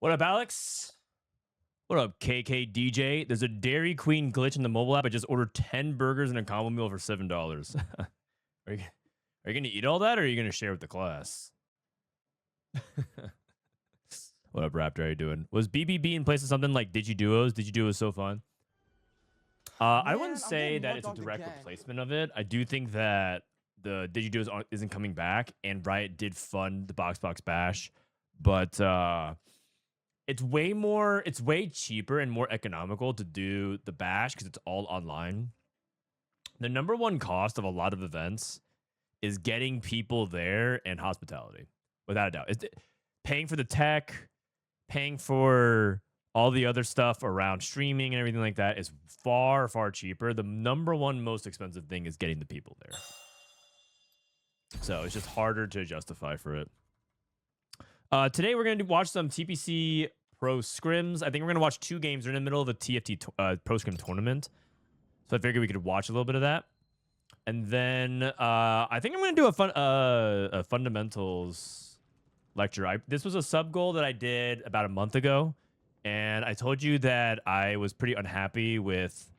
What up, Alex? What up, KK DJ? There's a Dairy Queen glitch in the mobile app. I just ordered 10 burgers and a combo meal for $7. Are you going to eat all that, or are you going to share with the class? What up, Raptor? How you doing? Was BBB in place of something like Digiduos? Digiduos so fun. I wouldn't say that it's a direct replacement of it. I do think that the Digiduos isn't coming back, and Riot did fund the Boxbox Bash, but it's way cheaper and more economical to do the Bash because it's all online. The number one cost of a lot of events is getting people there and hospitality, without a doubt. It's paying for the tech, paying for all the other stuff around streaming and everything like that is far, far cheaper. The number one most expensive thing is getting the people there. So it's just harder to justify for it. Today we're going to watch some TPC Pro Scrims. I think we're going to watch 2 games. We're in the middle of a TFT Pro Scrim tournament. So I figured we could watch a little bit of that. And then I think I'm going to do a fundamentals lecture. This was a sub goal that I did about a month ago. And I told you that I was pretty unhappy with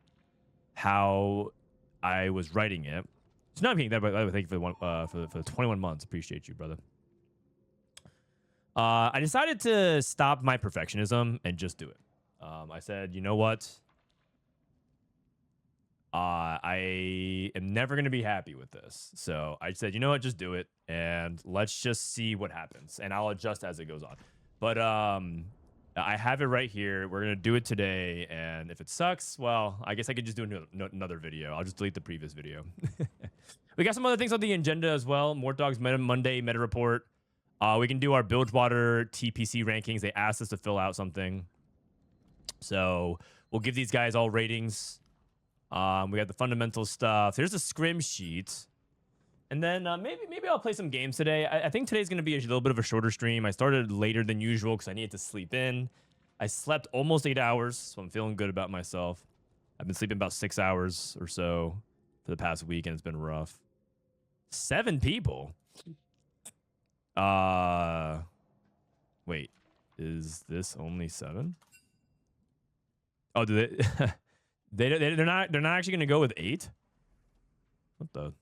how I was writing it. So now I'm getting that, but thank you for the 21 months. Appreciate you, brother. I decided to stop my perfectionism and just do it. I said, you know what? I am never going to be happy with this. So I said, you know what? Just do it. And let's just see what happens. And I'll adjust as it goes on. But I have it right here. We're going to do it today. And if it sucks, well, I guess I could just do another video. I'll just delete the previous video. We got some other things on the agenda as well. More Dogs Meta Monday Meta Report. We can do our Bildgewater TPC rankings. They asked us to fill out something. So we'll give these guys all ratings. We got the fundamental stuff. There's a scrim sheet. And then maybe I'll play some games today. I think today's going to be a little bit of a shorter stream. I started later than usual because I needed to sleep in. I slept almost 8 hours, so I'm feeling good about myself. I've been sleeping about 6 hours or so for the past week, and it's been rough. 7 people? Wait. Is this only 7? Oh, do they... they're not actually going to go with 8? What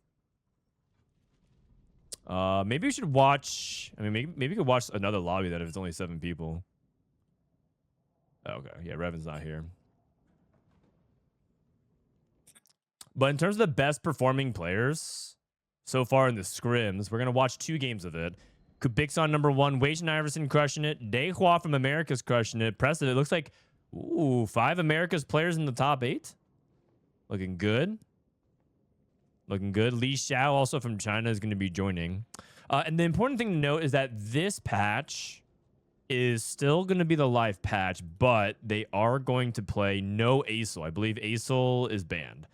the... maybe we should watch. I mean, maybe we could watch another lobby then if it's only 7 people. Okay, yeah, Reven's not here. But in terms of the best performing players so far in the scrims, we're gonna watch 2 games of it. Kubik's on number 1, Wage and Iverson crushing it. Dehua from America's crushing it. Prestivent, it looks like 5 America's players in the top 8. Looking good. Looking good. Li Xiao, also from China, is going to be joining. And the important thing to note is that this patch is still going to be the live patch, but they are going to play no ASOL. I believe ASOL is banned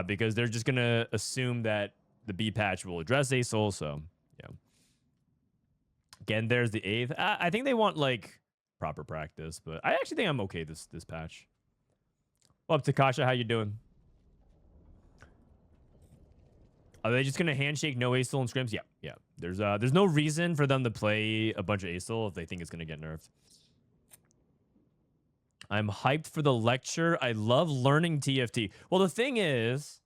because they're just going to assume that the B patch will address ASOL. So, yeah. Again, there's the 8th. I think they want, like, proper practice, but I actually think I'm okay this patch. What up, Takasha? How you doing? Are they just going to handshake no ASOL and scrims? Yeah. There's no reason for them to play a bunch of ASOL if they think it's going to get nerfed. I'm hyped for the lecture. I love learning TFT. Well, the thing is,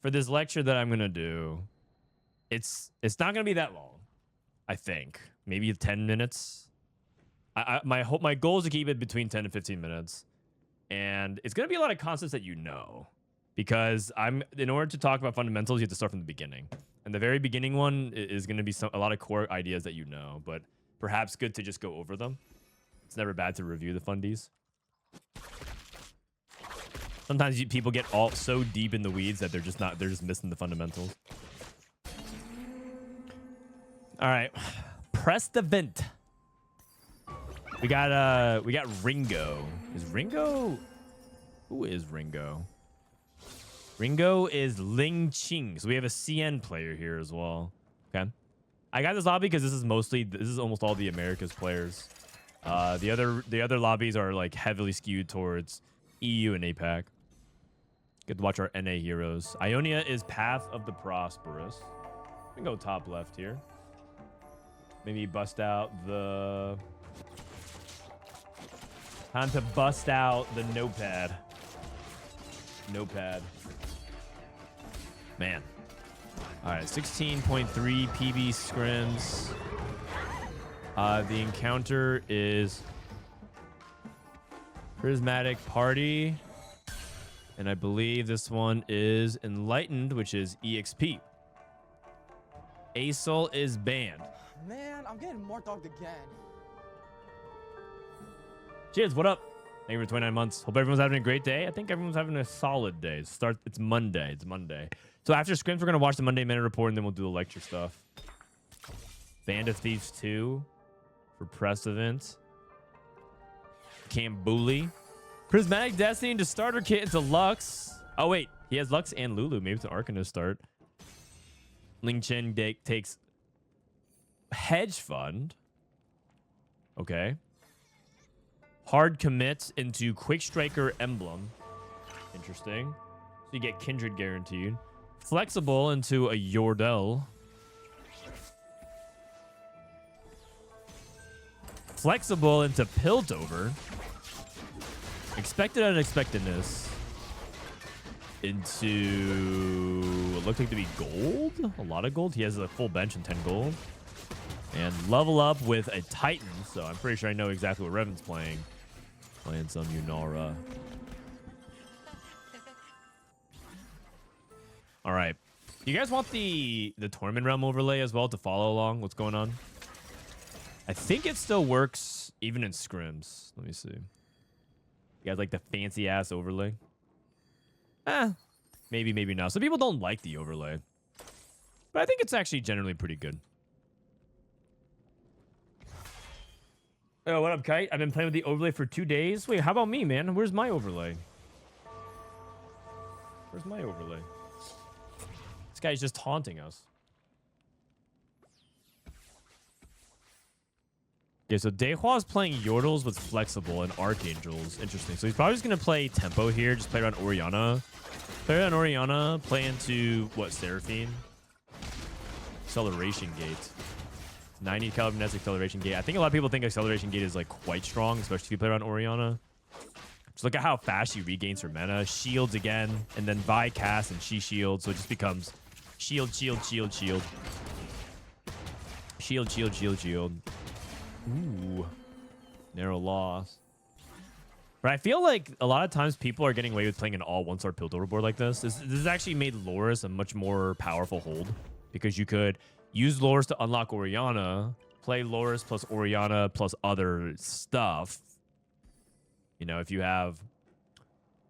for this lecture that I'm going to do, it's not going to be that long, I think. Maybe 10 minutes. My goal is to keep it between 10 and 15 minutes. And it's going to be a lot of concepts that you know. Because in order to talk about fundamentals, you have to start from the beginning. And the very beginning one is going to be a lot of core ideas that you know, but perhaps good to just go over them. It's never bad to review the fundies. Sometimes people get all so deep in the weeds that they're just missing the fundamentals. All right, Prestivent. We got Ringo. Is Ringo? Who is Ringo? Ringo is Ling Qing. So we have a CN player here as well. Okay. I got this lobby because this is almost all the Americas players. The other lobbies are like heavily skewed towards EU and APAC. Good to watch our NA heroes. Ionia is Path of the Prosperous. We can go top left here. Maybe bust out the Time to bust out the notepad. Notepad. Man. All right, 16.3 PB scrims. The encounter is Prismatic Party. And I believe this one is Enlightened, which is EXP. Asol is banned. Man, I'm getting more dogged again. Cheers, what up? Thank you for 29 months. Hope everyone's having a great day. I think everyone's having a solid day. It's Monday. It's Monday. So after Scrims, we're going to watch the Monday Minute Report, and then we'll do the lecture stuff. Band of Thieves 2 for Prestivent. Cambulee. Prismatic Destiny into starter kit into Lux. Oh, wait. He has Lux and Lulu. Maybe it's an Arcanist start. Ling Chen takes Hedge Fund. Okay. Hard commits into Quick Striker Emblem. Interesting. So you get Kindred guaranteed. Flexible into a Yordle. Flexible into Piltover. Expected unexpectedness. Into what looked like to be gold. A lot of gold. He has a full bench and 10 gold. And level up with a Titan. So I'm pretty sure I know exactly what Reven's playing. Playing some Unara. All right. You guys want the Tournament Realm overlay as well to follow along what's going on? I think it still works even in Scrims. Let me see. You guys like the fancy ass overlay? Maybe, maybe not. Some people don't like the overlay. But I think it's actually generally pretty good. Oh, what up, Kite? I've been playing with the overlay for 2 days. Wait, how about me, man? Where's my overlay? Where's my overlay? This guy's just taunting us. Okay, so Dehua is playing Yordles with Flexible and Archangels. Interesting. So he's probably just going to play Tempo here. Just play around Orianna. Play around Orianna. Play into, what, Seraphine? Acceleration Gate. 90 caliber nets acceleration gate. I think a lot of people think acceleration gate is like quite strong, especially if you play around Orianna. Just look at how fast she regains her mana. Shields again, and then Vi casts and she shields, so it just becomes shield, shield, shield, shield. Shield, shield, shield, shield. Ooh. Narrow loss. But I feel like a lot of times people are getting away with playing an all one-star Piltover board like this. This has actually made Loris a much more powerful hold, because you could use Loris to unlock Orianna, play Loris plus Orianna plus other stuff. You know, if you have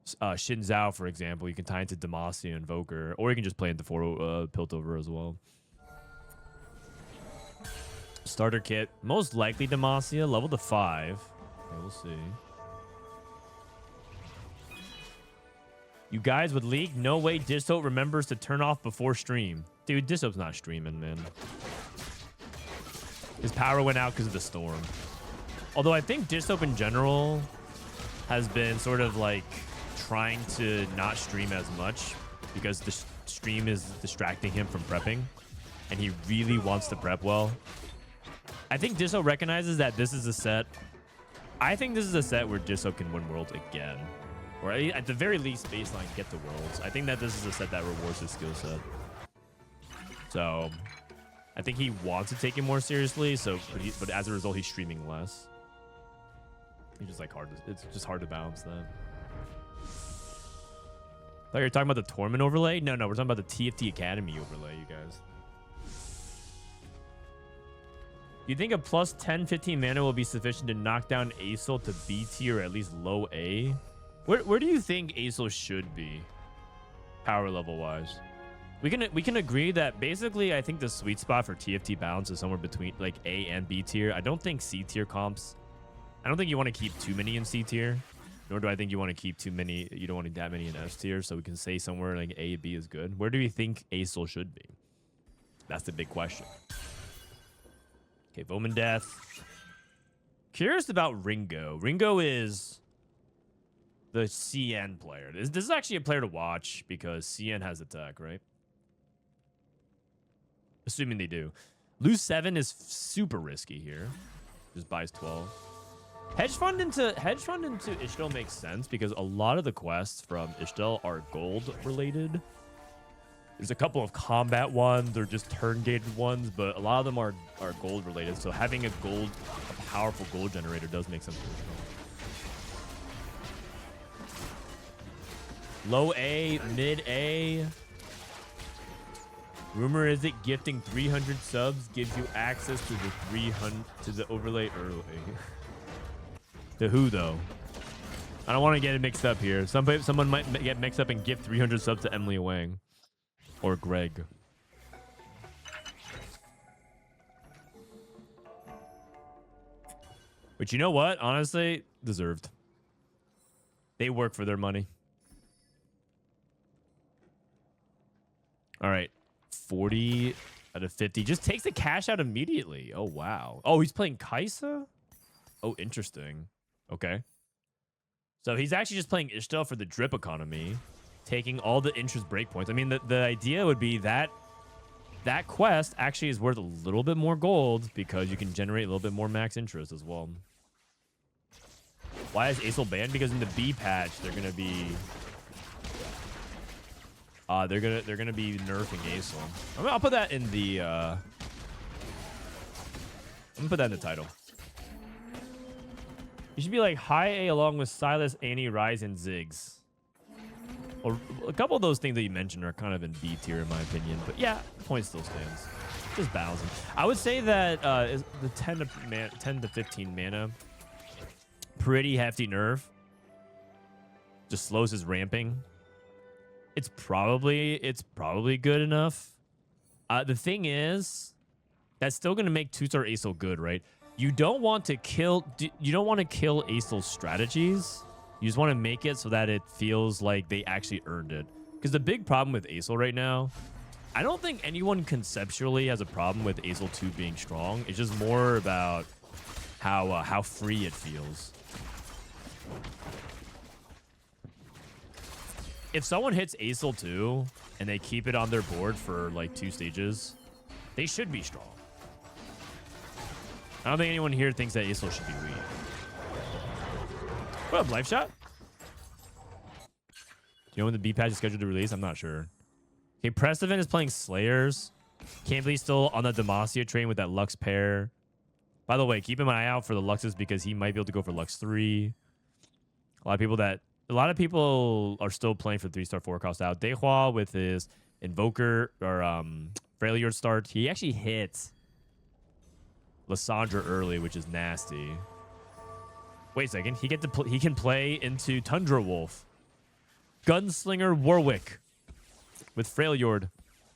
Xin Zhao, for example, you can tie into Demacia and Invoker, or you can just play into Piltover as well. Starter kit, most likely Demacia, level to 5. Okay, we'll see. You guys with League, no way Disto remembers to turn off before stream. Dude, Disto's not streaming, man. His power went out because of the storm. Although I think Disto in general has been sort of like trying to not stream as much because the stream is distracting him from prepping, and he really wants to prep well. I think Disto recognizes that this is a set. I think this is a set where Disto can win Worlds again. Or at the very least, baseline, get to Worlds. I think that this is a set that rewards his skill set. So, I think he wants to take it more seriously. So, but as a result, he's streaming less. He's just like it's just hard to balance that. I thought you were talking about the Torment overlay? No, we're talking about the TFT Academy overlay, you guys. You think a plus 10, 15 mana will be sufficient to knock down Asol to B tier or at least low A? Where do you think Asol should be, power level wise? We can agree that basically I think the sweet spot for TFT balance is somewhere between like A and B tier. I don't think C tier comps. I don't think you want to keep too many in C tier, nor do I think you want to keep too many. You don't want that many in S tier. So we can say somewhere like A, B is good. Where do you think Asol should be? That's the big question. Okay, Vomendeth. Curious about Ringo. Ringo is the CN player. This is actually a player to watch because CN has attack, right? Assuming they do. Lose 7 is super risky here. Just buys 12. Hedge fund into Ishtel makes sense because a lot of the quests from Ishtel are gold related. There's a couple of combat ones or just turn gated ones, but a lot of them are gold related. So having a powerful gold generator does make sense for Ishtel. Low A, mid A. Rumor is it gifting 300 subs gives you access to the overlay early. To who though? I don't want to get it mixed up here. Someone might get mixed up and gift 300 subs to Emilyywang or Greg. But you know what? Honestly, deserved. They work for their money. All right. 40 out of 50. Just takes the cash out immediately. Oh, wow. Oh, he's playing Kaisa? Oh, interesting. Okay. So he's actually just playing Ishtel for the drip economy, taking all the interest breakpoints. I mean, the idea would be that that quest actually is worth a little bit more gold because you can generate a little bit more max interest as well. Why is Acel banned? Because in the B patch, they're gonna be they're gonna be nerfing Acel. I'll put that in the I'm gonna put that in the title. You should be like high A along with Silas, Annie, Rise, and Ziggs. Well, a couple of those things that you mentioned are kind of in B tier in my opinion, but yeah, the point still stands. Just balancing. I would say that the 10 to 15 mana, pretty hefty nerf. Just slows his ramping. It's probably good enough. The thing is, that's still gonna make 2-star Acel good, right? You don't want to kill Acel's strategies. You just want to make it so that it feels like they actually earned it. Because the big problem with Acel right now, I don't think anyone conceptually has a problem with Acel 2 being strong. It's just more about how free it feels. If someone hits Acel 2 and they keep it on their board for like 2 stages, they should be strong. I don't think anyone here thinks that Acel should be weak. What up, Life Shot? Do you know when the B patch is scheduled to release? I'm not sure. Okay, Prestivent is playing Slayers. Cambulee still on the Demacia train with that Lux pair. By the way, keep an eye out for the Luxes because he might be able to go for Lux 3. A lot of people are still playing for 3-star 4-cost out. Dehua with his Invoker or Failure start. He actually hits Lysandra early, which is nasty. Wait a second. He can play into Tundra Wolf. Gunslinger Warwick with Freljord.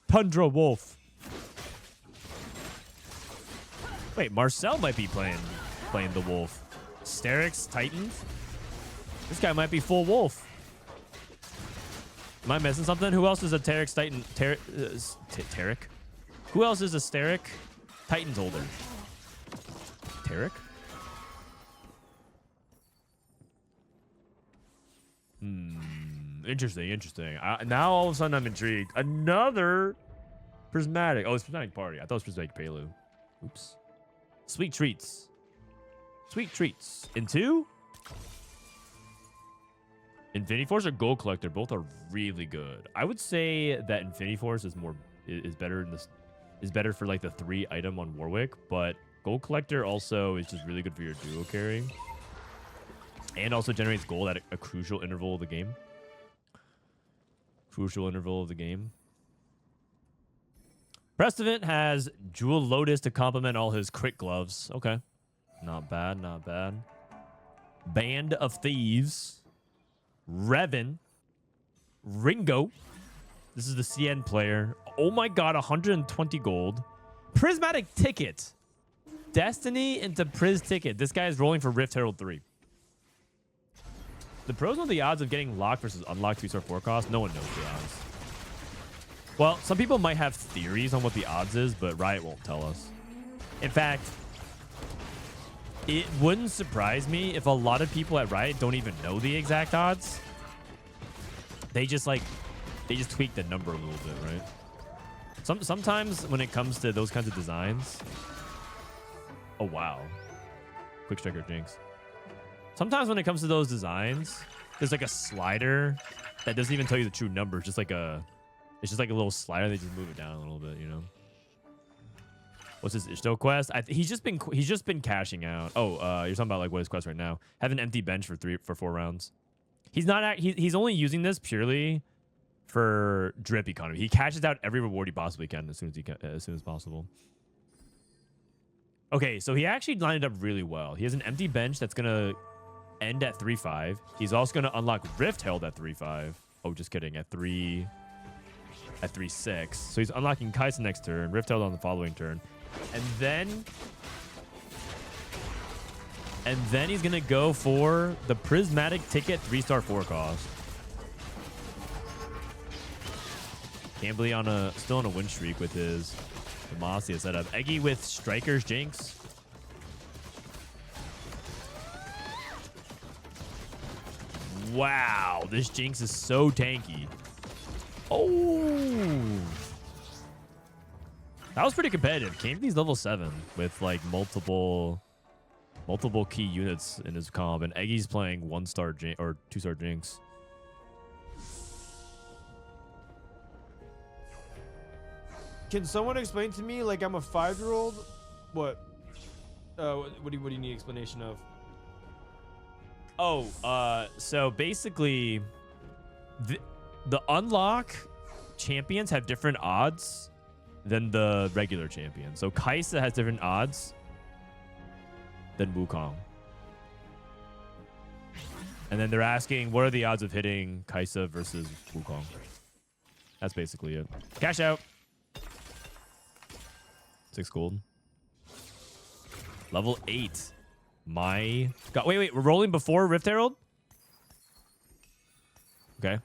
Tundra Wolf. Wait, Marcel might be playing the Wolf. Sterix Titans. This guy might be full Wolf. Am I missing something? Who else is a Terix Titan? Tarek? Who else is a Steric Titans holder? Tarek? Interesting. Now all of a sudden I'm intrigued. Another Prismatic. Oh, it's Prismatic Party. I thought it was Prismatic Prelude. Oops. Sweet treats. In 2? Infinity Force or Gold Collector, both are really good. I would say that Infinity Force is better for like the 3 item on Warwick, but Gold Collector also is just really good for your duo carry. And also generates gold at a crucial interval of the game. Prestivent has Jewel Lotus to complement all his crit gloves. Okay. Not bad. Band of Thieves. Reven. Ringo. This is the CN player. Oh my god, 120 gold. Prismatic Ticket. Destiny into Priz Ticket. This guy is rolling for Rift Herald 3. The pros know the odds of getting locked versus unlocked 2-star 4-cost. No one knows the odds. Well, some people might have theories on what the odds is, but Riot won't tell us. In fact, it wouldn't surprise me if a lot of people at Riot don't even know the exact odds. They just tweak the number a little bit, right? Sometimes when it comes to those kinds of designs. Oh wow. Quick Striker Jinx. Sometimes when it comes to those designs, there's like a slider that doesn't even tell you the true number. It's just like a little slider. They just move it down a little bit, you know. What's his Ishto quest? He's just been cashing out. Oh, you're talking about like what his quest right now? Have an empty bench for 4 rounds. He's not. He's only using this purely for drip economy. He cashes out every reward he possibly can as soon as possible. Okay, so he actually lined it up really well. He has an empty bench that's gonna end at 3-5. He's also gonna unlock Rift Herald at 3-5. Oh, just kidding. At 3-6. So he's unlocking Kaisa next turn, Rift Herald on the following turn, and then he's gonna go for the Prismatic ticket 3-star 4 cost. Cambulee still on a win streak with his Demacia setup. Eggy with Striker's Jinx. Wow, this Jinx is so tanky. Oh, that was pretty competitive. Cambulee's level 7 with like multiple key units in his comp, and Eggy's playing 1-star or 2-star Jinx. Can someone explain to me, like I'm a 5-year-old? What? What do you need explanation of? Oh, so basically, the unlock champions have different odds than the regular champion. So Kaisa has different odds than Wukong. And then they're asking, what are the odds of hitting Kaisa versus Wukong? That's basically it. Cash out. 6 gold. Level 8. My God. Wait. We're rolling before Rift Herald? Okay.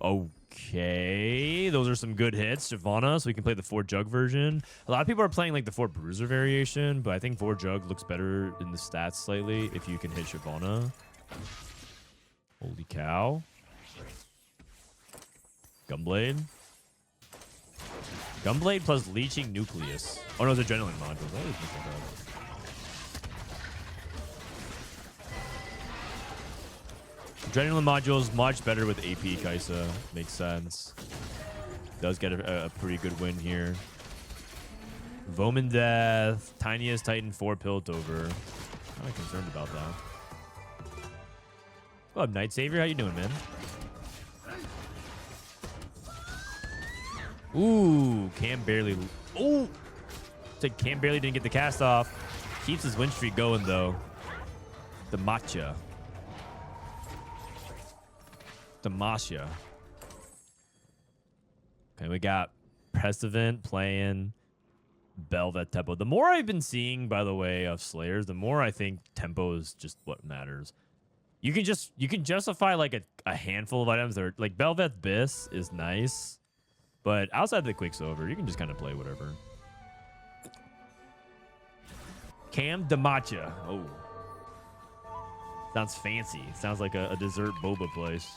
Okay. Those are some good hits. Shyvana, so we can play the 4 Jug version. A lot of people are playing like the 4 Bruiser variation, but I think 4 Jug looks better in the stats slightly if you can hit Shyvana. Holy cow. Gunblade. Gunblade plus Leeching Nucleus. Oh no, it's Adrenaline modules. I always mix that up. Adrenaline modules much better with AP Kaisa. Makes sense. Does get a pretty good win here. Vomendeth, Tiniest Titan 4 Piltover. Kind of concerned about that. What up, Night Savior? How you doing, man? Ooh, Cam barely. Ooh, it's like Cam barely didn't get the cast off. Keeps his win streak going though. Demacia. Okay, we got Prestivent playing Belvet tempo. The more I've been seeing, by the way, of Slayers, the more I think tempo is just what matters. You can justify like a handful of items that are like Belvet Biss is nice. But outside the Quicksilver, you can just kind of play whatever. Cam Demacia. Oh. Sounds fancy. Sounds like a dessert boba place.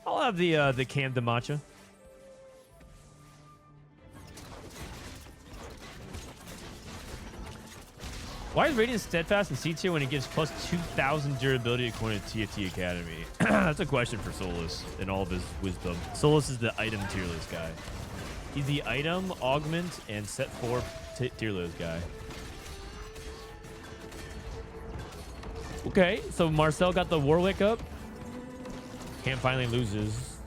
I'll have the Cam Demacia. Why is Radiant steadfast in C tier when it gives plus 2,000 durability according to TFT Academy? That's a question for Solus in all of his wisdom. Solus is the item tier list guy. He's the item, augment, and set 4 tier list guy. Okay, so Marcel got the Warwick up. Cam finally loses.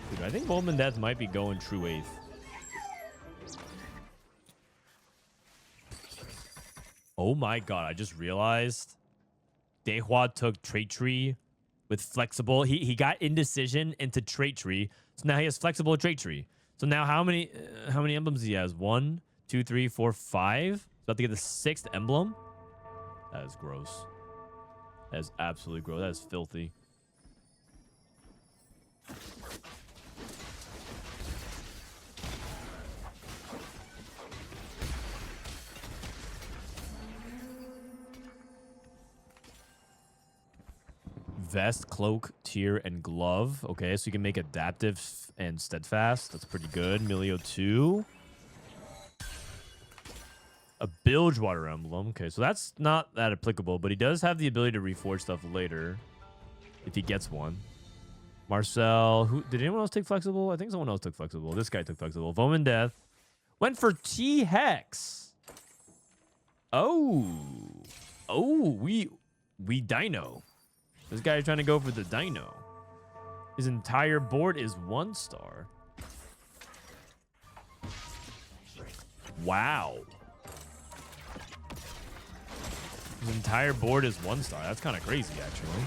Dude, I think Vomendeth might be going true 8th. Oh my God, I just realized Dehua took Trait Tree with Flexible. He got Indecision into Trait Tree. So now he has Flexible Trait Tree. So now how many emblems he has? 1, 2, 3, 4, 5. So I have to get the 6th emblem. That is gross. That is absolutely gross. That is filthy. Vest, cloak, tier, and glove. Okay, so you can make adaptive and steadfast. That's pretty good. Milio 2. A Bildgewater emblem. Okay, so that's not that applicable, but he does have the ability to reforge stuff later if he gets one. Marcel, who did anyone else take flexible? I think someone else took flexible. This guy took flexible. Vomendeth went for T-Hex. Oh, we dino. This guy is trying to go for the dino. His entire board is 1 star. Wow. His entire board is 1 star. That's kind of crazy, actually.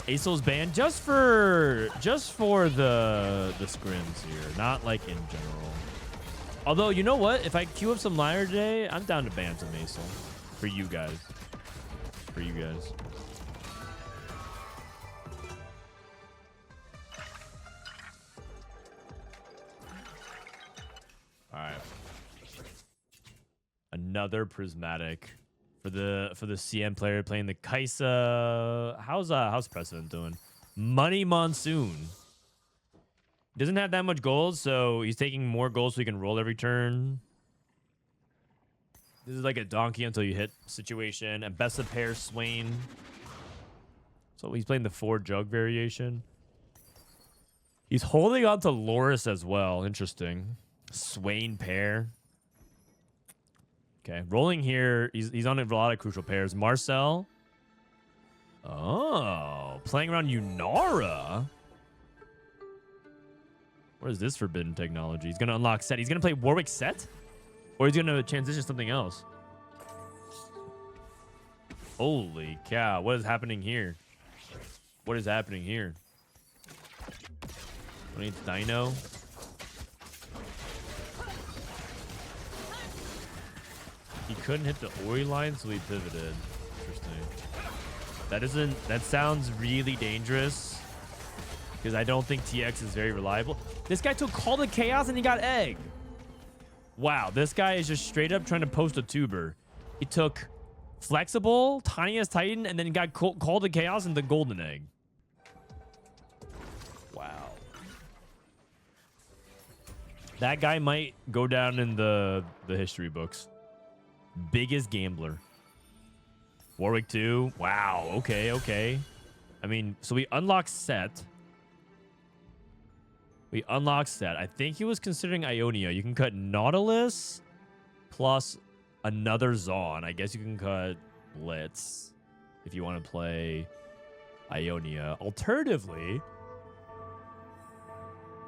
Acel's banned just for the scrims here, not like in general. Although, you know what? If I queue up some ladder today, I'm down to ban some Acel for you guys. For you guys. All right. Another Prismatic for the CM player playing the Kaisa. How's Prestivent doing? Money Monsoon. Doesn't have that much gold, so he's taking more gold so he can roll every turn. This is like a donkey until you hit situation. Ambessa pair Swain. So he's playing the 4 jug variation. He's holding on to Loris as well. Interesting. Swain pair. Okay, rolling here. He's on a lot of crucial pairs. Marcel. Oh, playing around Yunara. What is this forbidden technology? He's going to unlock set. He's going to play Warwick set? Or he's going to transition something else? Holy cow. What is happening here? What is happening here? I need Dino. He couldn't hit the Ori line, so he pivoted. Interesting. That sounds really dangerous. Because I don't think TX is very reliable. This guy took Call to Chaos and he got Egg. Wow, this guy is just straight up trying to post a tuber. He took Flexible, Tiniest Titan, and then he got Call to Chaos and the Golden Egg. Wow. That guy might go down in the history books. Biggest gambler. Warwick 2. Wow, okay. I mean, so we unlock set. I think he was considering Ionia. You can cut Nautilus plus another Zaun. I guess you can cut Blitz if you want to play Ionia. Alternatively,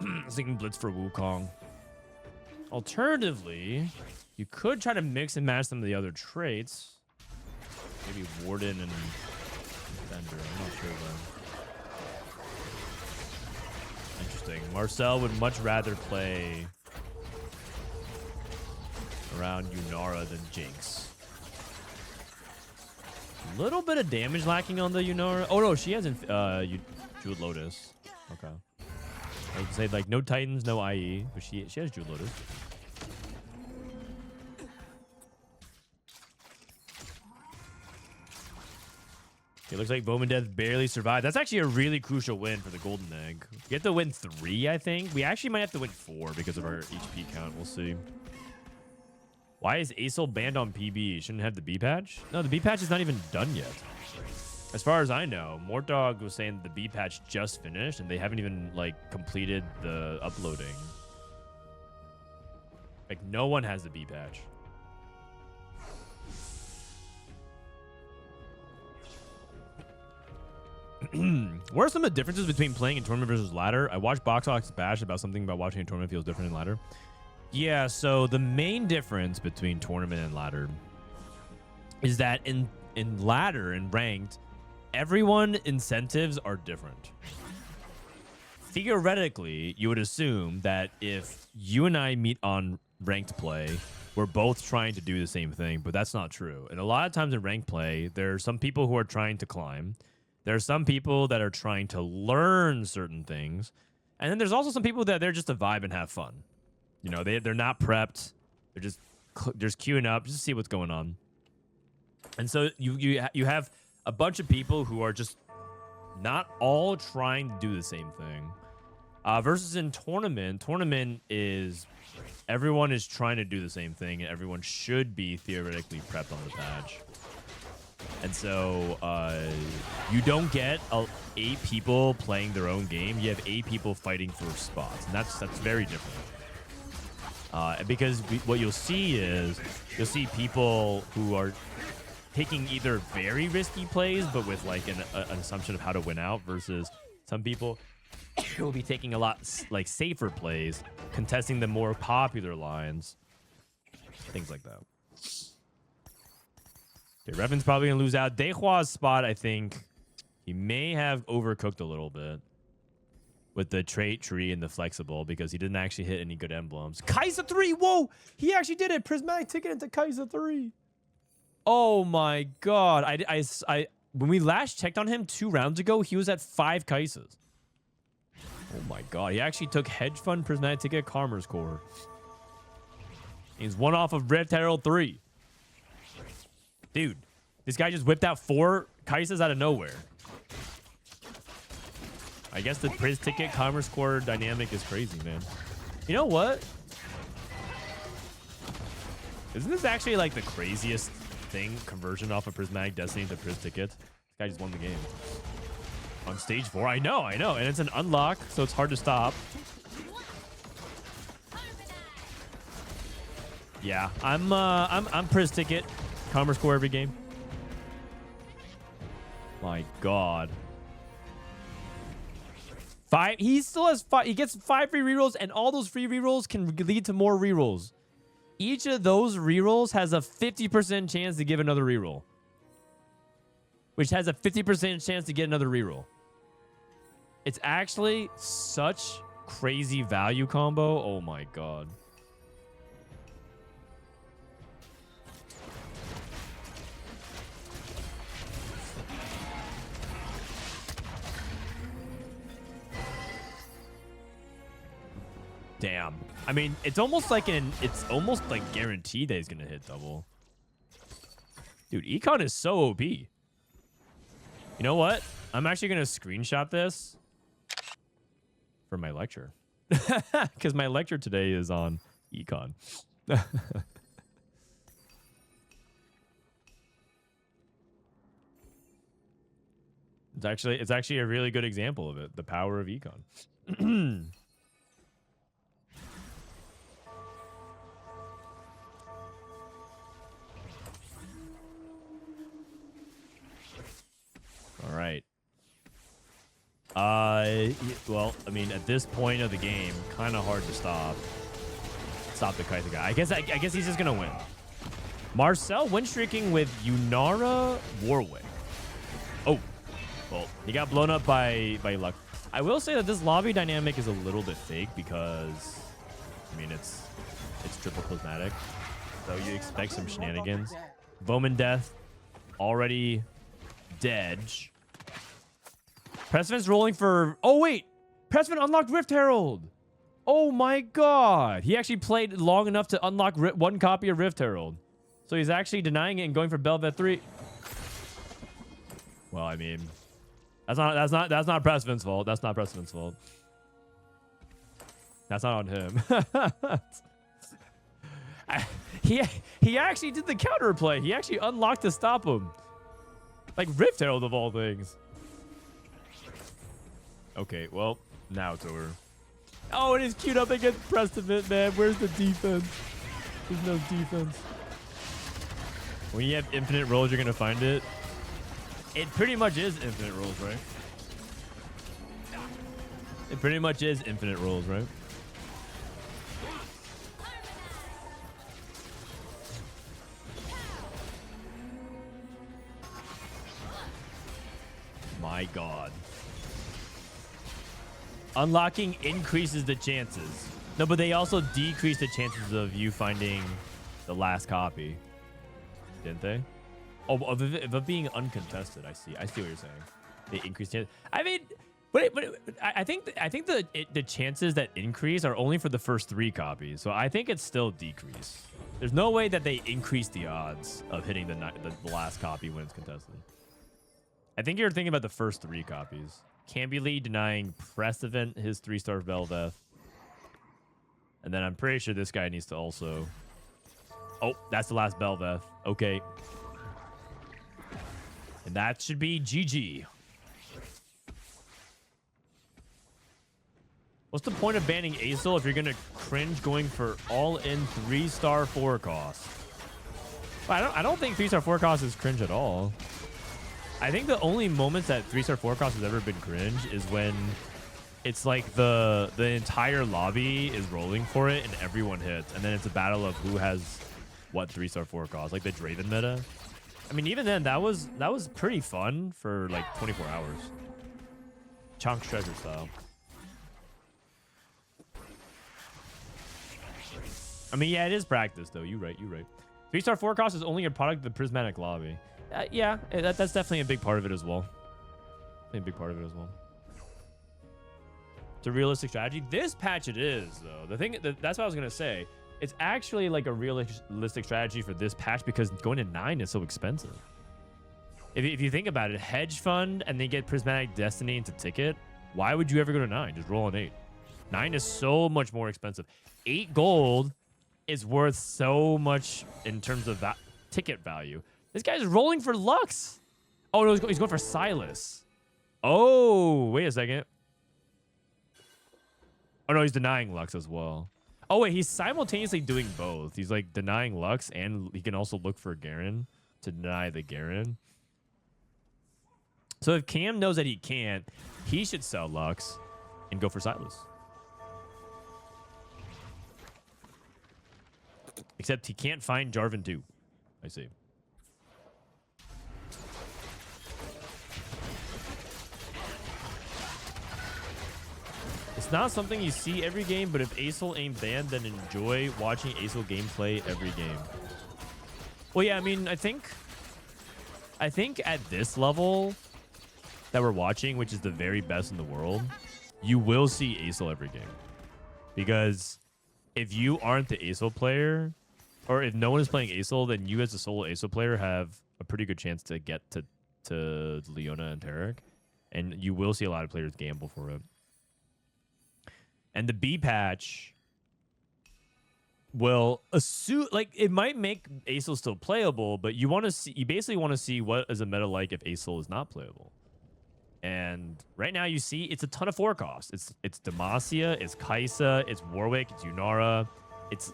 I was thinking Blitz for Wukong. Alternatively, you could try to mix and match some of the other traits. Maybe Warden and Defender. I'm not sure though. Interesting. Marcel would much rather play around Yunara than Jinx. A little bit of damage lacking on the Yunara. Oh no, she hasn't Jeweled Lotus. Okay. I would say like no Titans, no IE, but she has Jeweled Lotus. It looks like Vomendeth barely survived. That's actually a really crucial win for the Golden Egg. We have to win 3, I think. We actually might have to win 4 because of our HP count. We'll see. Why is Acel banned on PB? Shouldn't have the B patch? No, the B patch is not even done yet. As far as I know, Mortdog was saying the B patch just finished and they haven't even like completed the uploading. Like no one has the B patch. What are some of the differences between playing in tournament versus ladder? I watched Boxbox bash about something about watching a tournament feels different in ladder. Yeah, so the main difference between tournament and ladder is that in ladder and ranked, everyone incentives are different. Theoretically, you would assume that if you and I meet on ranked play, we're both trying to do the same thing, but that's not true. And a lot of times in ranked play, there are some people who are trying to climb. There are some people that are trying to learn certain things. And then there's also some people that they're just a vibe and have fun. You know, they're not prepped. They're just queuing up just to see what's going on. And so you have a bunch of people who are just not all trying to do the same thing. Versus in tournament is everyone is trying to do the same thing, and everyone should be theoretically prepped on the patch. And so you don't get 8 people playing their own game. You have 8 people fighting for spots, and that's very different. Because what you'll see is you'll see people who are taking either very risky plays, but with like an assumption of how to win out, versus some people who will be taking a lot like safer plays, contesting the more popular lines, things like that. Okay, Reven's probably gonna lose out. Dehua's spot, I think he may have overcooked a little bit with the trait tree and the flexible, because he didn't actually hit any good emblems. Kaiser 3, whoa! He actually did it. Prismatic ticket into Kaiser 3. Oh my god. I when we last checked on him 2 rounds ago, he was at 5 Kaisers. Oh my god. He actually took Hedge Fund, Prismatic ticket, Karma's Core. He's 1 off of Rift Herald 3. Dude, this guy just whipped out 4 Kaisers out of nowhere. I guess the Priz ticket Commerce Core dynamic is crazy, man. You know what? Isn't this actually like the craziest thing? Conversion off of Prismatic Destiny to Priz ticket. This guy just won the game. On stage 4. I know. And it's an unlock, so it's hard to stop. Yeah, I'm Priz ticket. Commerce Core every game. My god. 5. He still has 5. He gets 5 free rerolls, and all those free rerolls can lead to more rerolls. Each of those rerolls has a 50% chance to give another reroll, which has a 50% chance to get another reroll. It's actually such crazy value combo. Oh my god. Damn. I mean, it's almost like guaranteed that he's gonna hit double. Dude, Econ is so OP. You know what? I'm actually gonna screenshot this for my lecture. Because my lecture today is on Econ. It's actually a really good example of it. The power of Econ. All right. Well, I mean, at this point of the game, kind of hard to stop the Kaiser guy. I guess he's just gonna win. Marcel win streaking with Yunara Warwick. Oh, well, he got blown up by luck. I will say that this lobby dynamic is a little bit fake because, I mean, it's triple prismatic, so you expect some shenanigans. Vomendeth already dead. Prestivent's rolling for... Oh, wait. Prestivent unlocked Rift Herald. Oh, my God. He actually played long enough to unlock 1 copy of Rift Herald. So he's actually denying it and going for Belvet 3. Well, I mean... That's not Prestivent's fault. That's not Prestivent's fault. That's not on him. He actually did the counter play. He actually unlocked to stop him. Like Rift Herald of all things. Okay, well, now it's over. Oh, it is queued up against Prestivent, man. Where's the defense? There's no defense. When you have infinite rolls, you're going to find it. It pretty much is infinite rolls, right? It pretty much is infinite rolls, right? My God. Unlocking increases the chances. No, but they also decrease the chances of you finding the last copy. Didn't they? Oh, of it being uncontested. I see what you're saying. They increase chances. I mean, but I think the chances that increase are only for the first 3 copies. So I think it's still decrease. There's no way that they increase the odds of hitting the last copy when it's contested. I think you're thinking about the first 3 copies. Cambulee denying Prestivent his 3-star Vomendeth. And then I'm pretty sure this guy needs to also... Oh, that's the last Vomendeth. Okay. And that should be GG. What's the point of banning Acel if you're going to cringe going for all-in 3-star 4 cost? I don't think 3-star 4 cost is cringe at all. I think the only moments that 3-star 4 cost has ever been cringe is when it's like the entire lobby is rolling for it and everyone hits, and then it's a battle of who has what 3-star 4 cost, like the Reven meta. I mean, even then, that was pretty fun for like 24 hours. Chunk's treasure style. I mean, yeah, it is practice, though. You're right. 3-star 4 cost is only a product of the Prismatic lobby. Yeah, that's definitely a big part of it as well. It's a realistic strategy. This patch it is, though. That's what I was going to say. It's actually like a realistic strategy for this patch because going to 9 is so expensive. If you think about it, hedge fund and then get Prismatic Destiny into ticket, why would you ever go to 9? Just roll an 8. 9 is so much more expensive. 8 gold is worth so much in terms of ticket value. This guy's rolling for Lux. Oh, no, he's going for Silas. Oh, wait a second. Oh, no, he's denying Lux as well. Oh, wait, he's simultaneously doing both. He's, like, denying Lux, and he can also look for Garen to deny the Garen. So if Cam knows that he can't, he should sell Lux and go for Silas. Except he can't find Jarvan too. I see. It's not something you see every game, but if Acel ain't banned, then enjoy watching Acel gameplay every game. Well, yeah, I mean, I think at this level that we're watching, which is the very best in the world, you will see Acel every game. Because if you aren't the Acel player, or if no one is playing Acel, then you as a solo Acel player have a pretty good chance to get to Leona and Tarek. And you will see a lot of players gamble for it. And the B patch will assume, like, it might make Acel still playable, but you basically want to see what is a meta like if Acel is not playable. And right now you see it's a ton of 4 cost. It's Demacia, it's Kaisa, it's Warwick, it's Yunara, it's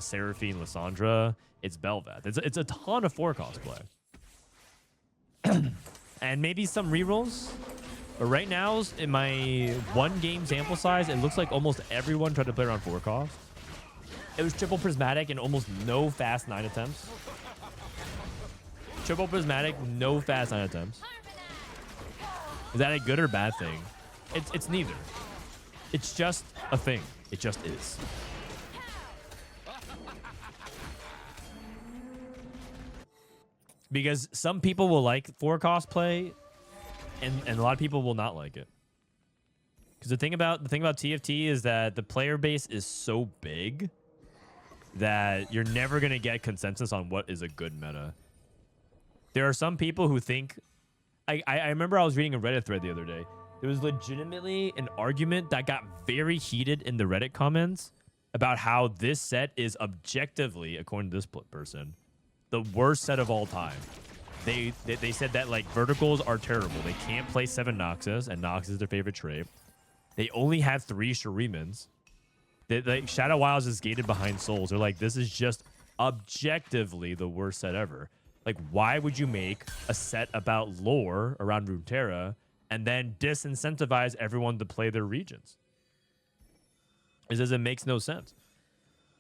Seraphine, Lissandra, it's Bel'Veth. It's a ton of 4 cost play. And maybe some rerolls. But right now, in my 1 game sample size, it looks like almost everyone tried to play around 4 cost. It was triple Prismatic and almost no fast 9 attempts. Triple Prismatic, no fast 9 attempts. Is that a good or bad thing? It's neither. It's just a thing. It just is. Because some people will like 4 cost play, and a lot of people will not like it. Because the thing about TFT is that the player base is so big that you're never gonna get consensus on what is a good meta. There are some people who think. I remember I was reading a Reddit thread the other day. There was legitimately an argument that got very heated in the Reddit comments about how this set is objectively, according to this person, the worst set of all time. They said that, like, verticals are terrible. They can't play 7 Noxus, and Nox is their favorite trait. They only have 3 Sharimans. Like, Shadow Wilds is gated behind Souls. They're like, this is just objectively the worst set ever. Like, why would you make a set about lore around Runeterra and then disincentivize everyone to play their regions? It makes no sense.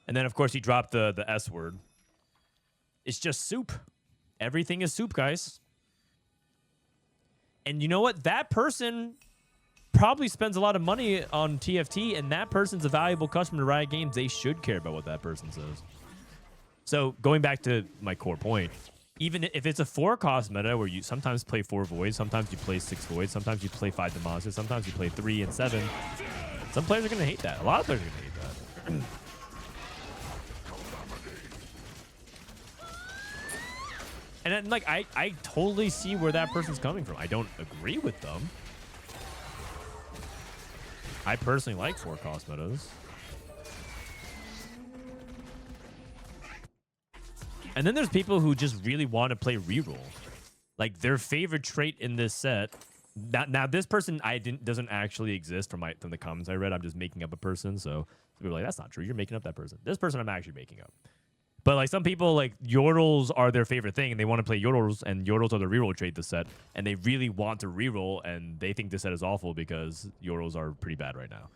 And then, of course, he dropped the S word. It's just soup. Everything is soup, guys. And you know what? That person probably spends a lot of money on TFT, and that person's a valuable customer to Riot Games. They should care about what that person says. So, going back to my core point, even if it's a 4 cost meta where you sometimes play 4 Voids, sometimes you play 6 Voids, sometimes you play 5 Demacia, sometimes you play 3 and 7, some players are going to hate that. A lot of players are going to hate that. And then, like, I totally see where that person's coming from. I don't agree with them. I personally like 4-cost metas. And then there's people who just really want to play reroll. Like their favorite trait in this set. Now this person doesn't actually exist from the comments I read. I'm just making up a person. So people are like, that's not true. You're making up that person. This person I'm actually making up. But like some people, like yordles are their favorite thing, and they want to play yordles, and yordles are the reroll trait this set, and they really want to reroll, and they think this set is awful because yordles are pretty bad right now.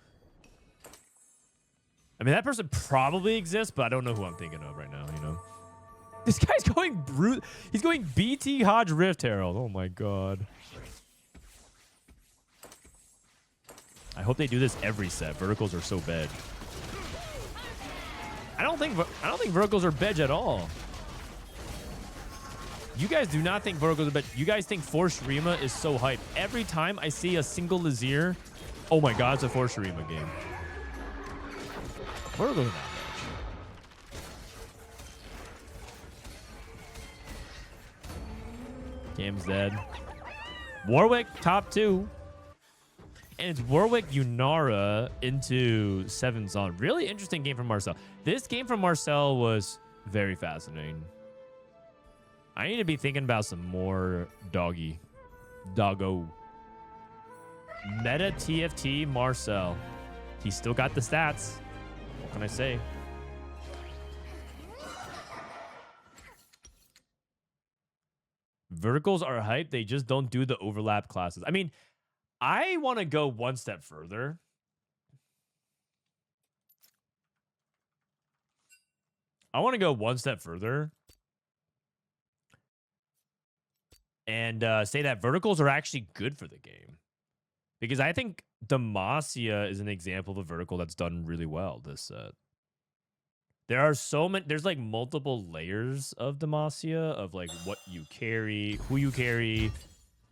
I mean, that person probably exists, but I don't know who I'm thinking of right now. You know, this guy's going He's going BT Hodge Rift Herald. Oh my god. I hope they do this every set. Verticals are so bad. I don't think verticals are bedge at all. You guys do not think verticals are bedge. You guys think Force Rima is so hype. Every time I see a single Lazier, oh my god, it's a Force Rima game. Verticals are not bedge. Game's dead. Warwick top 2. And it's Warwick Yunara into 7 Zon. Really interesting game from Marcel. This game from Marcel was very fascinating. I need to be thinking about some more doggo. Meta TFT Marcel. He still got the stats. What can I say? Verticals are hype. They just don't do the overlap classes. I mean, I want to go one step further. I want to go one step further and say that verticals are actually good for the game. Because I think Demacia is an example of a vertical that's done really well this set. There are so many, there's like multiple layers of Demacia of like what you carry, who you carry.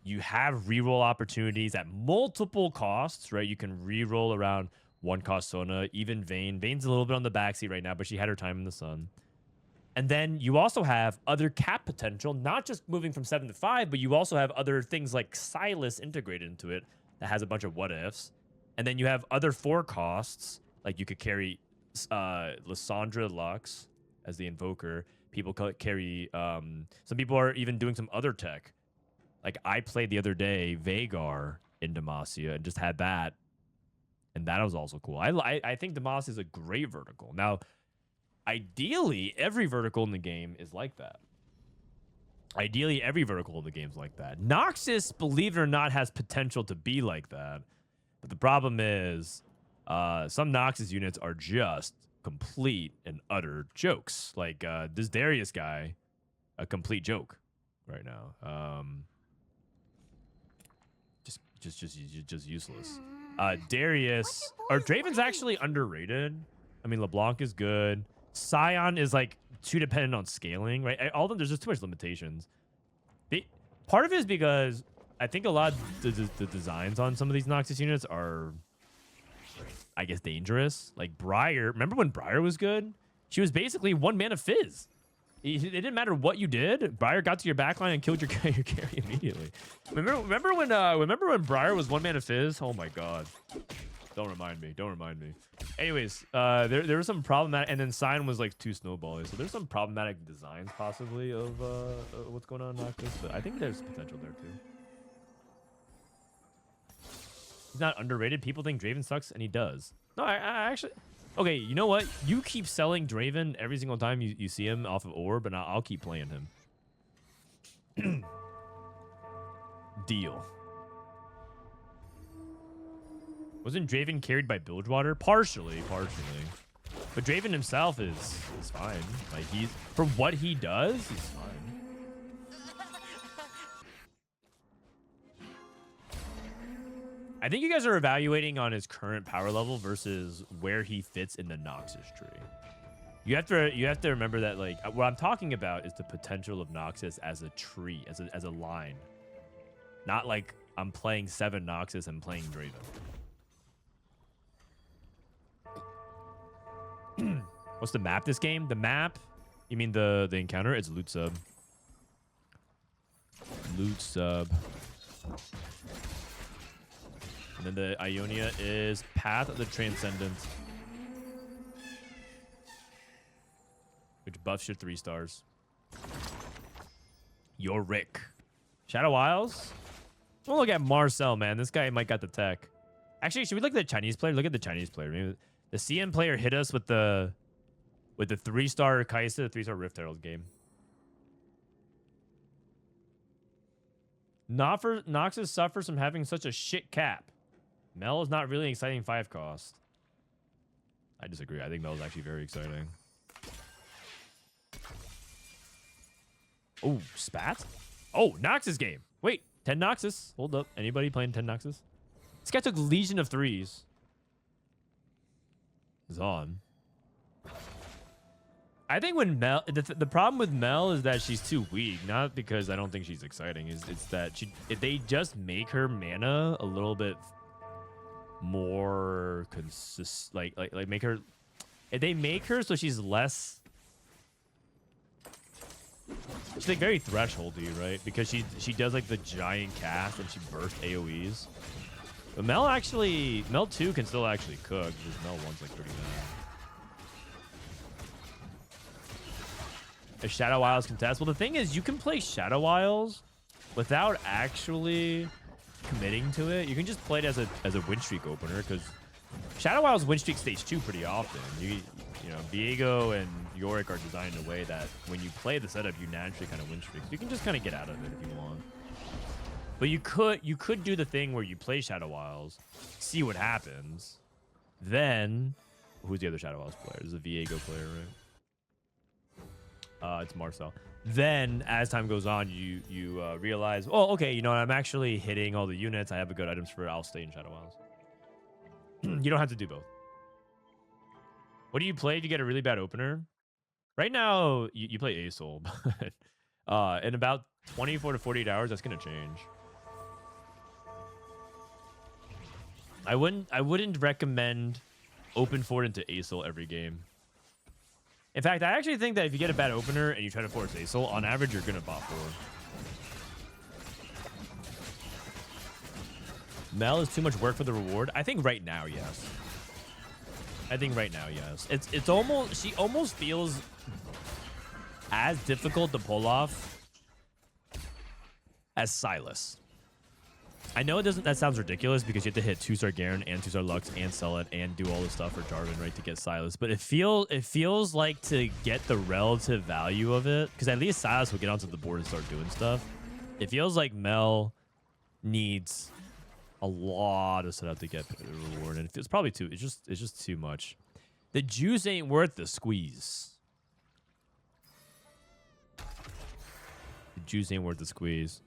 You have reroll opportunities at multiple costs, right? You can reroll around 1-cost Sona, even Vayne. Vayne's a little bit on the backseat right now, but she had her time in the sun. And then you also have other cap potential, not just moving from 7 to 5, but you also have other things like Silas integrated into it that has a bunch of what-ifs. And then you have other 4 costs, like you could carry Lysandra Lux as the Invoker. People carry, some people are even doing some other tech. Like, I played the other day Vagar in Demacia and just had that. And that was also cool. I think Demacia is a great vertical. Now, ideally, every vertical in the game is like that. Ideally, every vertical in the game is like that. Noxus, believe it or not, has potential to be like that. But the problem is, some Noxus units are just complete and utter jokes. Like, this Darius guy, a complete joke right now. Just useless. Darius or Draven's actually underrated. I mean, LeBlanc is good. Scion is like too dependent on scaling, right? All of them, there's just too much limitations. Part of it is because I think a lot of the designs on some of these Noxus units are, I guess, dangerous. Like Briar, remember when Briar was good? She was basically 1 mana fizz. It didn't matter what you did. Briar got to your backline and killed your carry immediately. Remember when Briar was 1 mana fizz? Oh my god. Don't remind me. Don't remind me. Anyways, there was some problematic, and then Sign was like 2 snowballs. So there's some problematic designs possibly of what's going on in Noctis, but I think there's potential there too. He's not underrated. People think Draven sucks, and he does. No, I actually. Okay, you know what? You keep selling Draven every single time you see him off of Orb, and I'll keep playing him. Deal. Wasn't Draven carried by Bildgewater? Partially. But Draven himself is fine. Like, for what he does, he's fine. I think you guys are evaluating on his current power level versus where he fits in the Noxus tree. You have to remember that, like, what I'm talking about is the potential of Noxus as a tree, as a line. Not like I'm playing 7 Noxus and playing Draven. What's the map this game? The map? You mean the encounter? It's loot sub. Loot sub. And then the Ionia is Path of the Transcendent, which buffs your 3 stars. Yorick. Shadow Isles? We'll look at Marcel, man. This guy might got the tech. Actually, should we look at the Chinese player? Look at the Chinese player. Maybe the CN player hit us with the 3-star Kaisa, the 3-star Rift Herald game. Noxus suffers from having such a shit cap. Mel is not really an exciting 5 cost. I disagree. I think Mel is actually very exciting. Oh, Spat? Oh, Noxus game. Wait, 10 Noxus. Hold up. Anybody playing 10 Noxus? This guy took Legion of 3s. Zon. I think when Mel, the problem with Mel is that she's too weak. Not because I don't think she's exciting. It's that if they just make her mana a little bit more consistent, like make her, if they make her so she's less, she's like very thresholdy, right? Because she does like the giant cast and she bursts AoEs. But Mel 2 can still actually cook because Mel 1's like 39. If Shadow Isles contest, well, the thing is, you can play Shadow Isles without actually committing to it. You can just play it as a win streak opener because Shadow Isles win streak stage 2 pretty often. You know, Viego and Yorick are designed in a way that when you play the setup, you naturally kind of win streaks. You can just kind of get out of it if you want. But you could do the thing where you play Shadow Isles, see what happens, then who's the other Shadow Isles player? There's a Viego player, right? It's Marcel. Then, as time goes on, you realize, oh, okay, you know, I'm actually hitting all the units. I have a good items for it. I'll stay in Shadow Isles. You don't have to do both. What do you play if you get a really bad opener? Right now, you play Asol, but in about 24 to 48 hours, that's going to change. I wouldn't recommend open Fort into Asol every game. In fact, I actually think that if you get a bad opener and you try to force Asol, on average, you're going to bot forward. Mel is too much work for the reward. I think right now, yes. I think right now, yes. It's almost, she almost feels as difficult to pull off as Silas. I know that sounds ridiculous because you have to hit 2-star Garen and 2-star Lux and sell it and do all the stuff for Jarvan, right, to get Silas. But it feels like to get the relative value of it, because at least Silas will get onto the board and start doing stuff. It feels like Mel needs a lot of setup to get the reward, and it's probably too. It's just too much. The juice ain't worth the squeeze. The juice ain't worth the squeeze.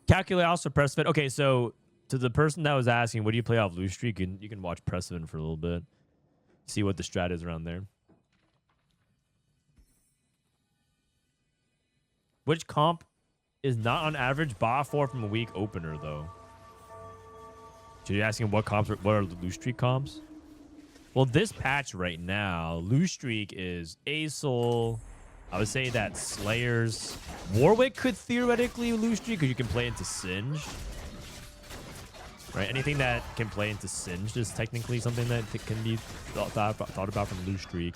Calculate also Prestivent. Okay, so to the person that was asking, what do you play off Loose Streak? You can watch Prestivent for a little bit. See what the strat is around there. Which comp is not on average bot 4 from a weak opener, though? So you're asking what are the Loose Streak comps? Well, this patch right now, Loose Streak is Asol. I would say that Slayers. Warwick could theoretically Loose Streak because you can play into Singed. Right? Anything that can play into Singed is technically something that can be thought about from Loose Streak.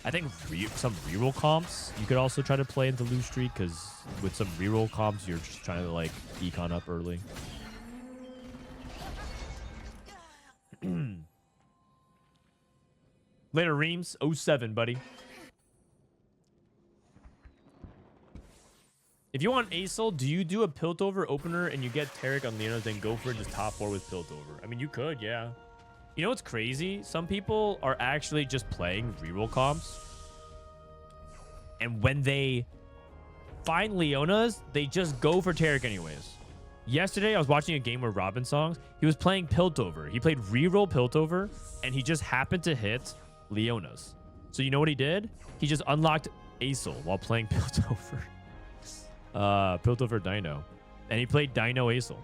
I think some reroll comps you could also try to play into Loose Streak because with some reroll comps you're just trying to like econ up early. Later, Reams. 07, buddy. If you want Asol, do you do a Piltover opener and you get Taric on Leonos, then go for it, just top 4 with Piltover? I mean, you could, yeah. You know what's crazy? Some people are actually just playing reroll comps. And when they find Leonas, they just go for Taric anyways. Yesterday, I was watching a game where Robin songs. He was playing Piltover. He played reroll Piltover, and he just happened to hit Leonas. So you know what he did? He just unlocked Asol while playing Piltover. Piltover Dino. And he played Dino Asol.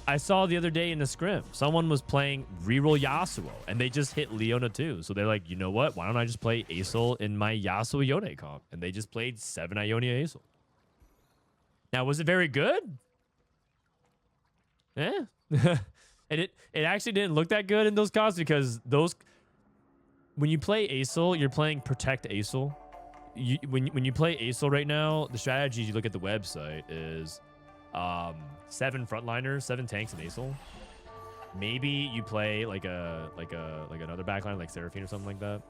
I saw the other day in the scrim, someone was playing reroll Yasuo, and they just hit Leona too. So they're like, you know what? Why don't I just play Asol in my Yasuo Yone comp? And they just played 7 Ionia Asol. Now, was it very good? Eh? And it actually didn't look that good in those costs because those when you play Acel, you're playing Protect Acel. When you play Acel right now, the strategy you look at the website is 7 frontliners, 7 tanks, and Acel. Maybe you play like another backline like Seraphine or something like that.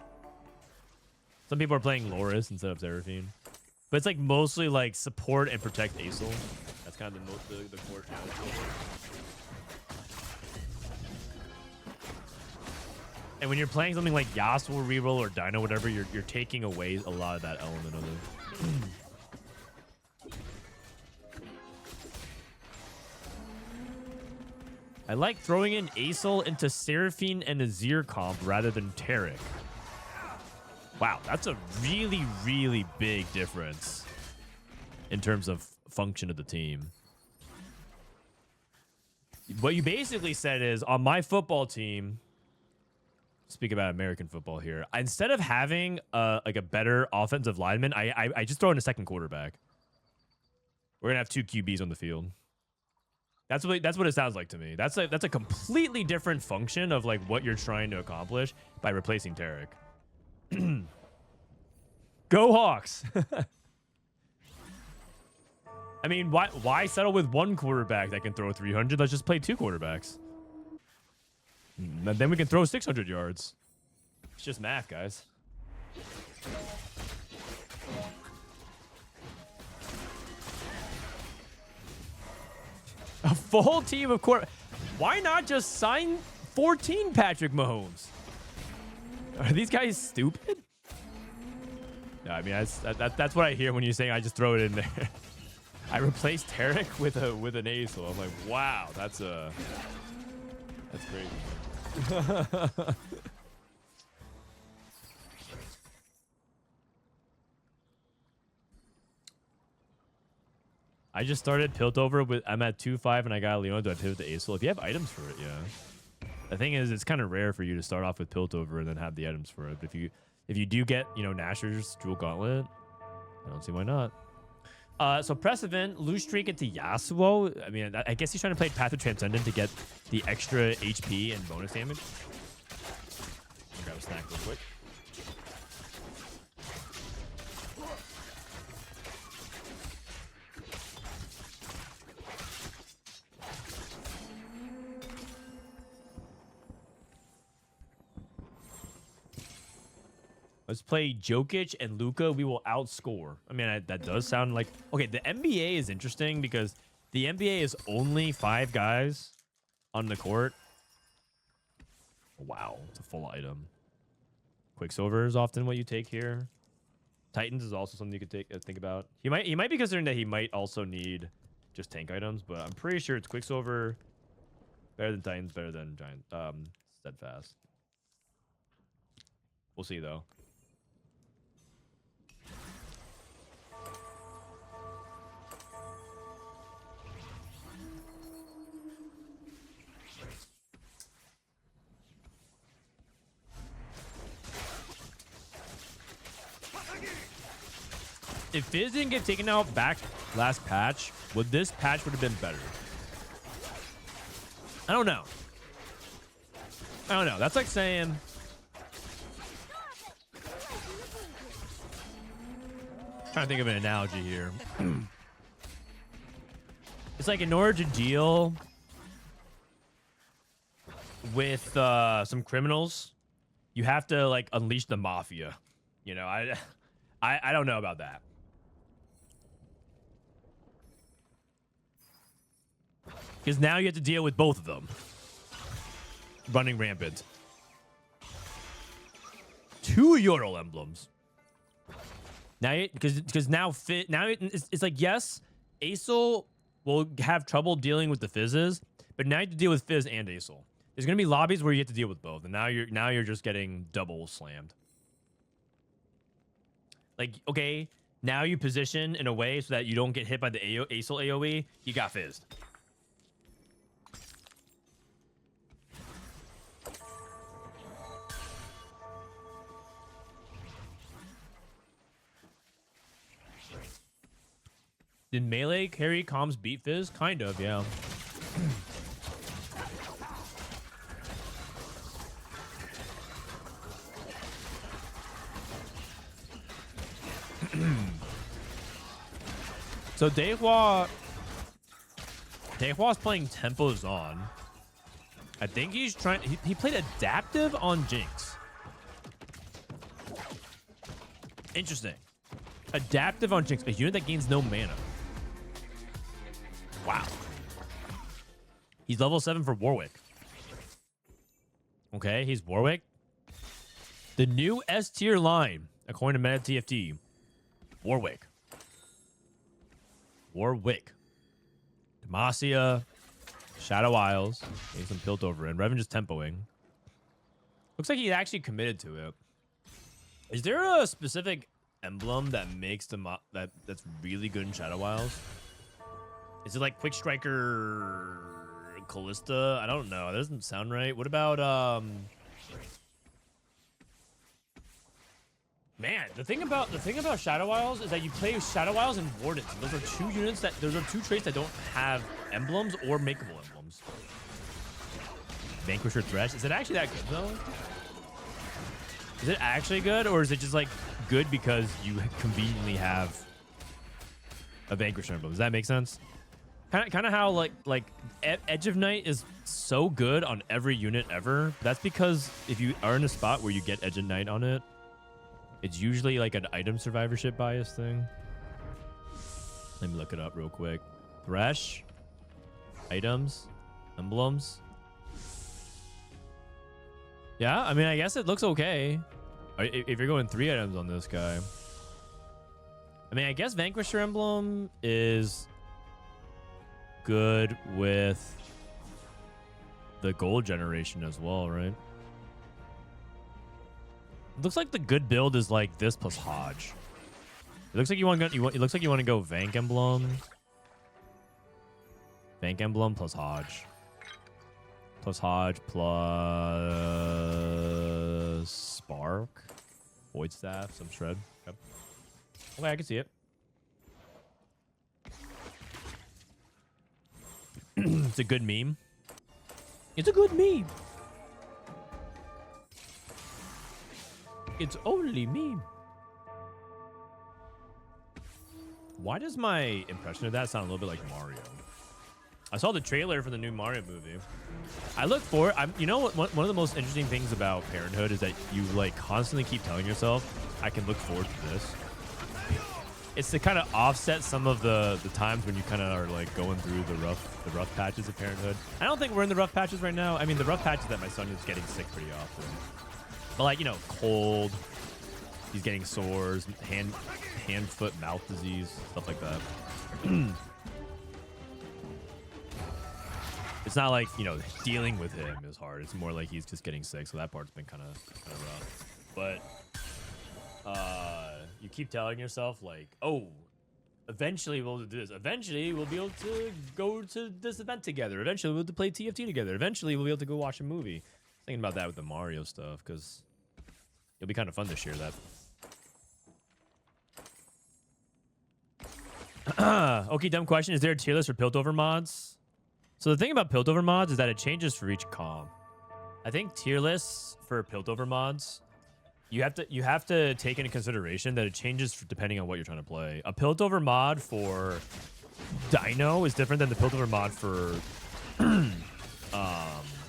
Some people are playing Loris instead of Seraphine. But it's like mostly like support and protect Acel. That's kind of the core strategy. And when you're playing something like Yasuo reroll or Dino, whatever, you're taking away a lot of that element of it. I like throwing in Acel into Seraphine and Azir comp rather than Taric. Wow, that's a really, really big difference in terms of function of the team. What you basically said is, on my football team, speak about American football here, instead of having like a better offensive lineman, I just throw in a second quarterback. We're gonna have 2 QBs on the field. That's what it sounds like to me. That's a completely different function of like what you're trying to accomplish by replacing Taric. Go Hawks! I mean, why settle with 1 quarterback that can throw 300? Let's just play 2 quarterbacks. And then we can throw 600 yards. It's just math, guys. A full team of Why not just sign 14 Patrick Mahomes? Are these guys stupid? No, I mean that's what I hear when you're saying I just throw it in there. I replaced Taric with an Acel. I'm like, wow, that's crazy. I just started Piltover with I'm at 2-5 and I got Leon. Do I pivot to Acel? If you have items for it, yeah. The thing is, it's kind of rare for you to start off with Piltover and then have the items for it. But if you do get, Nashor's Jewel Gauntlet, I don't see why not. So Prestivent, lose streak into Yasuo. I mean, I guess he's trying to play Path of Transcendent to get the extra HP and bonus damage. I'll grab a snack real quick. Let's play Jokic and Luka. We will outscore. I mean, that does sound like... Okay, the NBA is interesting because the NBA is only 5 guys on the court. Wow, it's a full item. Quicksilver is often what you take here. Titans is also something you could think about. He might be considering that he might also need just tank items, but I'm pretty sure it's Quicksilver. Better than Titans, better than Giant. Steadfast. We'll see, though. If Fizz didn't get taken out back last patch, would this patch would have been better? I don't know. That's like saying... Trying to think of an analogy here. It's like in order to deal with some criminals, you have to like unleash the mafia. I don't know about that. Because now you have to deal with both of them running rampant. 2 Yordle emblems. Now, because now it's like, yes, Acel will have trouble dealing with the Fizzes, but now you have to deal with Fizz and Acel. There's gonna be lobbies where you have to deal with both, and now you're just getting double slammed. Like, okay, now you position in a way so that you don't get hit by the Acel AoE. You got fizzed. Did melee carry comms beat Fizz? Kind of, yeah. So Dehua's playing tempos on. I think he's trying. He played adaptive on Jinx. Interesting. Adaptive on Jinx, a unit that gains no mana. Wow. He's level 7 for Warwick. Okay, he's Warwick. The new S tier line, according to Meta TFT. Warwick. Demacia. Shadow Isles. Getting some Piltover in. Reven just tempoing. Looks like he's actually committed to it. Is there a specific emblem that makes that's really good in Shadow Isles? Is it like Quick Striker Callista? I don't know. That doesn't sound right. What about man, the thing about Shadow Isles is that you play Shadow Isles and Wardens. And those are two traits that don't have emblems or makeable emblems. Vanquisher Thresh. Is it actually that good though? Is it actually good, or is it just like good because you conveniently have a Vanquisher emblem? Does that make sense? Kind of how like Edge of Night is so good on every unit ever. That's because if you are in a spot where you get Edge of Night on it, it's usually like an item survivorship bias thing. Let me look it up real quick. Thresh, items, emblems. Yeah, I mean, I guess it looks okay. If you're going 3 items on this guy. I mean, I guess Vanquisher emblem is good with the gold generation as well, right? It looks like the good build is like this plus Hodge. It looks like you want to go Vank emblem. Vank emblem plus Hodge. Plus Hodge plus Spark. Void Staff, some Shred. Yep. Okay, I can see it. It's a good meme. It's a good meme. It's only meme. Why does my impression of that sound a little bit like Mario? I saw the trailer for the new Mario movie. I look for you know what? One of the most interesting things about parenthood is that you like constantly keep telling yourself, I can look forward to this. It's to kind of offset some of the times when you kind of are like going through the rough patches of parenthood. I don't think we're in the rough patches right now. I mean, the rough patches that my son is getting sick pretty often. But like, you know, cold, he's getting sores, hand, foot, mouth disease, stuff like that. It's not like, you know, dealing with him is hard. It's more like he's just getting sick, so that part's been kind of rough. But you keep telling yourself like, oh, eventually we'll do this. Eventually we'll be able to go to this event together. Eventually we'll be able to play TFT together. Eventually we'll be able to go watch a movie. Thinking about that with the Mario stuff, because it'll be kind of fun to share that. Okay, dumb question. Is there a tier list for Piltover mods? So the thing about Piltover mods is that it changes for each comp. I think tier lists for Piltover mods, you have to take into consideration that it changes depending on what you're trying to play. A Piltover mod for Dino is different than the Piltover mod for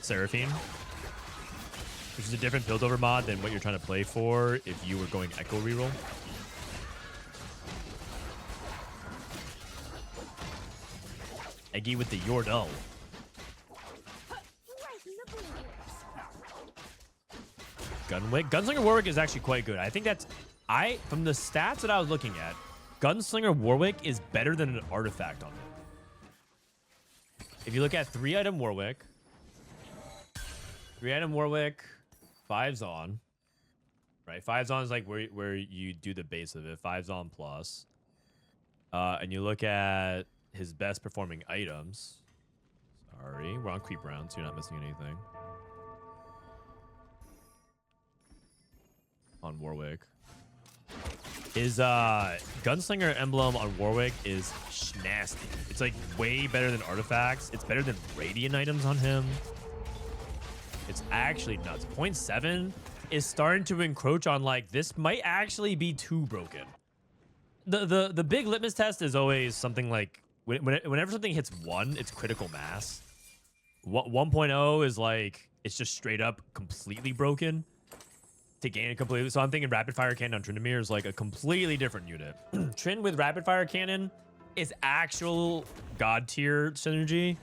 Seraphine, which is a different Piltover mod than what you're trying to play for if you were going Echo Reroll. Eggy with the Yordle. Gunslinger Warwick is actually quite good. I think from the stats that I was looking at, Gunslinger Warwick is better than an artifact on it. If you look at 3-item Warwick, 5's on, right? 5's on is like where you do the base of it. 5's on plus. And you look at his best performing items. Sorry, we're on creep round, so you're not missing anything. On Warwick. His Gunslinger emblem on Warwick is nasty. It's like way better than artifacts. It's better than Radiant items on him. It's actually nuts. 0.7 is starting to encroach on like, this might actually be too broken. the big litmus test is always something like whenever something hits 1, it's critical mass. 1.0 is like it's just straight up completely broken to gain it completely. So I'm thinking rapid fire cannon on Tryndamere is like a completely different unit. Trynd with rapid fire cannon is actual god tier synergy.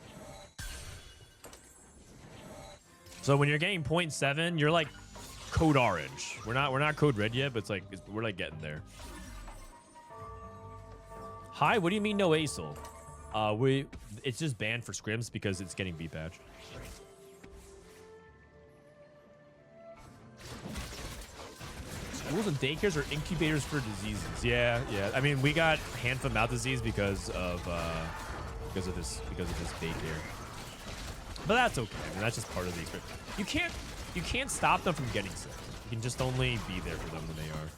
So when you're getting 0.7, you're like code orange. We're not code red yet, but it's like we're like getting there. Hi, what do you mean no ASOL? It's just banned for scrims because it's getting B patched. Schools and daycares are incubators for diseases. Yeah. I mean, we got hand foot mouth disease because of this daycare. But that's okay. I mean, that's just part of the experience. You can't stop them from getting sick. You can just only be there for them when they are.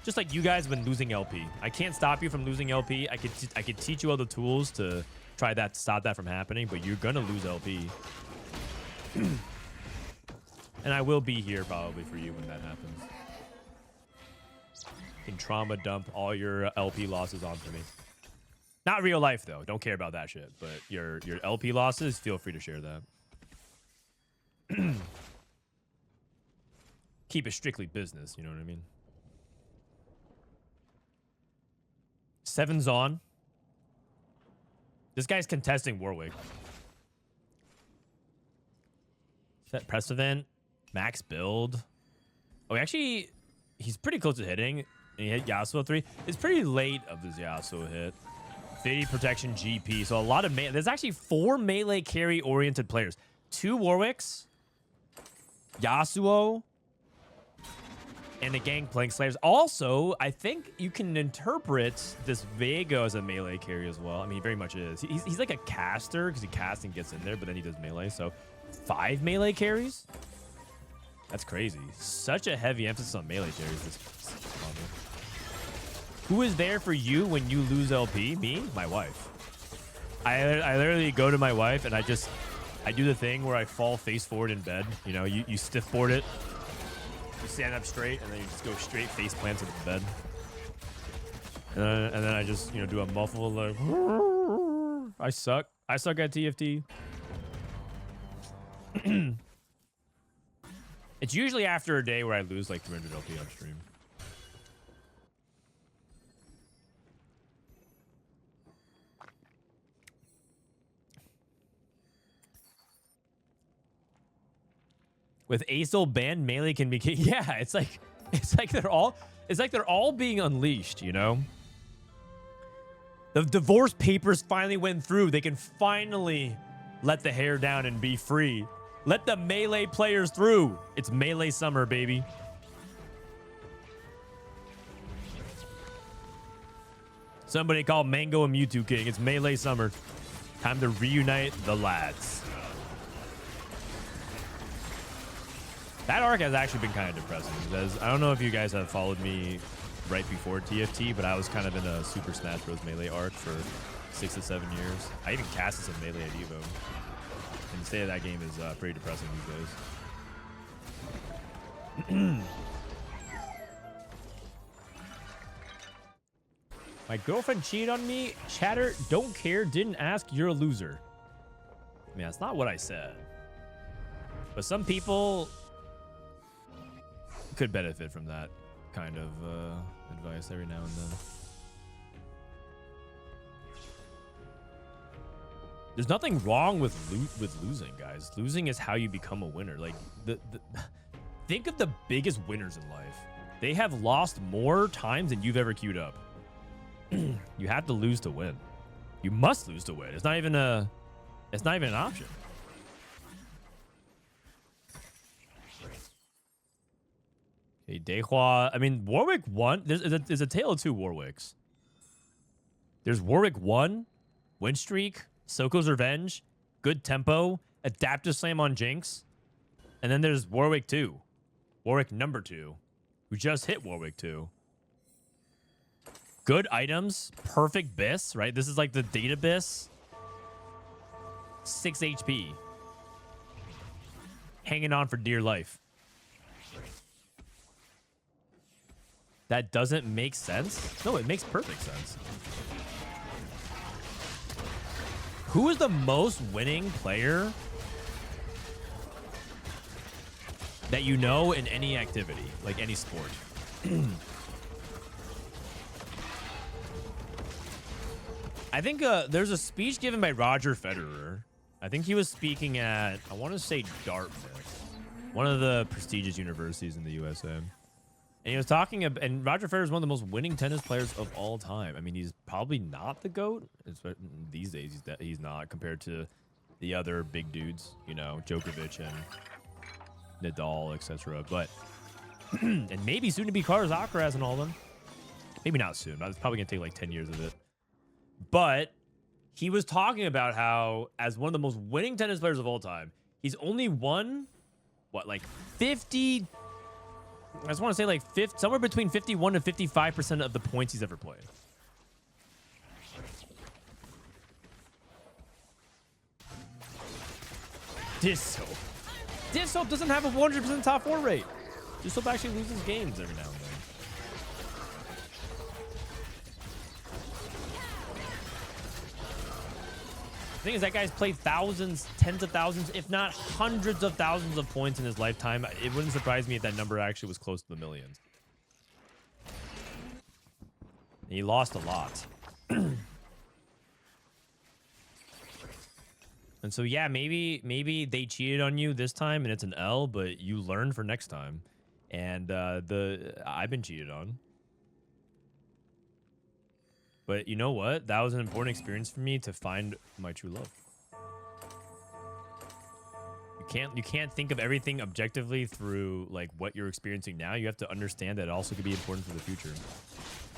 Just like you guys when losing LP. I can't stop you from losing LP. I could teach you all the tools to try that, stop that from happening, but you're gonna lose LP. And I will be here probably for you when that happens. You can trauma dump all your LP losses onto me. Not real life though. Don't care about that shit. But your LP losses, feel free to share that. Keep it strictly business, you know what I mean? 7's on. This guy's contesting Warwick. Set Prestivent. Max build. Oh, actually, he's pretty close to hitting. And he hit Yasuo 3. It's pretty late of this Yasuo hit. 50 protection GP. So a lot of there's actually 4 melee carry oriented players. 2 Warwicks. Yasuo. And the Gangplank Slayers. Also, I think you can interpret this Vega as a melee carry as well. I mean, he very much is. He's like a caster because he casts and gets in there, but then he does melee. So 5 melee carries? That's crazy. Such a heavy emphasis on melee carries. This Who is there for you when you lose LP? Me? My wife. I literally go to my wife and I do the thing where I fall face forward in bed. You know, you stiff board it. You stand up straight, and then you just go straight face plants into the bed. And then I just, do a muffled, like, I suck. I suck at TFT. It's usually after a day where I lose like 300 LP on stream. With ASOL banned, melee can be yeah, it's like they're all being unleashed, you know? The divorce papers finally went through. They can finally let the hair down and be free. Let the melee players through. It's melee summer, baby. Somebody call Mango a Mewtwo King. It's melee summer. Time to reunite the lads. That arc has actually been kind of depressing. Because I don't know if you guys have followed me right before TFT, but I was kind of in a Super Smash Bros. Melee arc for 6 to 7 years. I even casted some Melee at Evo. And the state of that game is pretty depressing these days. My girlfriend cheated on me. Chatter, don't care, didn't ask, you're a loser. I mean, that's not what I said. But some people could benefit from that kind of advice every now and then. There's nothing wrong with losing, guys. Losing is how you become a winner. Like, think of the biggest winners in life. They have lost more times than you've ever queued up. You have to lose to win. You must lose to win. It's not even an option. Okay, Dehua. I mean, Warwick 1. There's a tale of 2 Warwicks. There's Warwick 1, win streak, Silco's Revenge, good tempo, adaptive slam on Jinx. And then there's Warwick 2. Warwick number 2. Who just hit Warwick 2. Good items, perfect Biss, right? This is like the data Biss. 6 HP. Hanging on for dear life. that doesn't make sense? No, it makes perfect sense. Who is the most winning player that you know in any activity, like any sport? I think there's a speech given by Roger Federer. I think he was speaking at, I want to say Dartmouth, one of the prestigious universities in the USA. And he was talking about, and Roger Federer is one of the most winning tennis players of all time. I mean, he's probably not the GOAT. These days, he's not compared to the other big dudes, you know, Djokovic and Nadal, etc. But, and maybe soon to be Carlos Alcaraz and all of them. Maybe not soon. It's probably going to take like 10 years of it. But he was talking about how, as one of the most winning tennis players of all time, he's only won, what, like 50... I just want to say like somewhere between 51 to 55% of the points he's ever played. Dissoap. Dissoap doesn't have a 100% top 4 rate. Dissoap actually loses games every now and then. The thing is, that guy's played thousands, tens of thousands, if not hundreds of thousands of points in his lifetime. It wouldn't surprise me if that number actually was close to the millions. And he lost a lot. And so, yeah, maybe they cheated on you this time and it's an L, but you learn for next time. And I've been cheated on. But you know what? That was an important experience for me to find my true love. You can't think of everything objectively through like what you're experiencing now. You have to understand that it also could be important for the future.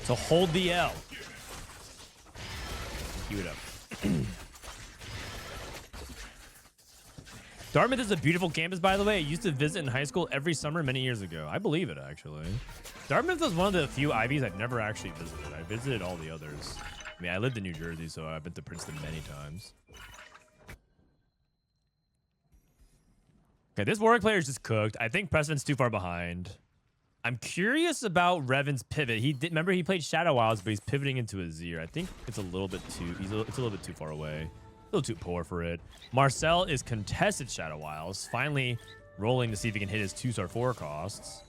So hold the L. Cue it up. Dartmouth is a beautiful campus, by the way. I used to visit in high school every summer many years ago. I believe it, actually. Dartmouth was one of the few Ivies I've never actually visited. I visited all the others. I mean, I lived in New Jersey, so I've been to Princeton many times. Okay, this Warwick player is just cooked. I think Prestivent's too far behind. I'm curious about Reven's pivot. Remember he played Shadow Wilds, but he's pivoting into a Azir. I think it's a little bit too. It's a little bit too far away. A little too poor for it. Marcel is contested Shadow Wilds, finally rolling to see if he can hit his 2-star 4 costs.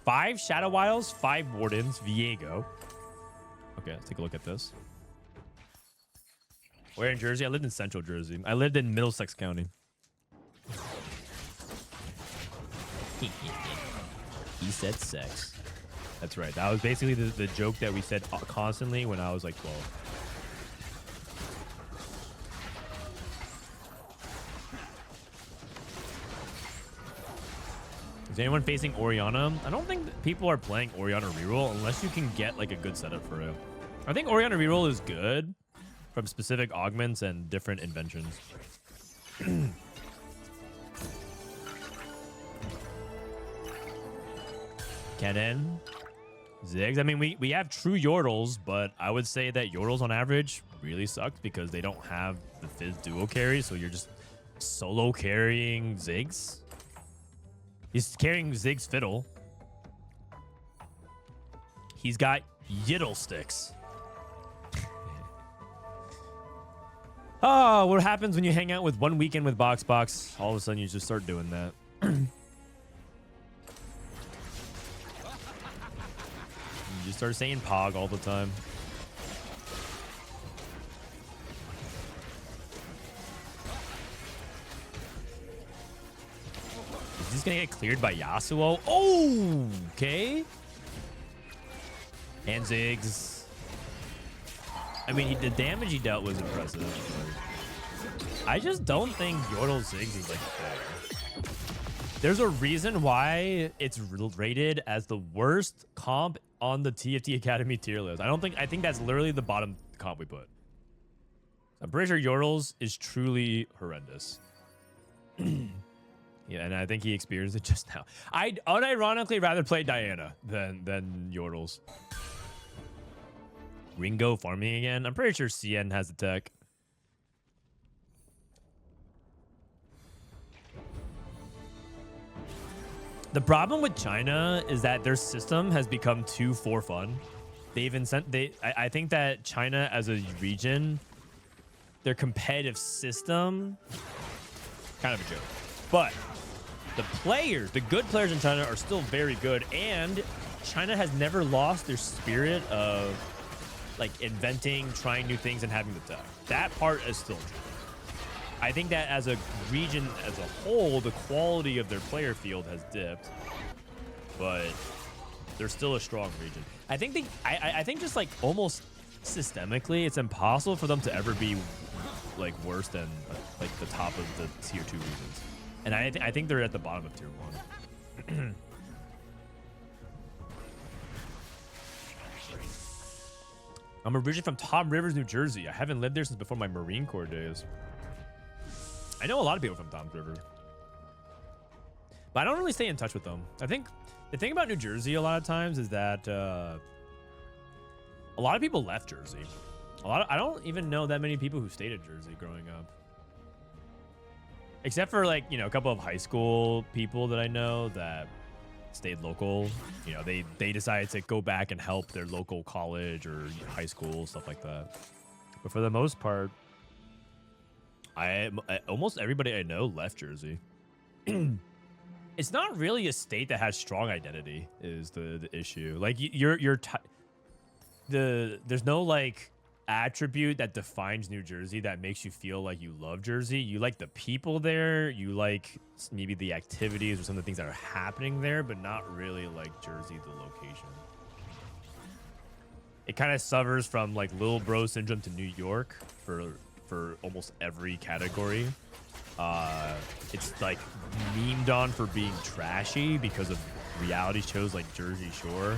5 Shadow Wilds, 5 Wardens, Viego. Okay, let's take a look at this. Where in Jersey? I lived in Central Jersey. I lived in Middlesex County. He said sex. That's right. That was basically the joke that we said constantly when I was like 12. Is anyone facing Orianna? I don't think people are playing Orianna reroll unless you can get like a good setup for it. I think Orianna reroll is good from specific augments and different inventions. Kennen, Ziggs. I mean, we have true Yordles, but I would say that Yordles on average really sucked because they don't have the Fizz duo carry, so you're just solo carrying Ziggs. He's carrying Ziggs Fiddle. He's got Yiddle sticks. Oh, what happens when you hang out with one weekend with Boxbox? All of a sudden, you just start doing that. You just start saying Pog all the time. Is this gonna get cleared by Yasuo? Oh, okay. And Ziggs. I mean, the damage he dealt was impressive. I just don't think Yordle Ziggs is like fair. There's a reason why it's rated as the worst comp on the TFT Academy tier list. I think that's literally the bottom comp we put. I'm pretty sure Yordle's is truly horrendous. Yeah, and I think he experienced it just now. I'd unironically rather play Diana than Yordles. Ringo farming again. I'm pretty sure CN has the tech. The problem with China is that their system has become too for fun. I think that China as a region, their competitive system, kind of a joke. But the players, the good players in China are still very good, and China has never lost their spirit of like inventing, trying new things, and having the tech. That part is still true. I think that as a region as a whole, the quality of their player field has dipped, but they're still a strong region. I think just like almost systemically, it's impossible for them to ever be like worse than like the top of the tier 2 regions. And I think they're at the bottom of tier 1. I'm originally from Tom Rivers, New Jersey. I haven't lived there since before my Marine Corps days. I know a lot of people from Tom's River, but I don't really stay in touch with them. I think the thing about New Jersey a lot of times is that a lot of people left Jersey. I don't even know that many people who stayed in Jersey growing up, except for like, you know, a couple of high school people that I know that stayed local. You know, they decided to go back and help their local college or high school, stuff like that. But for the most part, almost everybody I know left Jersey. It's not really a state that has strong identity is the issue. Like there's no like attribute that defines New Jersey that makes you feel like you love Jersey. You like the people there, you like maybe the activities or some of the things that are happening there, but not really like Jersey, the location. It kind of suffers from like little bro syndrome to New York for almost every category. It's like memed on for being trashy because of reality shows like Jersey Shore.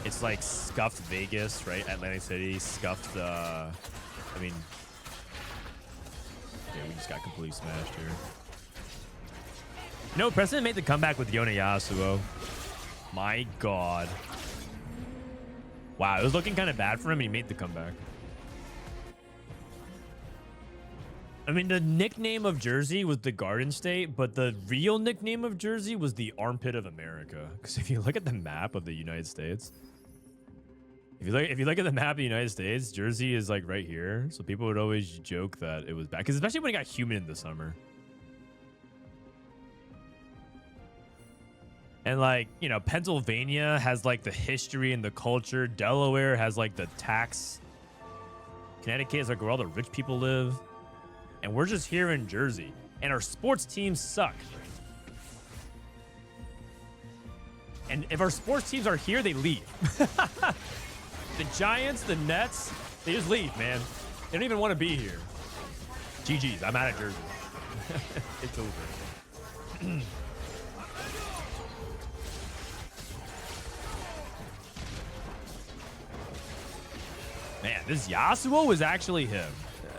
It's like scuffed Vegas, right? Atlantic City, scuffed, I mean, yeah, we just got completely smashed here. You know, Prestivent made the comeback with Yone Yasuo. My God. Wow, it was looking kind of bad for him, and he made the comeback. I mean, the nickname of Jersey was the Garden State, but the real nickname of Jersey was the Armpit of America. Because if you look at the map of the United States, if you look at the map of the United States, Jersey is like right here. So people would always joke that it was bad, because especially when it got humid in the summer. And like, you know, Pennsylvania has like the history and the culture. Delaware has like the tax. Connecticut is like where all the rich people live. And we're just here in Jersey, and our sports teams suck. And if our sports teams are here, they leave. The Giants, the Nets, they just leave, man. They don't even want to be here. GG's, I'm out of Jersey. It's over. Man, this Yasuo was actually him.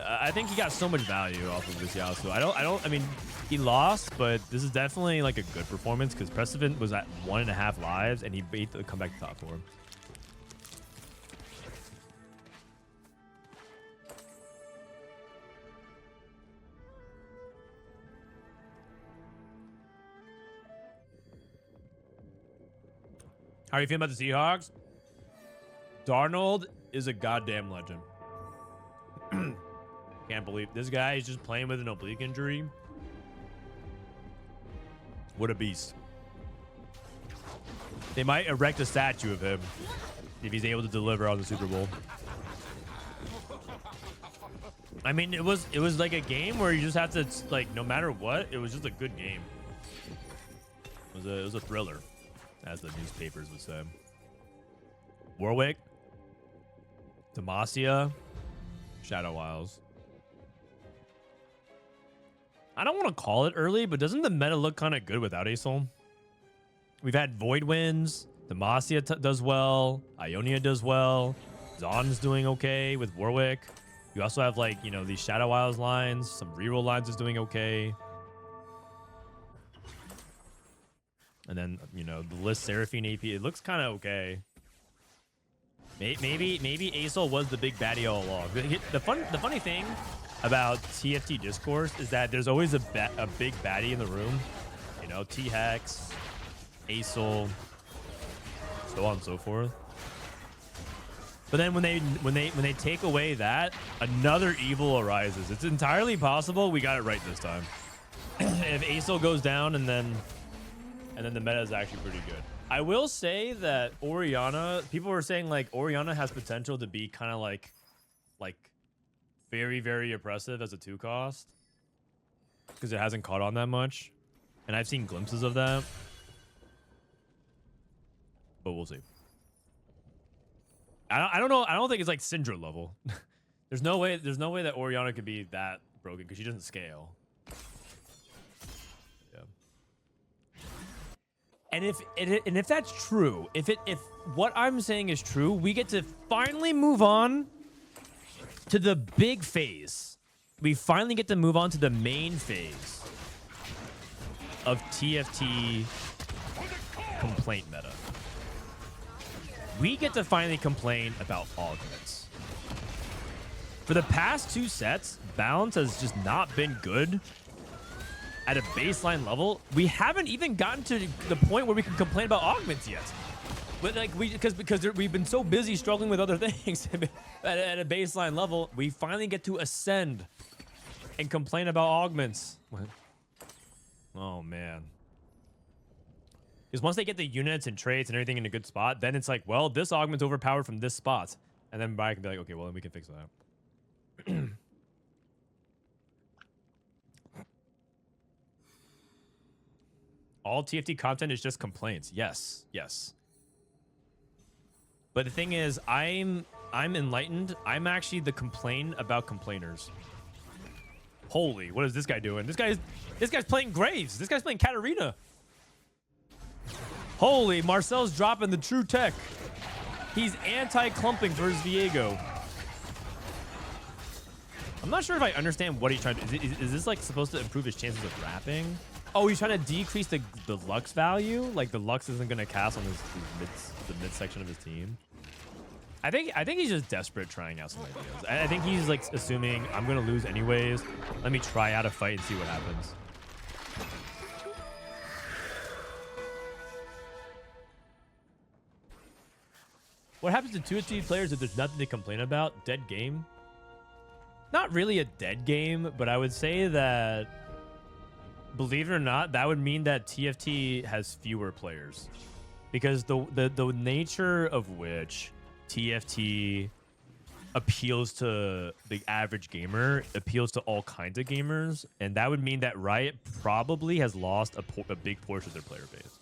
I think he got so much value off of this Yasuo. I mean, he lost, but this is definitely like a good performance because Prestivent was at 1.5 lives and he beat the comeback to top 4. How are you feeling about the Seahawks? Darnold is a goddamn legend. Can't believe this guy is just playing with an oblique injury. What a beast. They might erect a statue of him if he's able to deliver on the Super Bowl. I mean, it was like a game where you just have to, like, no matter what, it was just a good game. It was a thriller, as the newspapers would say. Warwick, Demacia, Shadow Isles. I don't want to call it early, but doesn't the meta look kind of good without Asol? We've had Void wins. Demacia does well. Ionia does well. Zon's doing okay with Warwick. You also have, like, you know, these Shadow Isles lines. Some reroll lines is doing okay. And then, you know, the list Seraphine AP, it looks kind of okay. Maybe Asol was the big baddie all along. The funny thing about TFT Discourse is that there's always a big baddie in the room. You know, T-Hex, Acel, so on and so forth. But then when they take away that, another evil arises. It's entirely possible we got it right this time. If Acel goes down and then the meta is actually pretty good. I will say that Orianna, people were saying like Orianna has potential to be kind of like very, very oppressive as a 2-cost because it hasn't caught on that much. And I've seen glimpses of that. But we'll see. I don't know. I don't think it's like Syndra level. There's no way that Orianna could be that broken because she doesn't scale. And if that's true, if what I'm saying is true, we get to finally move on to the big phase. We finally get to move on to the main phase of TFT complaint meta. We get to finally complain about augments. For the past 2 sets, balance has just not been good. At a baseline level, we haven't even gotten to the point where we can complain about augments yet. But like because we've been so busy struggling with other things at a baseline level, we finally get to ascend and complain about augments. What? Oh man. Because once they get the units and traits and everything in a good spot, then it's like, well, this augment's overpowered from this spot, and then Brian can be like, okay, well then we can fix that. All TFT content is just complaints. Yes, yes. But the thing is, I'm enlightened. I'm actually the complain about complainers. Holy, what is this guy doing? This guy's playing Graves. This guy's playing Katarina. Holy, Marcel's dropping the true tech. He's anti-clumping versus Viego. I'm not sure if I understand what he's trying to do. Is this like supposed to improve his chances of wrapping? Oh, he's trying to decrease the Lux value? Like the Lux isn't going to cast on the mid section of his team? I think he's just desperate trying out some ideas. I think he's like assuming I'm going to lose anyways. Let me try out a fight and see what happens. What happens to 2-2 players if there's nothing to complain about? Dead game? Not really a dead game, but I would say that, believe it or not, that would mean that TFT has fewer players. Because the nature of which TFT appeals to the average gamer, appeals to all kinds of gamers, and that would mean that Riot probably has lost a big portion of their player base.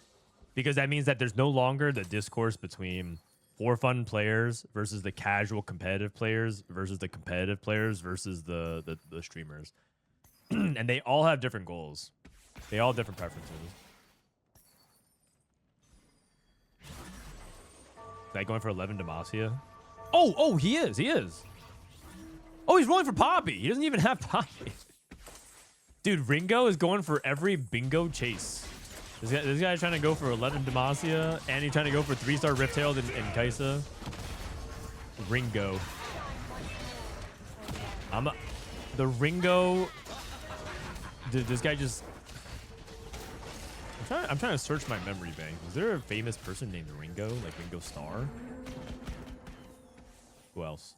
Because that means that there's no longer the discourse between for fun players versus the casual competitive players versus the competitive players versus the streamers. And they all have different goals. They all have different preferences. Like going for 11 Demacia. Oh, he is. Oh, he's rolling for Poppy. He doesn't even have Poppy. Dude, Ringo is going for every bingo chase. This guy's trying to go for 11 Demacia, and he's trying to go for 3-star Riptailed and Kaisa. Ringo. The Ringo. Dude, this guy just. I'm trying to search my memory bank. Was there a famous person named Ringo, like Ringo Starr? Who else?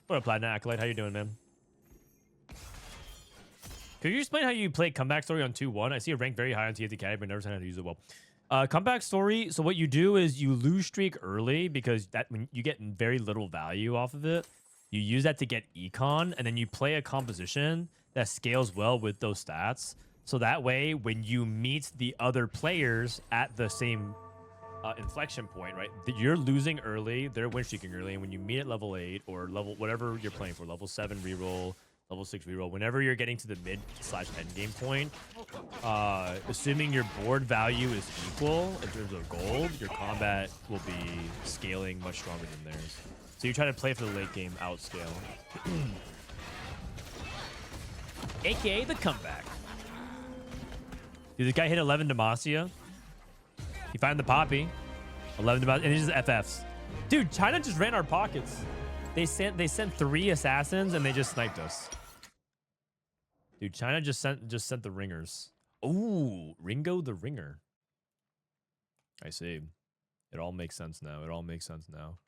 What up, Platinum Acolyte? How you doing, man? Could you explain how you play Comeback Story on 2-1? I see a rank very high on TFT Academy, but never seen how to use it well. Comeback Story, so what you do is you lose streak early because when you get very little value off of it. You use that to get econ, and then you play a composition that scales well with those stats. So that way, when you meet the other players at the same inflection point, right? You're losing early, they're win streaking early, and when you meet at level 8 or level whatever you're playing for, level 7 reroll, level 6 reroll, whenever you're getting to the mid/end game point, assuming your board value is equal in terms of gold, your combat will be scaling much stronger than theirs. So you try to play for the late game outscale. AKA the comeback. Dude, this guy hit 11 Demacia. He found the Poppy. 11 Demacia, and he just FFs. Dude, China just ran our pockets. They sent 3 assassins and they just sniped us. Dude, China just sent the ringers. Ooh, Ringo the ringer. I see. It all makes sense now. It all makes sense now.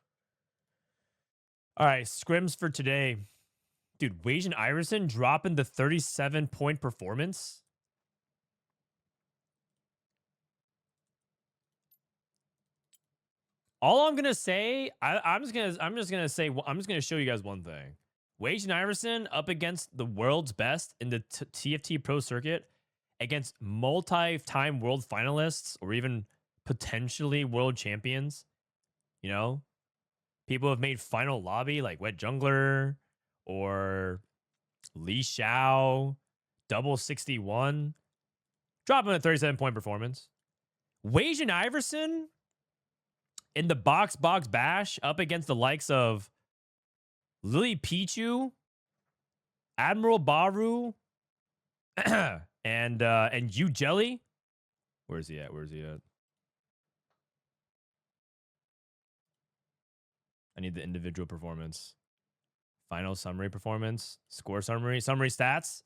All right, scrims for today. Dude, Wage and Iverson dropping the 37-point performance. All I'm gonna say, I'm just gonna show you guys one thing. Wage and Iverson up against the world's best in the TFT Pro circuit, against multi-time world finalists or even potentially world champions. You know, people have made final lobby like Wet Jungler or Li Xiao, double 61, dropping a 37-point performance. Wage and Iverson in the Boxbox Bash up against the likes of Lily Pichu, Admiral Baru, and Yu Jelly. Where's he at? I need the individual performance. Final summary performance. Score summary. Summary stats.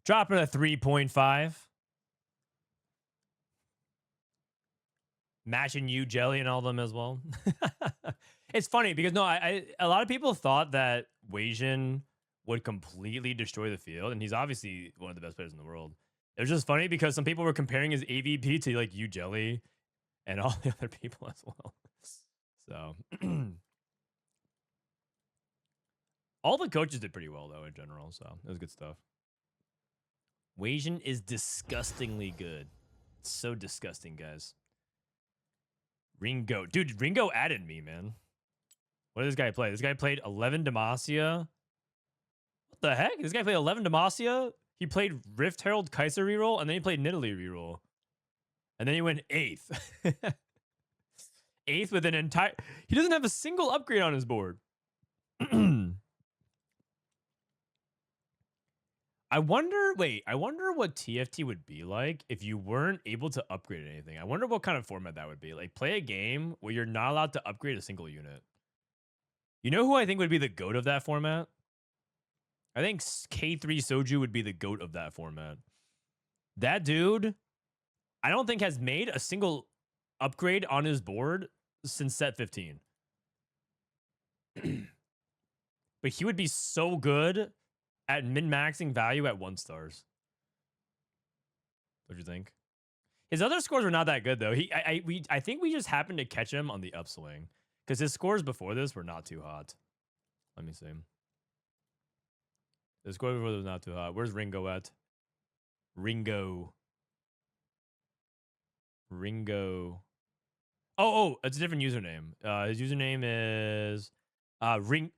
Dropping a 3.5. Matching you, Jelly, and all of them as well. It's funny because a lot of people thought that Weijin would completely destroy the field, and he's obviously one of the best players in the world. It was just funny because some people were comparing his AVP to like you, Jelly, and all the other people as well. So all the coaches did pretty well though in general, so it was good stuff. Weijin is disgustingly good. It's so disgusting, guys. Ringo. Dude, Ringo added me, man. What did this guy play? This guy played 11 Demacia. What the heck? This guy played 11 Demacia. He played Rift Herald Kaiser reroll, and then he played Nidalee reroll. And then he went 8th. 8th with an entire... He doesn't have a single upgrade on his board. I wonder what TFT would be like if you weren't able to upgrade anything. I wonder what kind of format that would be. Like, play a game where you're not allowed to upgrade a single unit. You know who I think would be the GOAT of that format? I think K3 Soju would be the GOAT of that format. That dude, I don't think has made a single upgrade on his board since set 15. But he would be so good at min-maxing value at 1 stars. What'd you think? His other scores were not that good though. I think we just happened to catch him on the upswing because his scores before this were not too hot. Let me see. The score before this was not too hot. Where's Ringo at? Ringo. Oh, it's a different username. His username is Ring.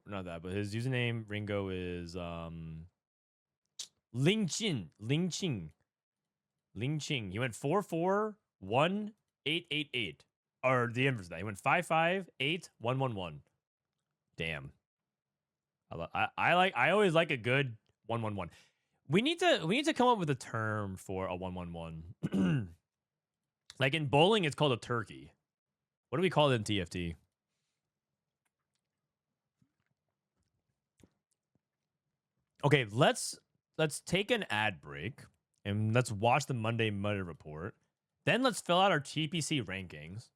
Not that, but his username Ringo is Lingqing. He went 4-4-1-8-8-8, or the inverse of that. He went 5-5-8-1-1-1. Damn. I always like a good 1-1-1. We need to come up with a term for a 1-1-1. Like in bowling, it's called a turkey. What do we call it in TFT? Okay, let's take an ad break and let's watch the Monday Meta report. Then let's fill out our TPC rankings.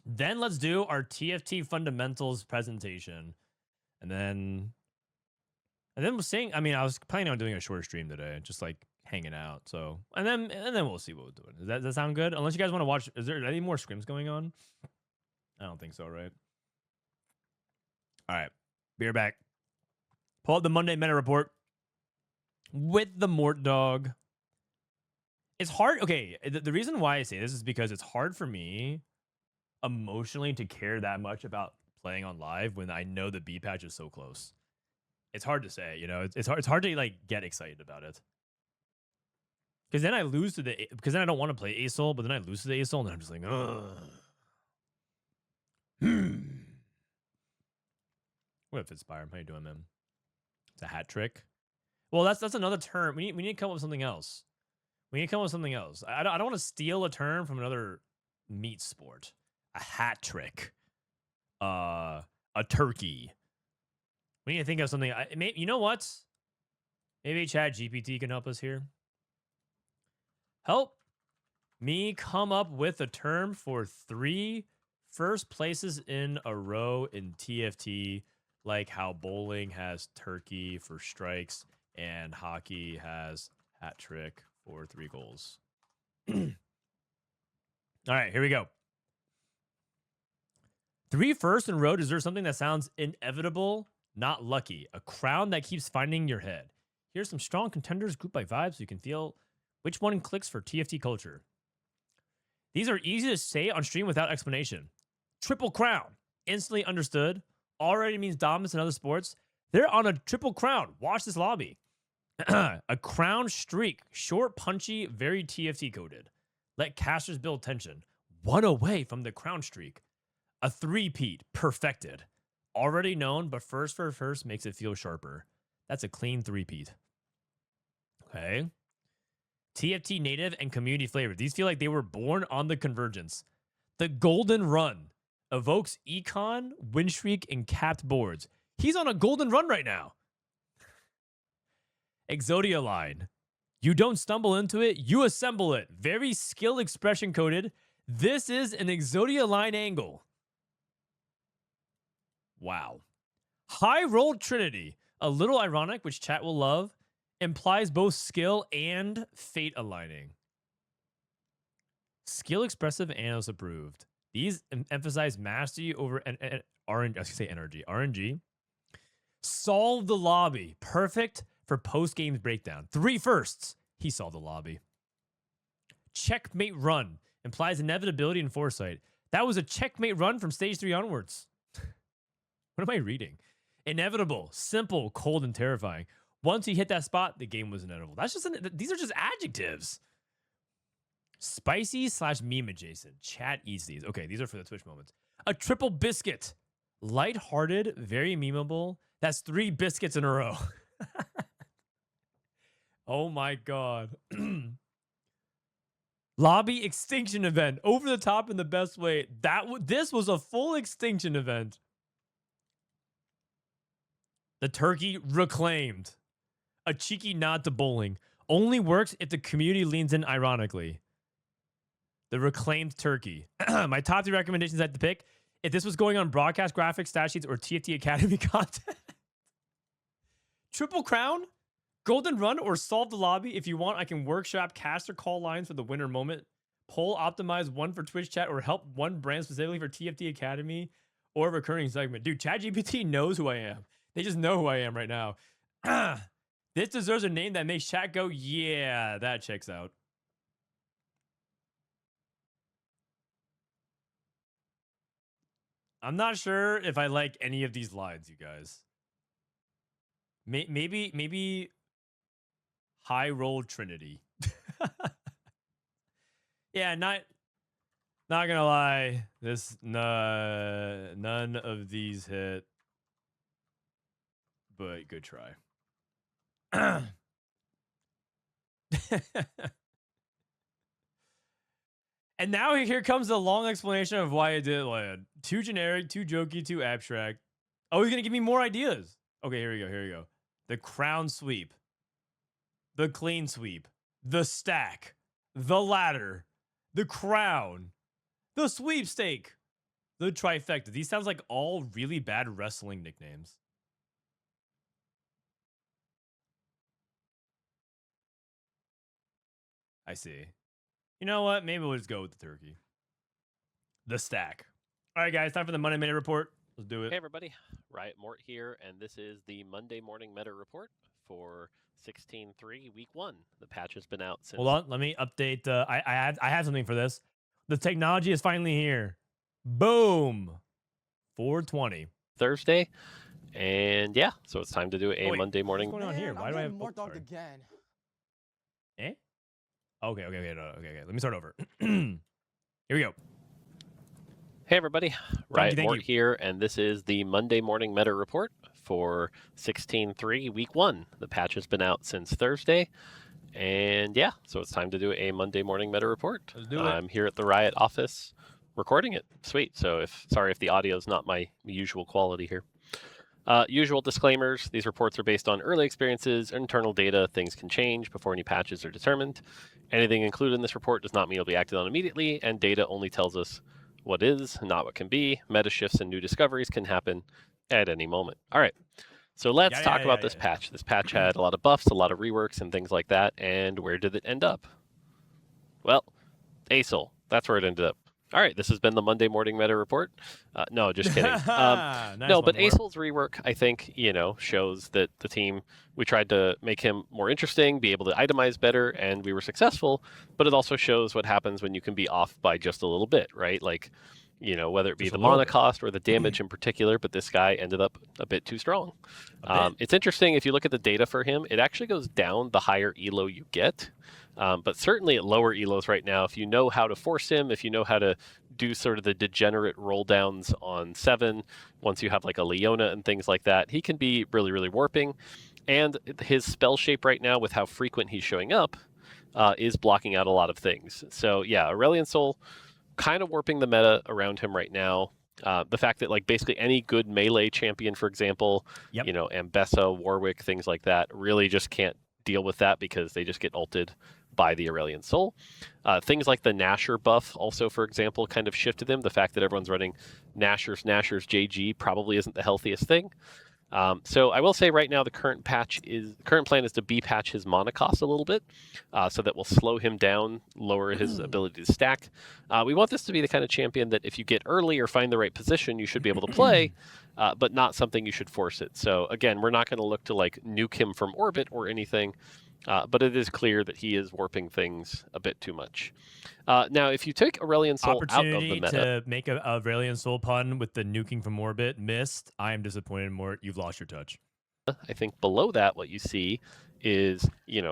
Then let's do our TFT fundamentals presentation. And then we'll sing. I mean, I was planning on doing a short stream today, just like hanging out. So, and then we'll see what we're doing. Does that sound good? Unless you guys want to watch. Is there any more scrims going on? I don't think so, right? All right, be right back. Pull up the Monday Meta report with the Mort Dog. It's hard. Okay, the reason why I say this is because it's hard for me emotionally to care that much about playing on live when I know the B patch is so close. It's hard to say, you know. It's hard to like get excited about it. Because then I lose to the... Because then I don't want to play ASOL, but then I lose to the ASOL, and then I'm just like, ugh. What up, Fitzspire? How you doing, man? It's a hat trick. Well, that's another term. We need to come up with something else. I don't want to steal a term from another meat sport. A hat trick. A turkey. We need to think of something. You know what? Maybe Chat GPT can help us here. Help me come up with a term for 3 first places in a row in TFT, like how bowling has turkey for strikes and hockey has hat trick for 3 goals. All right, here we go. 3 first in a row deserve something that sounds inevitable, not lucky. A crown that keeps finding your head. Here's some strong contenders grouped by vibes so you can feel which one clicks for TFT culture. These are easy to say on stream without explanation. Triple crown, instantly understood, already means dominance in other sports. They're on a triple crown. Watch this lobby. A crown streak, short, punchy, very TFT coded. Let casters build tension. 1 away from the crown streak. A 3-peat, perfected. Already known, but first for first makes it feel sharper. That's a clean 3-peat. Okay. TFT native and community flavor. These feel like they were born on the convergence. The golden run evokes econ, win streak, and capped boards. He's on a golden run right now. Exodia line. You don't stumble into it, you assemble it. Very skill expression coded. This is an Exodia line angle. Wow. High roll Trinity. A little ironic, which chat will love. Implies both skill and fate aligning. Skill expressive and approved. These emphasize mastery over RNG. I was gonna say energy. RNG. Solve the lobby. Perfect for post games breakdown. 3 firsts. He solved the lobby. Checkmate run implies inevitability and foresight. That was a checkmate run from stage 3 onwards. What am I reading? Inevitable, simple, cold, and terrifying. Once he hit that spot, the game was inevitable. That's just these are just adjectives. Spicy / meme adjacent. Chat eats these. Okay, these are for the Twitch moments. A triple biscuit. Lighthearted, very memeable. That's 3 biscuits in a row. Oh my god. Lobby extinction event. Over the top in the best way. This was a full extinction event. The turkey reclaimed. A cheeky nod to bowling. Only works if the community leans in ironically. The reclaimed turkey. My top 3 recommendations I had to pick. If this was going on broadcast graphics, stat sheets, or TFT Academy content. Triple crown, golden run, or solve the lobby. If you want, I can workshop caster call lines for the winner moment. Poll optimize 1 for Twitch chat, or help 1 brand specifically for TFT Academy or recurring segment. Dude, ChatGPT knows who I am. They just know who I am right now. This deserves a name that makes chat go, yeah, that checks out. I'm not sure if I like any of these lines, you guys. Maybe high roll Trinity. Yeah, not gonna lie. This none of these hit, but good try. And now here comes the long explanation of why it did land. Too generic, too jokey, too abstract. Oh, he's gonna give me more ideas. Okay, here we go. The crown sweep. The clean sweep. The stack. The ladder. The crown. The sweepstake. The trifecta. These sounds like all really bad wrestling nicknames. I see. You know what? Maybe we'll just go with the turkey. The stack. All right, guys. Time for the Monday Minute Report. Let's do it. Hey, everybody. Riot Mort here, and this is the Monday Morning Meta Report for 16.3 Week 1. The patch has been out since... Hold on. Let me update. I have something for this. The technology is finally here. Boom. 420. Thursday. And yeah, so it's time to do a Monday morning... What's going on here? Why do I have more dogged again? Eh? Okay. Let me start over. Here we go. Hey, everybody. Riot Mort here, and this is the Monday Morning Meta Report for 16.3 Week 1. The patch has been out since Thursday. And yeah, so it's time to do a Monday Morning Meta Report. Let's do it. I'm here at the Riot office recording it. Sweet. So sorry if the audio is not my usual quality here. Usual disclaimers. These reports are based on early experiences, internal data. Things can change before any patches are determined. Anything included in this report does not mean it'll be acted on immediately, and data only tells us what is, not what can be. Meta shifts and new discoveries can happen at any moment. All right. So let's talk about this patch. This patch had a lot of buffs, a lot of reworks, and things like that. And where did it end up? Well, ASOL. That's where it ended up. All right, this has been the Monday Morning Meta Report. No, just kidding. Nice no, but ASOL's rework, I think, shows that the team, we tried to make him more interesting, be able to itemize better, and we were successful. But it also shows what happens when you can be off by just a little bit, right? Like, whether it be the mana cost or the damage in particular, but this guy ended up a bit too strong. It's interesting, if you look at the data for him, it actually goes down the higher elo you get. But certainly at lower elos right now, if you know how to force him, if you know how to do sort of the degenerate roll downs on 7, once you have like a Leona and things like that, he can be really, really warping. And his spell shape right now, with how frequent he's showing up, is blocking out a lot of things. So yeah, Aurelion Sol kind of warping the meta around him right now. The fact that like basically any good melee champion, for example, Ambessa, Warwick, things like that, really just can't deal with that because they just get ulted by the Aurelion Sol. Things like the Nasher buff also, for example, kind of shifted them. The fact that everyone's running Nashers, JG probably isn't the healthiest thing. So I will say right now the current plan is to B-patch his mana cost a little bit, so that will slow him down, lower his ability to stack. We want this to be the kind of champion that if you get early or find the right position, you should be able to play, but not something you should force it. So again, we're not going to look to like nuke him from orbit or anything. But it is clear that he is warping things a bit too much. Now, if you take Aurelion Sol out of the meta... to make a Aurelion Sol pun with the nuking from orbit missed, I am disappointed, Mort. You've lost your touch. I think below that, what you see is,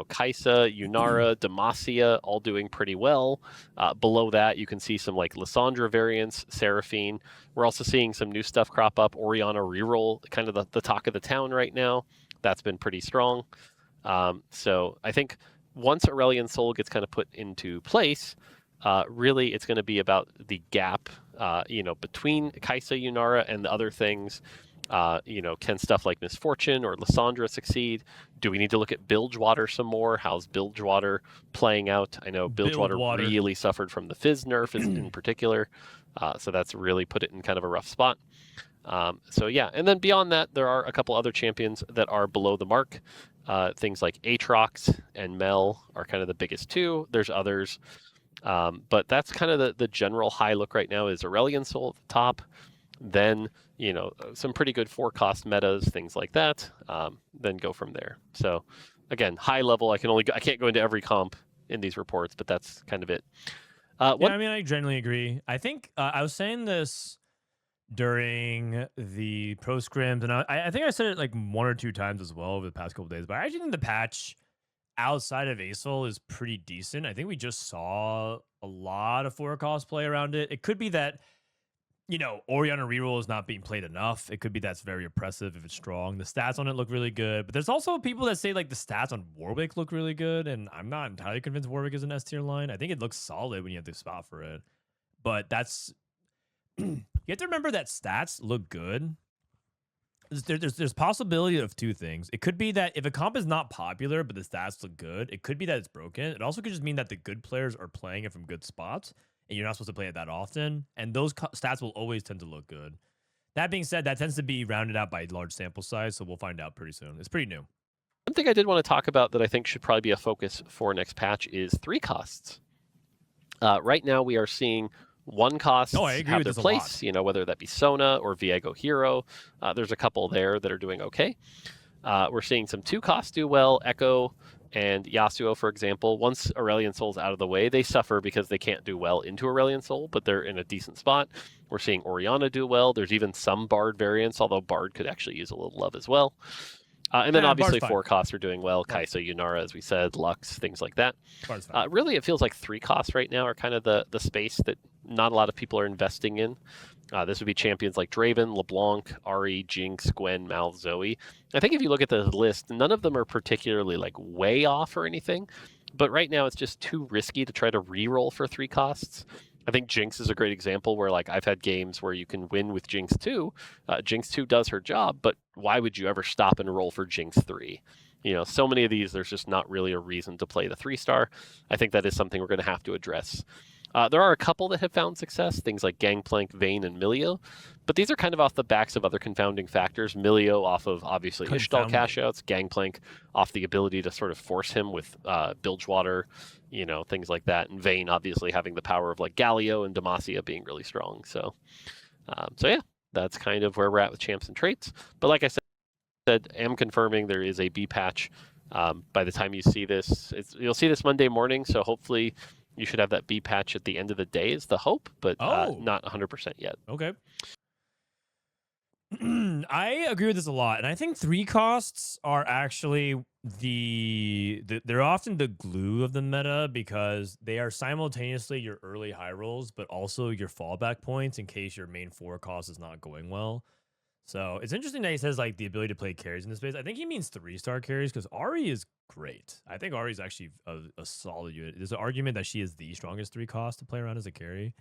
Kaisa, Yunara, Demacia, all doing pretty well. Below that, you can see some like Lissandra variants, Seraphine. We're also seeing some new stuff crop up. Orianna reroll, kind of the talk of the town right now. That's been pretty strong. So I think once Aurelion Sol gets kind of put into place, really it's going to be about the gap, between Kaisa, Yunara, and the other things. Can stuff like Misfortune or Lissandra succeed? Do we need to look at Bildgewater some more? How's Bildgewater playing out? I know Bildgewater really suffered from the Fizz nerf in particular, so that's really put it in kind of a rough spot. So yeah, and then beyond that, there are a couple other champions that are below the mark. Things like Aatrox and Mel are kind of the biggest two. There's others, but that's kind of the general high look right now is Aurelion Sol at the top. Then, some pretty good 4-cost metas, things like that. Then go from there. So again, high level, I can't go into every comp in these reports, but that's kind of it. I generally agree. I think I was saying this during the pro scrims, and I think I said it like 1 or 2 times as well over the past couple of days, but I actually think the patch outside of ASOL is pretty decent. I think we just saw a lot of 4-cost play around it. It could be that, Orianna reroll is not being played enough. It could be that's very oppressive if it's strong. The stats on it look really good, but there's also people that say like the stats on Warwick look really good, and I'm not entirely convinced Warwick is an S tier line. I think it looks solid when you have the spot for it, but that's you have to remember that stats look good. There's possibility of 2 things. It could be that if a comp is not popular but the stats look good, it could be that it's broken. It also could just mean that the good players are playing it from good spots, and you're not supposed to play it that often, and those stats will always tend to look good. That being said, that tends to be rounded out by large sample size, so we'll find out pretty soon. It's pretty new. One thing I did want to talk about that I think should probably be a focus for next patch is 3 costs. Right now we are seeing 1 costs have their place, whether that be Sona or Viego Hero. There's a couple there that are doing okay. We're seeing some 2 costs do well, Echo and Yasuo, for example. Once Aurelion Sol's out of the way, they suffer because they can't do well into Aurelion Sol, but they're in a decent spot. We're seeing Orianna do well. There's even some Bard variants, although Bard could actually use a little love as well. And then obviously 4 costs are doing well. Kaisa, Yunara, as we said, Lux, things like that. Really, it feels like 3 costs right now are kind of the space that not a lot of people are investing in. This would be champions like Draven, LeBlanc, Ahri, Jinx, Gwen, Mal, Zoe. I think if you look at the list, none of them are particularly like way off or anything. But right now, it's just too risky to try to reroll for 3 costs. I think Jinx is a great example where, like, I've had games where you can win with Jinx 2. Jinx 2 does her job, but why would you ever stop and roll for Jinx 3? You know, so many of these, there's just not really a reason to play the 3-star. I think that is something we're going to have to address. There are a couple that have found success, things like Gangplank, Vayne, and Milio, but these are kind of off the backs of other confounding factors. Milio off of, obviously, Ishtal cash-outs, Gangplank off the ability to sort of force him with Bildgewater, you know, things like that, and Vayne obviously having the power of, like, Galio and Demacia being really strong. So yeah, that's kind of where we're at with champs and traits. But like I said, am confirming there is a B patch. By the time you see this, you'll see this Monday morning, so hopefully you should have that B patch at the end of the day is the hope, but not 100% yet. Okay. I agree with this a lot, and I think 3 costs are actually they're often the glue of the meta because they are simultaneously your early high rolls, but also your fallback points in case your main 4 cost is not going well. So it's interesting that he says like the ability to play carries in this space. I think he means 3-star carries because Ahri is great. I think Ahri is actually a solid unit. There's an argument that she is the strongest 3 cost to play around as a carry.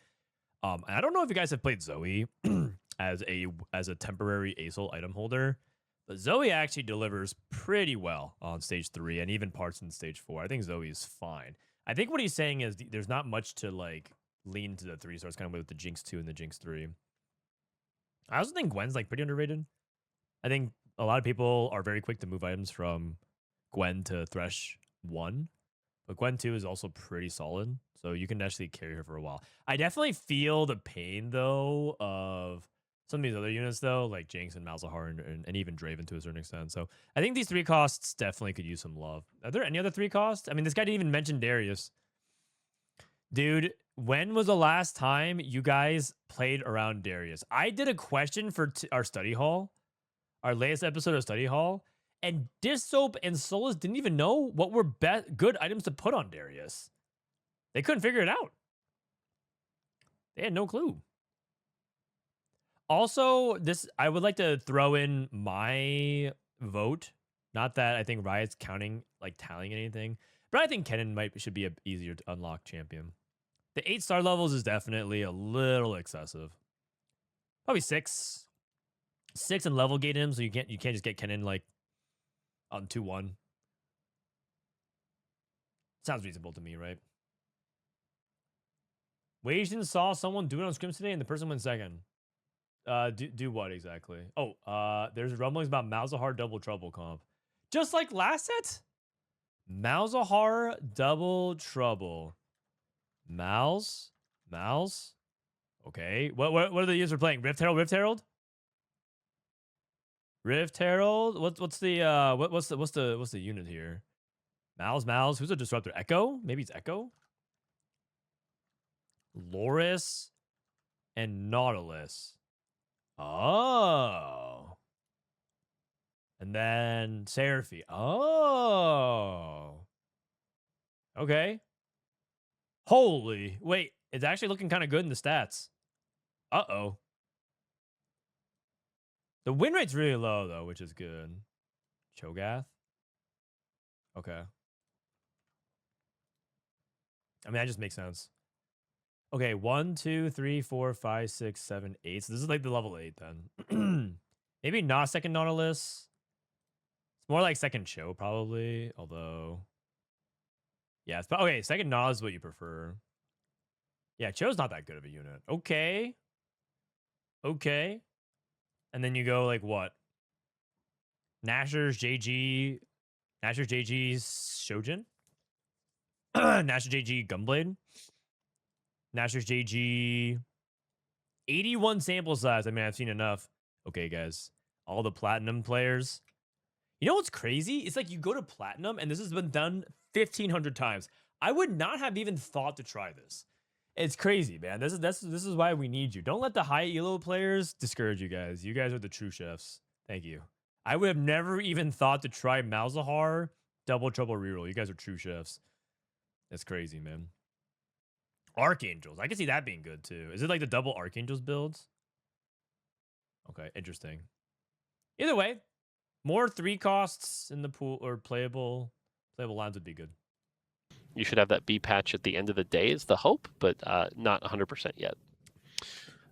And I don't know if you guys have played Zoe as a temporary ASOL item holder, but Zoe actually delivers pretty well on stage 3 and even parts in stage 4. I think Zoe is fine. I think what he's saying is there's not much to like lean to the 3-stars kind of with the Jinx 2 and the Jinx 3. I also think Gwen's like pretty underrated. I think a lot of people are very quick to move items from Gwen to Thresh 1, but Gwen 2 is also pretty solid, so you can actually carry her for a while. I definitely feel the pain, though, of some of these other units, though, like Jinx and Malzahar and even Draven to a certain extent. So I think these 3 costs definitely could use some love. Are there any other 3 costs? I mean, this guy didn't even mention Darius. Dude, when was the last time you guys played around Darius? I did a question for our study hall, our latest episode of study hall, and Dissoap and Solus didn't even know what were good items to put on Darius. They couldn't figure it out. They had no clue. Also, I would like to throw in my vote. Not that I think Riot's counting, like tallying anything, but I think Kennen should be easier to unlock champion. The 8-star levels is definitely a little excessive. Probably 6. 6 and level gate him, so you can't just get Kennen like on 2-1. Sounds reasonable to me, right? Wajin saw someone do it on Scrims today and the person went second. Do what exactly? Oh, there's rumblings about Malzahar double trouble comp. Just like last set? Malzahar double trouble. Malz? Okay. What are the units we're playing? Rift Herald? Rift Herald? What's the unit here? Malz. Who's a disruptor? Echo? Maybe it's Echo? Loris and Nautilus. Oh. And then Seraphie. Oh. Okay. Holy. Wait, it's actually looking kind of good in the stats. Uh-oh. The win rate's really low, though, which is good. Cho'Gath. Okay. I mean, that just makes sense. Okay, 1, 2, 3, 4, 5, 6, 7, 8. So this is like the level 8 then. Maybe not second Nautilus. It's more like second Cho, probably. Although, yeah, it's okay. Second Nautilus is what you prefer. Yeah, Cho's not that good of a unit. Okay. And then you go like what? Nashor's JG Shojin? Nashor's JG Gunblade? Nashor's JG 81 sample size. I mean, I've seen enough. Okay, guys. All the platinum players. You know what's crazy? It's like you go to platinum and this has been done 1,500 times. I would not have even thought to try this. It's crazy, man. This is why we need you. Don't let the high elo players discourage you guys. You guys are the true chefs. Thank you. I would have never even thought to try Malzahar double trouble reroll. You guys are true chefs. That's crazy, man. Archangels. I can see that being good too. Is it like the double Archangels builds? Okay, interesting. Either way, more 3 costs in the pool or playable lines would be good. you should have that B patch at the end of the day is the hope, but not 100% yet.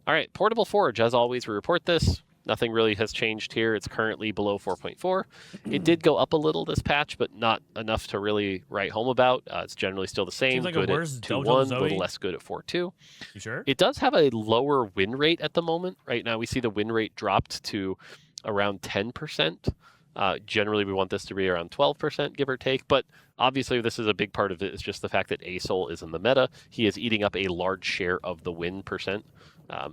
All right, Portable Forge, as always, we report this. Nothing really has changed here. It's currently below 4.4. It did go up a little this patch, but not enough to really write home about. It's generally still the same. Seems like good a at worse 2.1, a little less good at 4.2. You sure? It does have a lower win rate at the moment. Right now, we see the win rate dropped to around 10%. Generally, we want this to be around 12%, give or take. But obviously, this is a big part of it. Is just the fact that Asol is in the meta. He is eating up a large share of the win percent.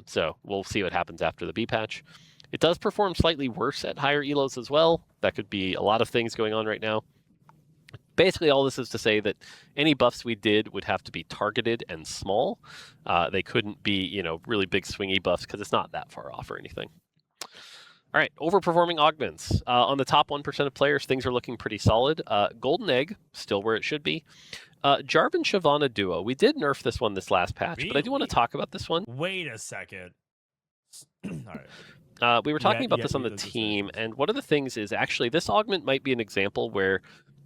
So we'll see what happens after the B patch. It does perform slightly worse at higher elos as well. That could be a lot of things going on right now. Basically, all this is to say that any buffs we did would have to be targeted and small. They couldn't be, really big swingy buffs because it's not that far off or anything. All right, overperforming augments. On the top 1% of players, things are looking pretty solid. Golden Egg, still where it should be. Jarvan Shyvana duo. We did nerf this one this last patch, but I do want to talk about this one. Wait a second. All right. We were talking about this on the team, and one of the things is actually this augment might be an example where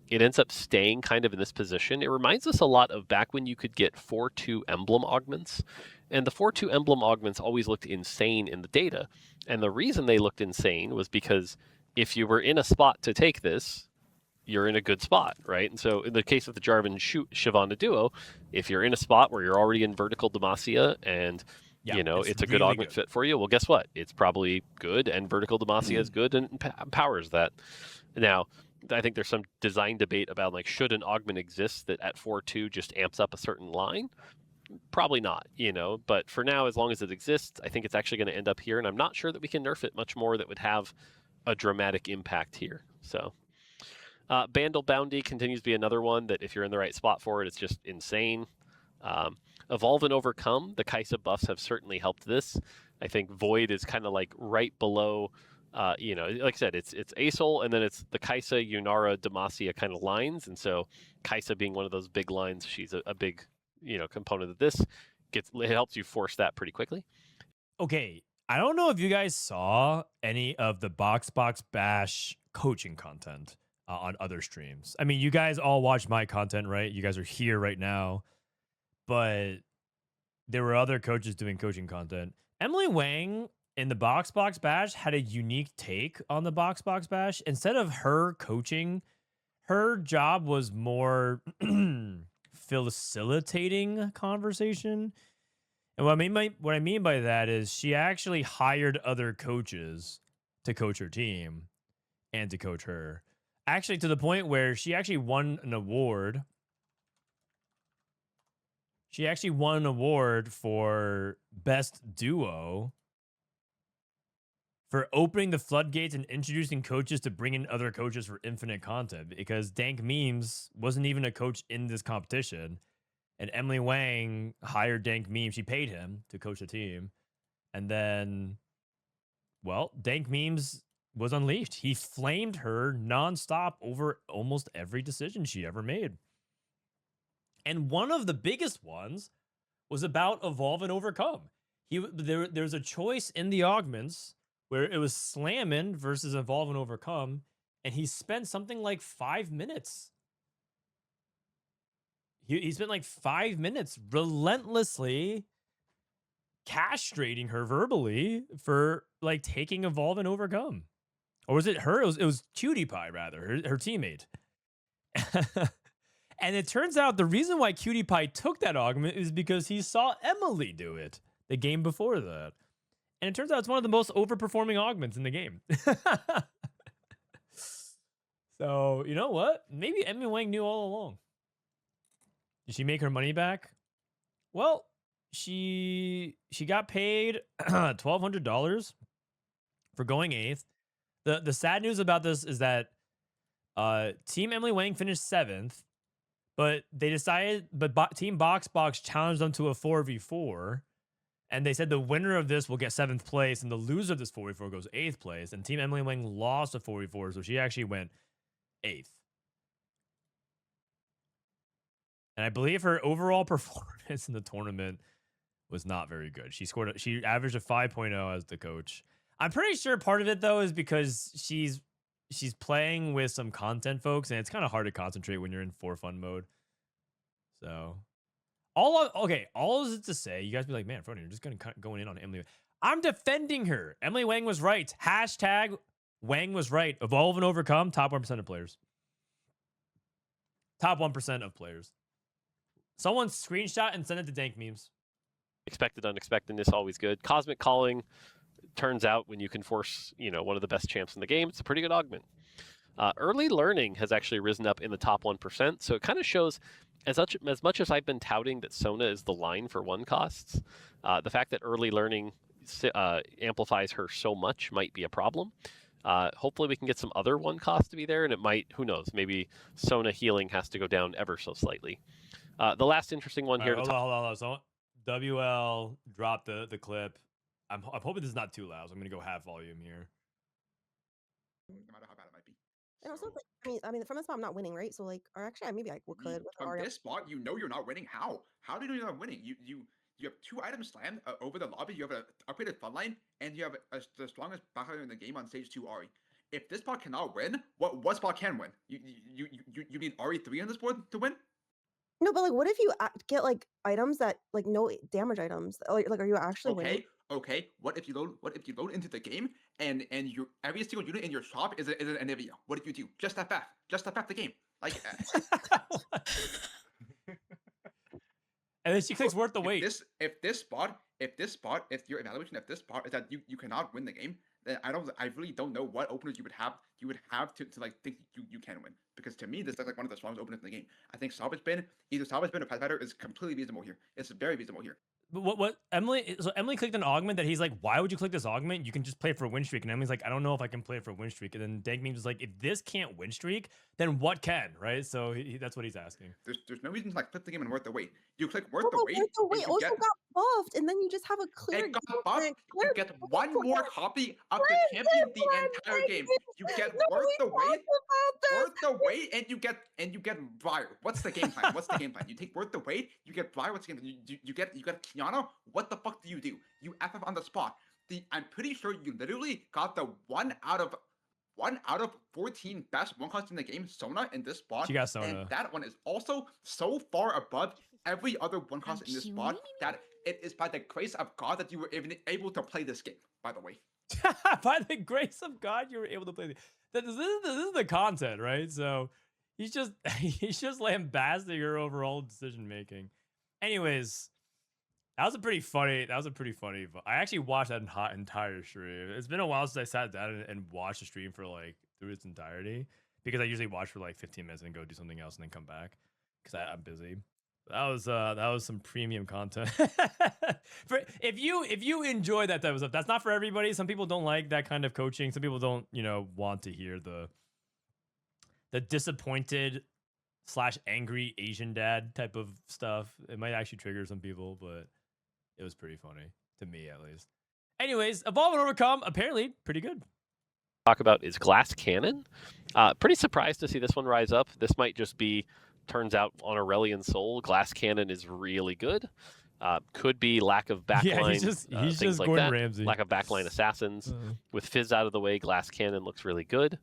it ends up staying kind of in this position. It reminds us a lot of back when you could get 4-2 emblem augments, and the 4-2 emblem augments always looked insane in the data. And the reason they looked insane was because if you were in a spot to take this, you're in a good spot, right? And so in the case of the Jarvan Shyvana duo, if you're in a spot where you're already in vertical Demacia and it's a good really augment fit for you. Well, guess what? It's probably good, and vertical Demacia is good and powers that. Now, I think there's some design debate about should an augment exist that at 4.2 just amps up a certain line? Probably not, But for now, as long as it exists, I think it's actually going to end up here, and I'm not sure that we can nerf it much more that would have a dramatic impact here. So, Bandle Bounty continues to be another one that if you're in the right spot for it, it's just insane. Evolve and Overcome, the Kai'Sa buffs have certainly helped this. I think Void is kind of right below, like I said, it's Asol, and then it's the Kai'Sa, Yunara, Demacia kind of lines. And so Kai'Sa being one of those big lines, she's a big, component of this. It helps you force that pretty quickly. Okay, I don't know if you guys saw any of the Boxbox Bash coaching content on other streams. I mean, you guys all watch my content, right? You guys are here right now. But there were other coaches doing coaching content. Emilyywang in the Boxbox Bash had a unique take on the Boxbox Bash. Instead of her coaching, her job was more facilitating conversation. And what I mean by that is she actually hired other coaches to coach her team and to coach her. Actually, to the point where she actually won an award. She actually won an award for Best Duo for opening the floodgates and introducing coaches to bring in other coaches for infinite content, because Dankmemes wasn't even a coach in this competition. And Emilyywang hired Dankmemes. She paid him to coach the team. And then, Dankmemes was unleashed. He flamed her nonstop over almost every decision she ever made. And one of the biggest ones was about Evolve and Overcome. There's a choice in the augments where it was Slammin' versus Evolve and Overcome, and he spent something like 5 minutes. He spent 5 minutes relentlessly castrating her verbally for taking Evolve and Overcome. Or was it her? It was Cutie Pie, rather, her teammate. And it turns out the reason why Cutie Pie took that augment is because he saw Emily do it the game before that. And it turns out it's one of the most overperforming augments in the game. So, you know what? Maybe Emilyywang knew all along. Did she make her money back? Well, she got paid $1,200 for going 8th. The sad news about this is that Team Emilyywang finished 7th. But Team Boxbox challenged them to a 4v4, and they said the winner of this will get 7th place, and the loser of this 4v4 goes 8th place. And Team Emilyywang lost a 4v4, so she actually went 8th. And I believe her overall performance in the tournament was not very good. She averaged a 5.0 as the coach. I'm pretty sure part of it though is because she's playing with some content folks, and it's kind of hard to concentrate when you're in for fun mode. So all is it to say, you guys be like, man, Frodan, you're just going in on Emily. I'm defending her. Emilyywang was right. Hashtag Wang was right. Evolve and overcome. Top 1% of players. Top 1% of players. Someone screenshot and send it to Dankmemes. Expected unexpectedness, always good. Cosmic Calling turns out when you can force, one of the best champs in the game, it's a pretty good augment. Early Learning has actually risen up in the top 1%, so it kind of shows, as much as I've been touting that Sona is the line for one costs, the fact that Early Learning amplifies her so much might be a problem. Hopefully we can get some other one cost to be there, and it might, who knows, maybe Sona healing has to go down ever so slightly. The last interesting one here. Hold on. So WL dropped the clip. I'm hoping this is not too loud. So I'm gonna go half volume here. No matter how bad it might be. And also, I mean, from this spot, I'm not winning, right? So, like, or actually, maybe I could. From this spot, you're not winning. How? How do you know you're not winning? You have 2 items slammed over the lobby. You have an upgraded front line, and you have the strongest backline in the game on stage 2 Ahri. If this spot cannot win, what spot can win? You need Ahri 3 on this board to win? No, but like, what if you get like items that like no damage items? Like, are you actually winning? Okay. What if you load into the game and every single unit in your shop is an Anivia? What do you do? Just FF the game. Like. And then she clicks worth the wait. If your evaluation of this spot is that you cannot win the game, then I really don't know what openers you would have to like think you can win. Because to me, this is like one of the strongest openers in the game. I think Salvage Bin or Pathfinder is completely reasonable here. It's very reasonable here. But what Emily? So Emily clicked an augment that he's like, why would you click this augment? You can just play for a win streak. And Emily's like, I don't know if I can play for a win streak. And then Dankmemes is like, if this can't win streak, then what can? Right? So that's what he's asking. There's no reason to like flip the game and worth the wait. You click worth the wait. Worth the wait also got buffed, and then you just have a clear. It got buffed. You get one more copy of the champion the entire game. You get worth the wait, and you get Briar. What's the game plan? You take worth the wait. You get Briar. What's the game plan? You get Kiana. What the fuck do? You FF on the spot. I'm pretty sure you literally got the 1 out of 14 best one cost in the game, Sona, in this spot. She got Sona. And that one is also so far above every other one cost in this spot that it is by the grace of God that you were even able to play this game, by the way. By the grace of God, you were able to play this is the content, right? So he's just lambasting her overall decision making. Anyways, that was a pretty funny. I actually watched that entire stream. It's been a while since I sat down and watched the stream for like through its entirety, because I usually watch for like 15 minutes and go do something else and then come back because I'm busy. That was some premium content. If you enjoy that type of stuff, that's not for everybody. Some people don't like that kind of coaching. Some people don't, want to hear the disappointed / angry Asian dad type of stuff. It might actually trigger some people, but it was pretty funny to me, at least. Anyways, Evolve and Overcome, apparently pretty good. Talk about is Glass Cannon. Pretty surprised to see this one rise up. This might just be, turns out, on Aurelion Soul. Glass Cannon is really good. Could be lack of backline. Yeah, he's just like Gordon that. Ramsay. Lack of backline assassins. With Fizz out of the way, Glass Cannon looks really good.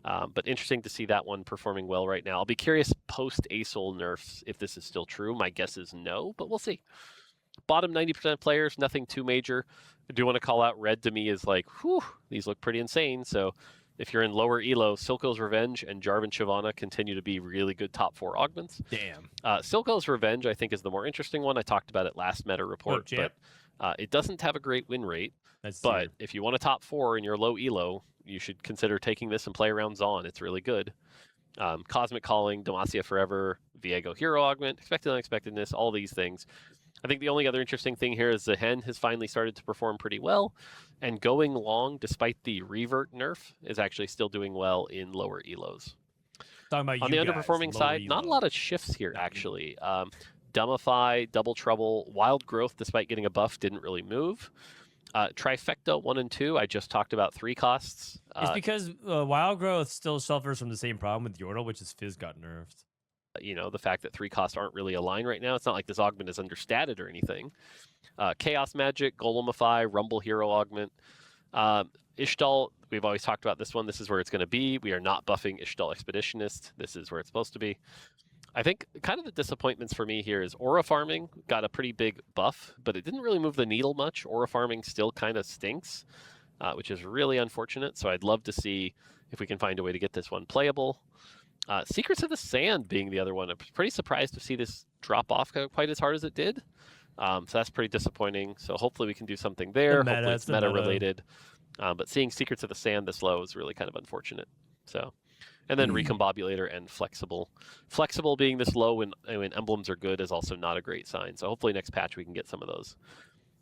But interesting to see that one performing well right now. I'll be curious post ASOL nerfs if this is still true. My guess is no, but we'll see. Bottom 90% players, nothing too major. I do want to call out Red to me is like, whew, these look pretty insane. So if you're in lower elo, Silco's Revenge and Jarvan Shyvana continue to be really good top 4 augments. Damn. Silco's Revenge, I think, is the more interesting one. I talked about it last meta report, but it doesn't have a great win rate. But if you want a top 4 and you're low elo, you should consider taking this and play around Zon. It's really good. Cosmic Calling, Demacia Forever, Viego Hero Augment, Expected Unexpectedness, all these things. I think the only other interesting thing here is Zehen has finally started to perform pretty well, and Going Long, despite the revert nerf, is actually still doing well in lower elos. Talking about on the underperforming side, not a lot of shifts here, actually. Dummify, Double Trouble, Wild Growth, despite getting a buff, didn't really move. Trifecta 1 and 2, I just talked about 3 costs. It's because Wild Growth still suffers from the same problem with Yordle, which is Fizz got nerfed. The fact that 3 costs aren't really aligned right now. It's not like this augment is understated or anything. Chaos Magic, Golemify, Rumble Hero Augment. Ishtal, we've always talked about this one. This is where it's going to be. We are not buffing Ishtal Expeditionist. This is where it's supposed to be. I think kind of the disappointments for me here is aura farming got a pretty big buff, but it didn't really move the needle much. Aura farming still kind of stinks, which is really unfortunate. So I'd love to see if we can find a way to get this one playable. Secrets of the Sand being the other one. I'm pretty surprised to see this drop off quite as hard as it did. So that's pretty disappointing. So hopefully we can do something there. Hopefully it's meta related. But seeing Secrets of the Sand this low is really kind of unfortunate. So. And then Recombobulator and Flexible. Flexible being this low when emblems are good is also not a great sign. So hopefully next patch we can get some of those.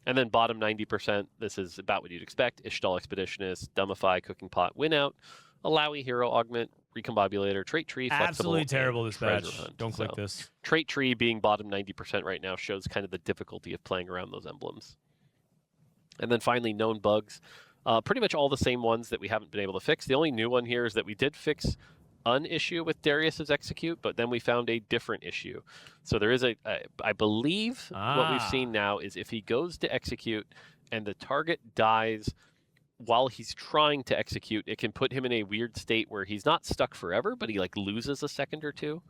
And then bottom 90%, this is about what you'd expect. Ishtal Expeditionist, Dummify, Cooking Pot, Win Out, Alawi Hero Augment, Recombobulator, Trait Tree, Flexible. Absolutely terrible this patch. Hunt. Don't click this. Trait Tree being bottom 90% right now shows kind of the difficulty of playing around those emblems. And then finally, known bugs. Pretty much all the same ones that we haven't been able to fix. The only new one here is that we did fix an issue with Darius's execute, but then we found a different issue. So there is I believe what we've seen now is if he goes to execute and the target dies while he's trying to execute, it can put him in a weird state where he's not stuck forever, but he like loses a second or two.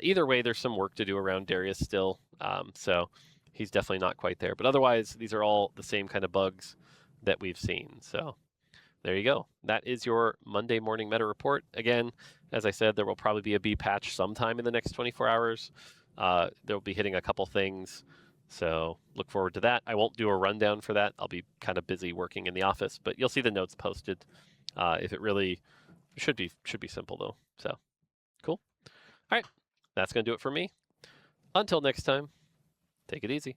Either way, there's some work to do around Darius still. So he's definitely not quite there. But otherwise, these are all the same kind of bugs that we've seen. So there you go. That is your Monday morning meta report. Again, as I said, there will probably be a B patch sometime in the next 24 hours. They'll be hitting a couple things. So look forward to that. I won't do a rundown for that. I'll be kind of busy working in the office, but you'll see the notes posted. If it really should be simple though. So cool. All right. That's going to do it for me. Until next time, take it easy.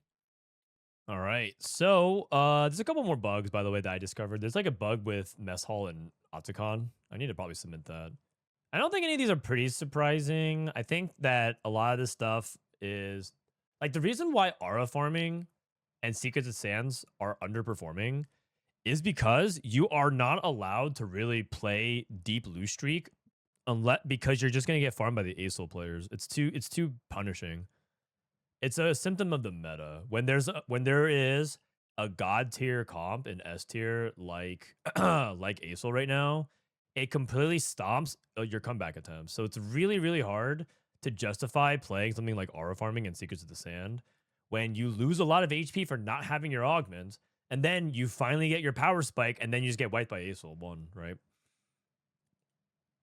All right. So there's a couple more bugs, by the way, that I discovered. There's like a bug with Mess Hall and Otacon. I need to probably submit that. I don't think any of these are pretty surprising. I think that a lot of this stuff is like the reason why aura farming and Secrets of Sands are underperforming is because you are not allowed to really play deep loose streak because you're just going to get farmed by the ASOL players. It's too punishing. It's a symptom of the meta. When there is a god tier comp in S tier like like ASOL right now, it completely stomps your comeback attempts. So it's really, really hard to justify playing something like aura farming and Secrets of the Sand when you lose a lot of HP for not having your augment, and then you finally get your power spike, and then you just get wiped by ASOL 1, right?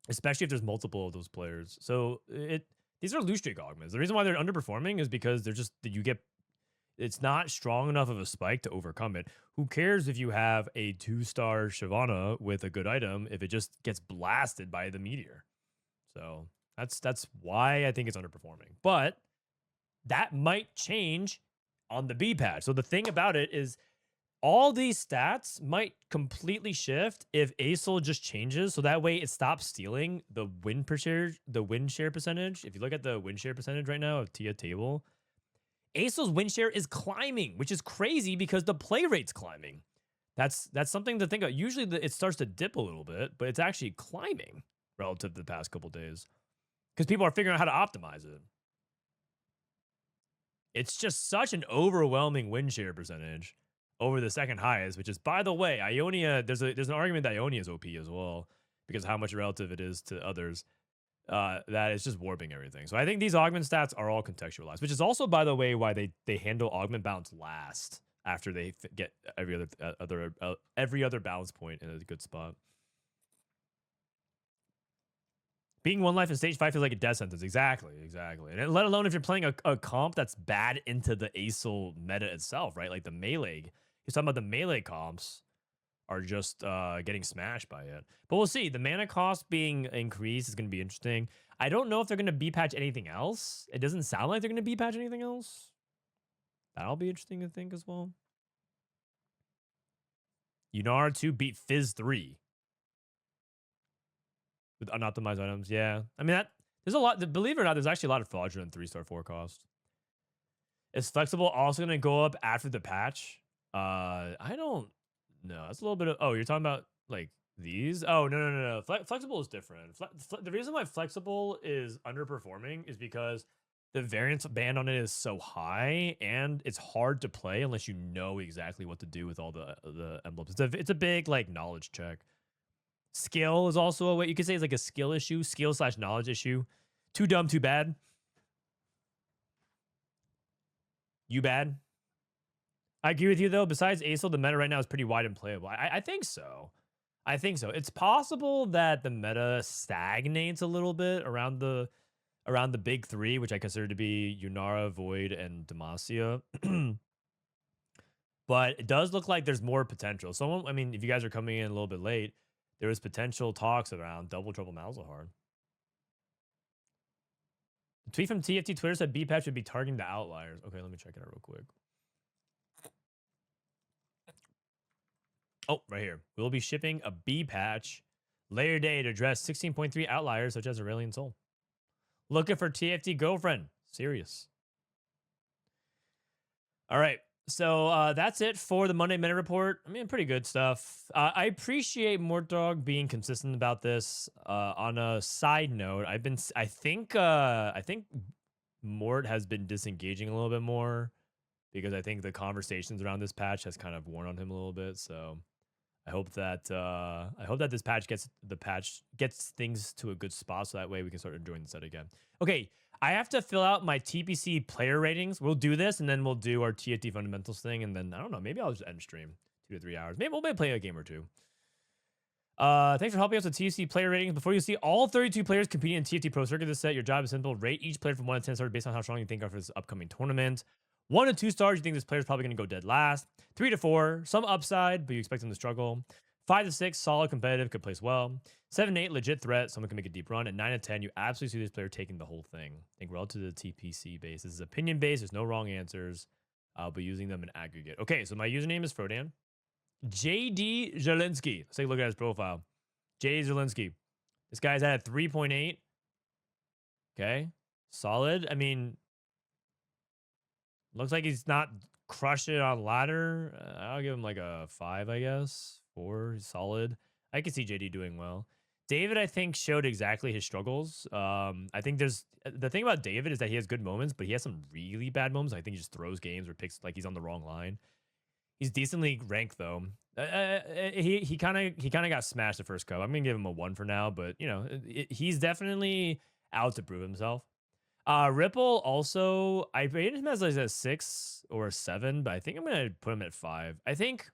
Especially if there's multiple of those players. So these are loose streak augments. The reason why they're underperforming is because they're just it's not strong enough of a spike to overcome it. Who cares if you have a 2-star Shyvana with a good item if it just gets blasted by the meteor? So that's why I think it's underperforming. But that might change on the B patch. So the thing about it is all these stats might completely shift if ASOL just changes. So that way it stops stealing the win share percentage. If you look at the win share percentage right now of TIA table, ASOL's win share is climbing, which is crazy because the play rate's climbing. That's something to think of. Usually it starts to dip a little bit, but it's actually climbing relative to the past couple days because people are figuring out how to optimize it. It's just such an overwhelming win share percentage over the second highest, which is, by the way, Ionia, there's an argument that Ionia is OP as well because of how much relative it is to others. That is just warping everything. So I think these augment stats are all contextualized, which is also, by the way, why they handle augment bounce last after they get every other balance point in a good spot. Being one life in stage 5 feels like a death sentence. Exactly. And let alone if you're playing a comp that's bad into the ASOL meta itself, right? Like the melee. He's talking about the melee comps are just getting smashed by it. But we'll see. The mana cost being increased is going to be interesting. I don't know if they're going to B-patch anything else. It doesn't sound like they're going to B-patch anything else. That'll be interesting to think as well. Yunara 2 beat Fizz 3. With unoptimized items, yeah. I mean, there's a lot. Believe it or not, there's actually a lot of fraudulent 3-star 4 cost. Is Flexible also going to go up after the patch? I don't know. That's a little bit of... Oh, you're talking about, like, these? Oh, no. Flexible is different. The reason why Flexible is underperforming is because the variance band on it is so high, and it's hard to play unless you know exactly what to do with all the emblems. It's a big, like, knowledge check. Skill is also a way you could say it's like a skill issue, skill/knowledge issue. Too dumb, too bad. You bad? I agree with you though. Besides Acel, the meta right now is pretty wide and playable. I think so. I think so. It's possible that the meta stagnates a little bit around the big three, which I consider to be Yunara, Void, and Demacia. But it does look like there's more potential. Someone, I mean, if you guys are coming in a little bit late, there was potential talks around Double Trouble Malzahar. The tweet from TFT Twitter said B-Patch would be targeting the outliers. Okay, let me check it out real quick. Oh, right here. We'll be shipping a B-Patch later day to address 16.3 outliers such as Aurelion Soul. Looking for TFT girlfriend. Serious. All right. So that's it for the Monday Meta Report. I mean, pretty good stuff. I appreciate Mortdog being consistent about this. On a side note, I think Mort has been disengaging a little bit more because I think the conversations around this patch has kind of worn on him a little bit. So I hope that this patch gets things to a good spot so that way we can start enjoying the set again. Okay, I have to fill out my TPC player ratings. We'll do this and then we'll do our TFT fundamentals thing, and then I don't know, maybe I'll just end stream 2 to 3 hours. Maybe we'll play a game or two. Thanks for helping us with TFC player ratings. Before you see all 32 players competing in TFT Pro Circuit this set, your job is simple: rate each player from 1 to 10 stars based on how strong you think are for this upcoming tournament. 1 to 2 stars, you think this player is probably going to go dead last. 3 to 4, some upside, but you expect them to struggle. 5 to 6, solid, competitive, could place well. 7 to 8, legit threat, someone can make a deep run. And 9 to 10, you absolutely see this player taking the whole thing. I think relative to the TPC base. This is opinion based. There's no wrong answers. I'll be using them in aggregate. Okay, so my username is Frodan. JD Zelensky. Let's take a look at his profile. JD Zelensky. This guy's at a 3.8. Okay, solid. I mean, looks like he's not crushing it on ladder. I'll give him like a 5, I guess. 4, solid. I can see JD doing well. David, I think, showed exactly his struggles. I think the thing about David is that he has good moments, but he has some really bad moments. I think he just throws games or picks like he's on the wrong line. He's decently ranked though. He kind of got smashed the first cup. I'm gonna give him a 1 for now, but you know, he's definitely out to prove himself. Ripple also, I rated him as like a 6 or a 7, but I think I'm gonna put him at 5. I think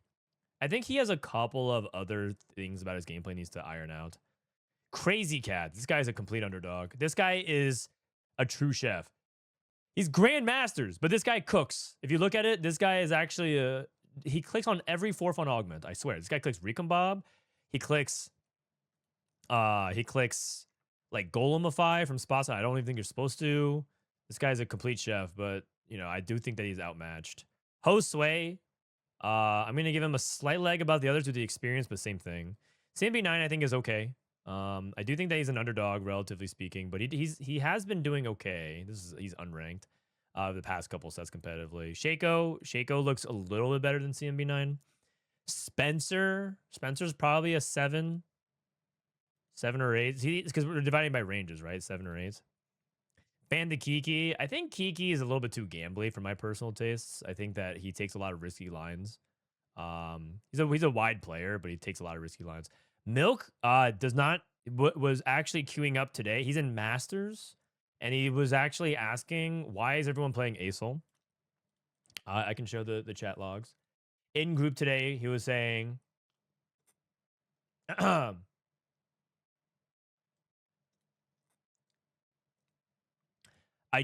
he has a couple of other things about his gameplay needs to iron out. Crazy Cat. This guy's a complete underdog. This guy is a true chef. He's Grandmasters, but this guy cooks. If you look at it, this guy is actually he clicks on every 4-fun augment. I swear. This guy clicks Recombomb. He clicks like Golemify from spots that I don't even think you're supposed to. This guy's a complete chef, but you know, I do think that he's outmatched. Josue, I'm gonna give him a slight leg above the others with the experience, but same thing. CMB9 I think is okay. I do think that he's an underdog, relatively speaking, but he has been doing okay. He's unranked the past couple sets competitively. Shaco looks a little bit better than CMB9. Spencer's probably a 7 or 8. Because we're dividing by ranges, right? 7 or 8. Banda Kiki. I think Kiki is a little bit too gambly for my personal tastes. I think that he takes a lot of risky lines. He's a wide player, but he takes a lot of risky lines. Milk was actually queuing up today. He's in Masters, and he was actually asking, why is everyone playing Acel? I can show the chat logs. In group today, he was saying, I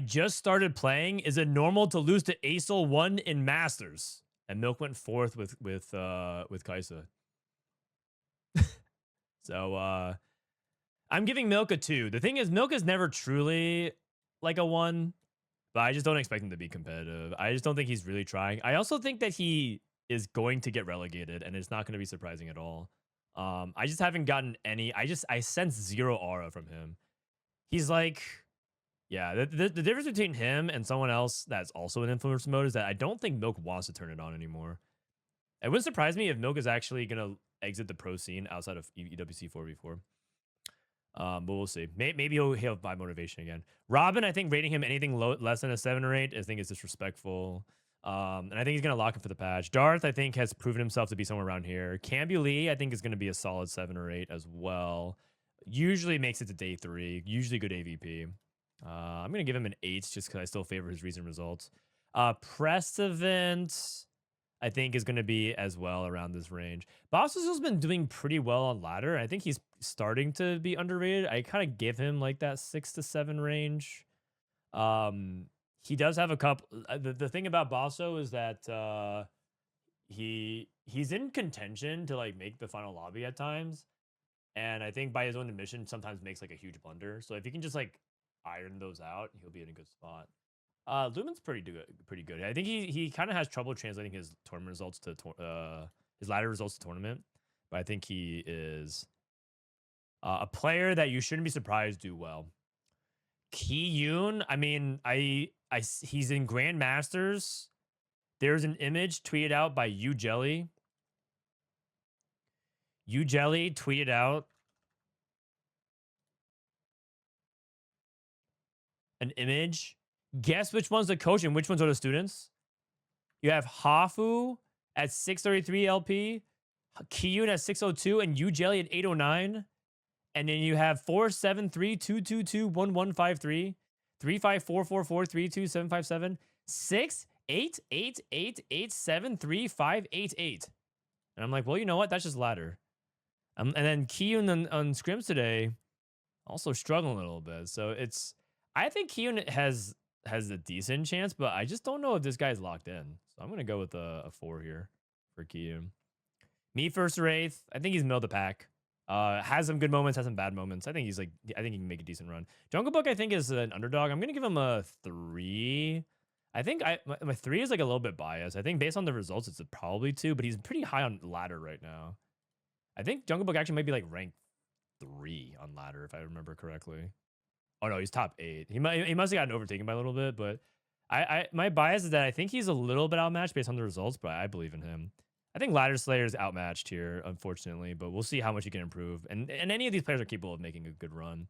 just started playing. Is it normal to lose to Acel 1 in Masters? And Milk went 4th with Kaisa. So I'm giving Milk a 2. The thing is, Milk is never truly like a 1, but I just don't expect him to be competitive. I just don't think he's really trying. I also think that he is going to get relegated, and it's not going to be surprising at all. I just haven't gotten any. I sense 0 aura from him. He's like, yeah, the difference between him and someone else that's also in influencer mode is that I don't think Milk wants to turn it on anymore. It wouldn't surprise me if Milk is actually going to exit the pro scene outside of EWC 4v4. But we'll see. Maybe he'll buy motivation again. Robin, I think rating him anything less than a 7 or 8, I think is disrespectful. And I think he's going to lock him for the patch. Darth, I think, has proven himself to be somewhere around here. Cambulee, I think, is going to be a solid 7 or 8 as well. Usually makes it to day 3. Usually good AVP. I'm going to give him an 8 just because I still favor his recent results. Prestivent, I think, is going to be as well around this range. Boxbox has been doing pretty well on ladder. I think he's starting to be underrated. I kind of give him like that 6 to 7 range. He does have a couple. The thing about Basso is that he's in contention to like make the final lobby at times, and I think by his own admission sometimes makes like a huge blunder. So if he can just like iron those out, he'll be in a good spot. Lumen's pretty good. I think he kind of has trouble translating his tournament results to his ladder results to tournament, but I think he is a player that you shouldn't be surprised do well. Ki-Yoon, I mean, he's in Grandmasters. There's an image tweeted out by UJelly. UJelly tweeted out an image. Guess which one's the coach and which ones are the students? You have Hafu at 633 LP, Ki-Yoon at 602, and UJelly at 809. And then you have 473-222-1153, 35444-32757, 6888873-588. And I'm like, well, you know what? That's just ladder. And then Ki-Yoon on Scrims today also struggling a little bit. So I think Ki-Yoon has a decent chance, but I just don't know if this guy's locked in. So I'm going to go with a 4 here for Ki-Yoon. Me first or eighth. I think he's middle of the pack. Has some good moments, has some bad moments. I think he can make a decent run. Jungle Book, I think, is an underdog. I'm gonna give him a 3. I think my 3 is like a little bit biased. I think based on the results, it's probably 2, but he's pretty high on ladder right now. I think Jungle Book actually might be like ranked 3 on ladder if I remember correctly. Oh no, he's top 8. He must have gotten overtaken by a little bit, but my bias is that I think he's a little bit outmatched based on the results, but I believe in him. I think Ladder Slayer is outmatched here, unfortunately, but we'll see how much he can improve. And any of these players are capable of making a good run.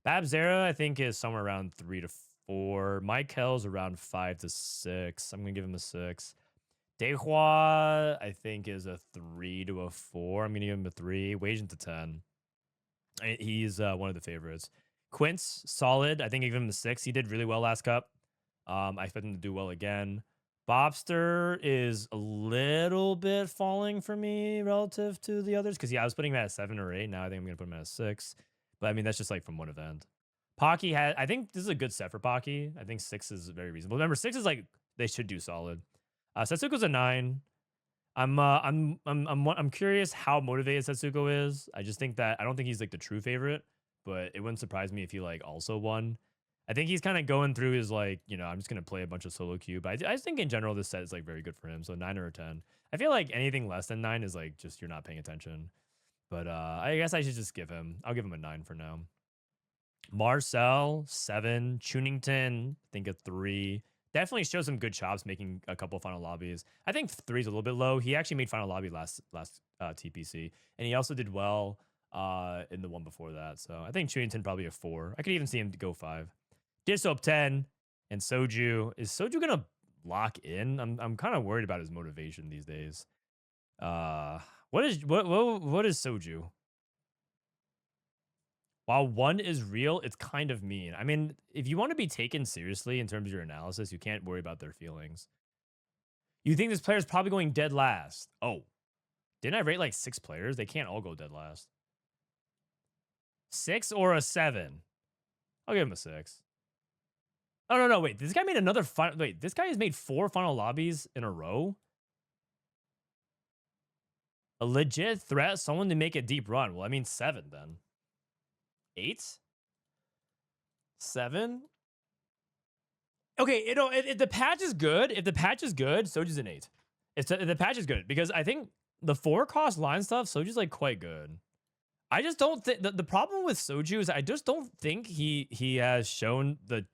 Babzera, I think, is somewhere around 3 to 4. Michael's around 5 to 6. I'm going to give him a 6. Dehua, I think, is a 3 to a 4. I'm going to give him a 3. Waging to 10. He's one of the favorites. Quince, solid. I think I give him a 6. He did really well last cup. I expect him to do well again. Bobster is a little bit falling for me relative to the others because, I was putting him at a 7 or 8. Now I think I'm going to put him at a 6. But, I mean, that's just like from one event. Pocky I think this is a good set for Pocky. I think 6 is very reasonable. Remember, 6 is like they should do solid. Setsuko's a 9. I'm curious how motivated Setsuko is. I just think that I don't think he's like the true favorite, but it wouldn't surprise me if he like also won. I think he's kind of going through his like, I'm just going to play a bunch of solo queue. But I just think in general, this set is like very good for him. So 9 or a 10. I feel like anything less than 9 is like just you're not paying attention. But I guess I should just I'll give him a 9 for now. Marcel, 7. Tunington, I think a 3. Definitely shows some good chops making a couple final lobbies. I think 3 is a little bit low. He actually made final lobby last TPC. And he also did well in the one before that. So I think Tunington probably a 4. I could even see him go 5. Disop 10 and Soju. Is Soju gonna lock in? I'm kind of worried about his motivation these days. What is Soju? While 1 is real, it's kind of mean. I mean, if you want to be taken seriously in terms of your analysis, you can't worry about their feelings. You think this player is probably going dead last? Oh, didn't I rate like 6 players? They can't all go dead last. 6 or a 7? I'll give him a 6. Oh, no, wait. This guy made another final... Wait, this guy has made 4 final lobbies in a row? A legit threat? Someone to make a deep run. Well, I mean 7 then. 8? 7? Okay, if the patch is good, Soju's an 8. If the patch is good, because I think the 4-cost line stuff, Soju's like quite good. I just don't think the problem with Soju is I just don't think he has shown like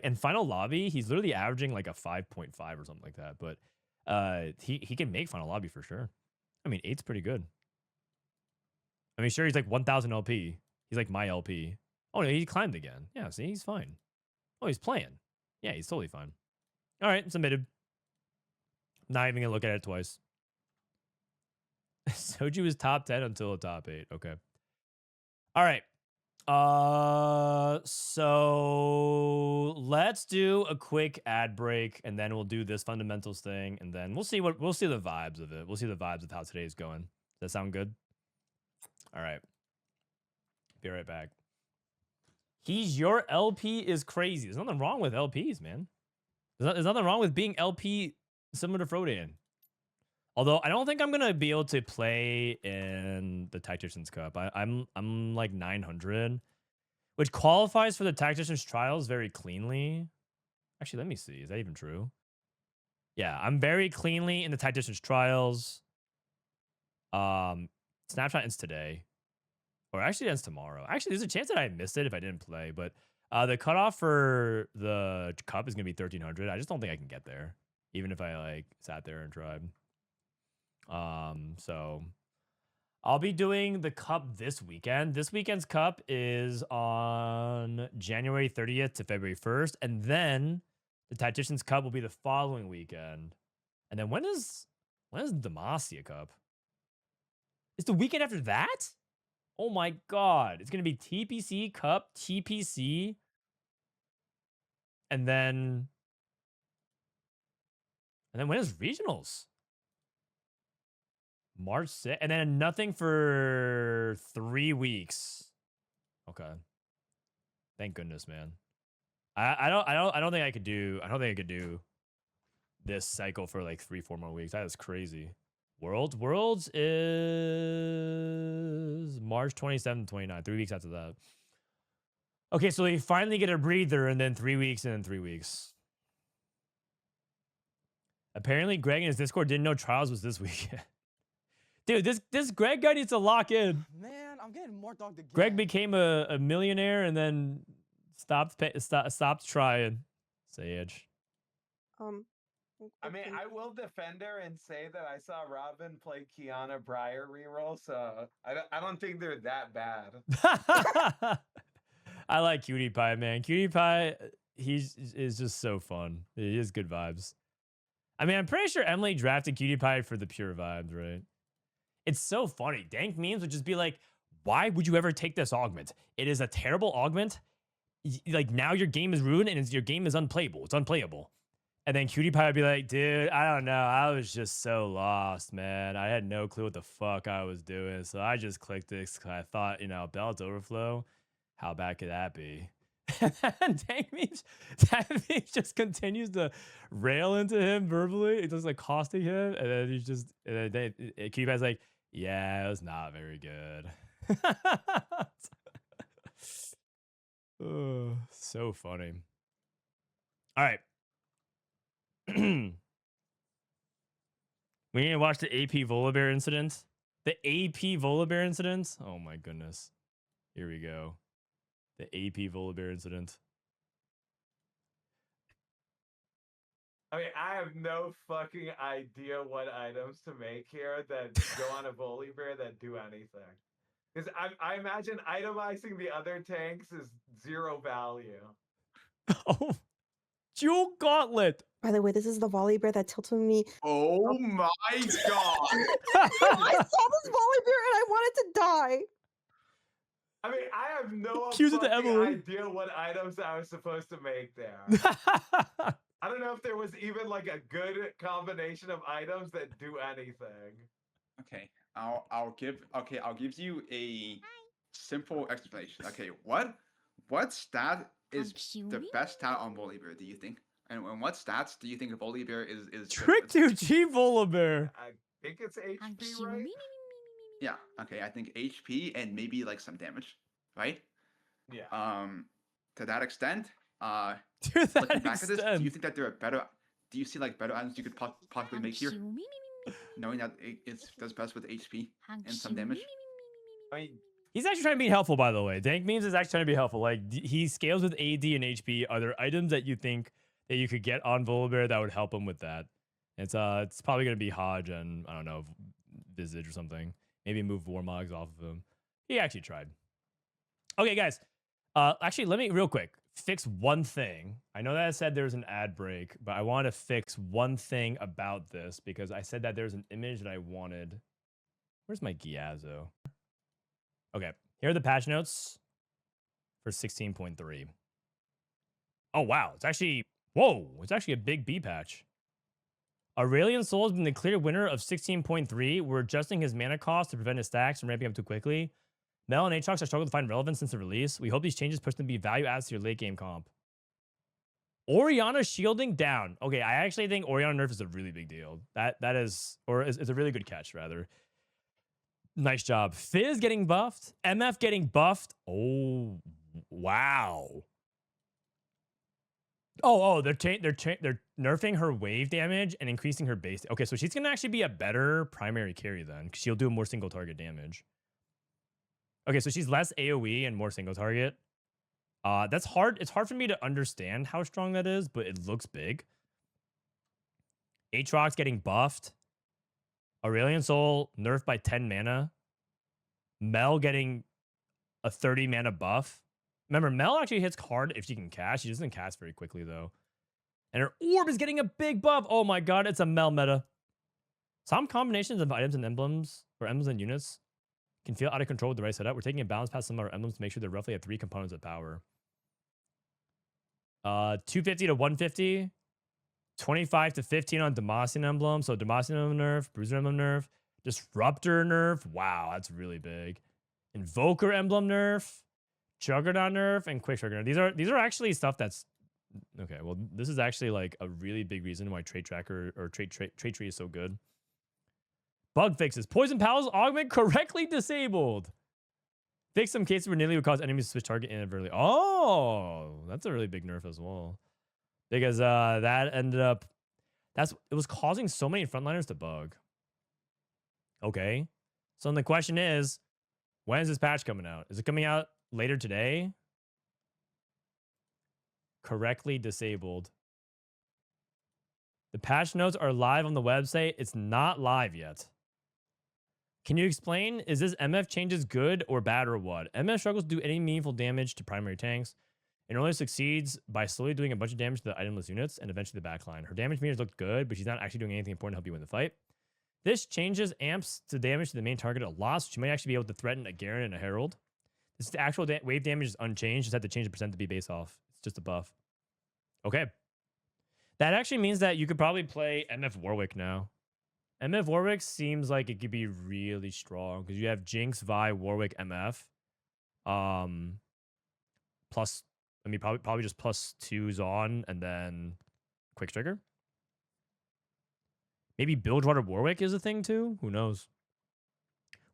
in final lobby he's literally averaging like a 5.5 or something like that. But he can make final lobby for sure. I mean 8's pretty good. I mean sure he's like 1,000 LP. He's like my LP. Oh no, he climbed again. Yeah, see he's fine. Oh he's playing. Yeah, he's totally fine. All right, submitted. Not even gonna look at it twice. Soju is top 10 until a top 8. Okay. All right. So let's do a quick ad break, and then we'll do this fundamentals thing, and then we'll see the vibes of it. We'll see the vibes of how today's going. Does that sound good? All right. Be right back. Your LP is crazy. There's nothing wrong with LPs, man. There's nothing wrong with being LP similar to Frodan. Although I don't think I'm gonna be able to play in the Tacticians Cup. I'm like 900, which qualifies for the Tacticians Trials very cleanly. Actually, let me see. Is that even true? Yeah, I'm very cleanly in the Tacticians Trials. Snapshot ends today, or actually ends tomorrow. Actually, there's a chance that I missed it if I didn't play, but the cutoff for the cup is gonna be 1300. I just don't think I can get there, even if I like sat there and tried. So I'll be doing the cup this weekend. This weekend's cup is on January 30th to February 1st, and then the Tacticians Cup will be the following weekend. And then when is Demacia Cup? It's the weekend after that? Oh my god. It's gonna be TPC Cup, TPC, and then when is regionals? March 6th, and then nothing for 3 weeks. Okay. Thank goodness, man. I don't think I could do this cycle for like 3-4 more weeks. That is crazy. Worlds is March 27th, 29th, 3 weeks after that. Okay, so they finally get a breather, and then 3 weeks, and then 3 weeks. Apparently, Greg in his Discord didn't know Trials was this weekend. Dude, this Greg guy needs to lock in. Man, I'm getting more dogged again. Greg became a millionaire and then stopped trying. Sage. I mean, I will defend her and say that I saw Robin play Kiana Breyer reroll, so I don't think they're that bad. I like Cutie Pie, man. Cutie Pie, is just so fun. He has good vibes. I mean, I'm pretty sure Emily drafted Cutie Pie for the pure vibes, right? It's so funny. Dankmemes would just be like, why would you ever take this augment? It is a terrible augment. Like, now your game is ruined and your game is unplayable. It's unplayable. And then Cutie Pie would be like, dude, I don't know. I was just so lost, man. I had no clue what the fuck I was doing. So I just clicked this because I thought, Belt Overflow, how bad could that be? And Dankmemes just continues to rail into him verbally. It's just like costing him. And then Cutie Pie's like, yeah, it was not very good. Oh, so funny. All right. We need to watch the AP Volibear incident. The AP Volibear incident? Oh my goodness. Here we go. The AP Volibear incident. I mean, I have no fucking idea what items to make here that go on a Volibear that do anything. Because I imagine itemizing the other tanks is 0 value. Oh, Jewel Gauntlet. By the way, this is the Volibear that tilted me. Oh my god! I saw this Volibear and I wanted to die. I mean, I have no fucking idea what items I was supposed to make there. I don't know if there was even like a good combination of items that do anything. Okay, I'll give you a simple explanation. Okay, what stat is the best stat on Volibear, do you think? And what stats do you think a Volibear is Trick 2G Volibear. I think it's HP, right? Yeah, okay, I think HP and maybe like some damage, right? Yeah. To that extent, to that looking back at this, extent. do you think that there are better? Do you see like better items you could possibly make here, knowing that it does best with HP and some damage? I mean, he's actually trying to be helpful, by the way. Dankmemes is actually trying to be helpful. Like, he scales with AD and HP. Are there items that you think that you could get on Volibear that would help him with that? It's probably gonna be Hodge and I don't know, Visage or something. Maybe move Warmogs off of him. He actually tried. Okay, guys. Actually, let me real quick fix one thing. I know that I said there's an ad break, but I want to fix one thing about this because I said that there's an image that I wanted. Where's my Giazzo? Okay, here are the patch notes. for 16.3. Oh, wow. It's actually, whoa, it's actually a big B patch. Aurelion Sol has been the clear winner of 16.3. We're adjusting his mana cost to prevent his stacks from ramping up too quickly. Mel and Aatrox are struggling to find relevance since the release. We hope these changes push them to be value adds to your late game comp. Orianna shielding down. Okay, I actually think Orianna nerf is a really big deal. That is, or it's a really good catch, rather. Nice job. Fizz getting buffed. MF getting buffed. Oh, wow. Oh, they're nerfing her wave damage and increasing her base. Okay, so she's gonna actually be a better primary carry then, because she'll do more single target damage. Okay, so she's less AoE and more single target. That's hard. It's hard for me to understand how strong that is, but it looks big. Aatrox getting buffed. Aurelion Sol nerfed by 10 mana. Mel getting a 30 mana buff. Remember, Mel actually hits hard if she can cast. She doesn't cast very quickly, though. And her orb is getting a big buff. Oh my god, it's a Mel meta. Some combinations of items and emblems, or emblems and units, can feel out of control with the right setup. We're taking a balance past some of our emblems to make sure they roughly have 3 components of power. 250 to 150. 25 to 15 on Demacian emblem. So Demacian emblem nerf, Bruiser emblem nerf, Disruptor nerf. Wow, that's really big. Invoker emblem nerf, Juggernaut nerf, and Quick Trigger. These are actually stuff that's okay. Well, this is actually like a really big reason why Trait Tracker or Trait Tree is so good. Bug fixes. Poison Pals augment correctly disabled. Fix some cases where nearly would cause enemies to switch target inadvertently. Oh, that's a really big nerf as well. Because that ended up, it was causing so many frontliners to bug. Okay. So then the question is, when is this patch coming out? Is it coming out later today? Correctly disabled. The patch notes are live on the website. It's not live yet. Can you explain, is this MF changes good or bad or what? MF struggles to do any meaningful damage to primary tanks. It only succeeds by slowly doing a bunch of damage to the itemless units and eventually the backline. Her damage meters look good, but she's not actually doing anything important to help you win the fight. This changes amps to damage to the main target a lot, so she might actually be able to threaten a Garen and a Herald. This the actual wave damage is unchanged. Just have to change the percent to be base off. It's just a buff. Okay. That actually means that you could probably play MF Warwick now. MF Warwick seems like it could be really strong because you have Jinx, Vi, Warwick, MF. Plus, I mean, probably just +2s on and then Quick Trigger. Maybe Bildgewater Warwick is a thing too. Who knows?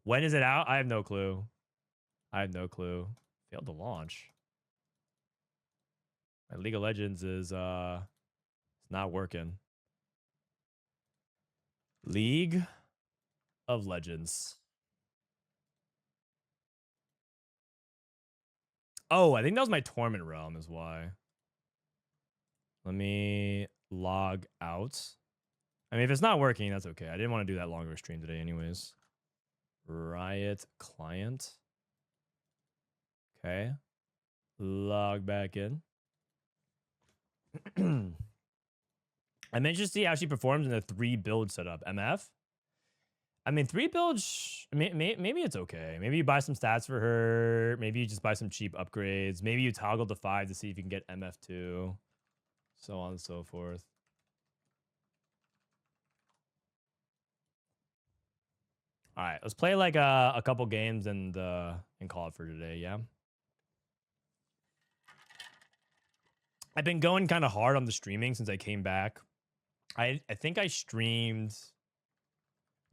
When is it out? I have no clue. Failed to launch. My League of Legends is it's not working. League of Legends. Oh, I think that was my Torment Realm is why. Let me log out. I mean, if it's not working, that's okay. I didn't want to do that longer stream today anyways. Riot client. Okay. Log back in. I'm interested to see how she performs in a 3-build setup. MF? I mean, 3 builds, maybe it's okay. Maybe you buy some stats for her. Maybe you just buy some cheap upgrades. Maybe you toggle to 5 to see if you can get MF2. So on and so forth. All right, let's play like a couple games and call it for today, yeah? I've been going kind of hard on the streaming since I came back. I think I streamed,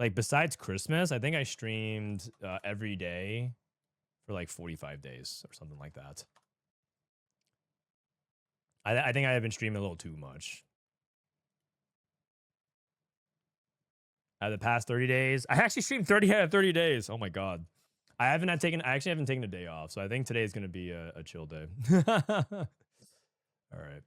like besides Christmas, I think I streamed every day for like 45 days or something like that. I think I have been streaming a little too much. Out of the past 30 days, I actually streamed 30 out of 30 days. Oh my god, I actually haven't taken a day off, so I think today is gonna be a chill day. All right.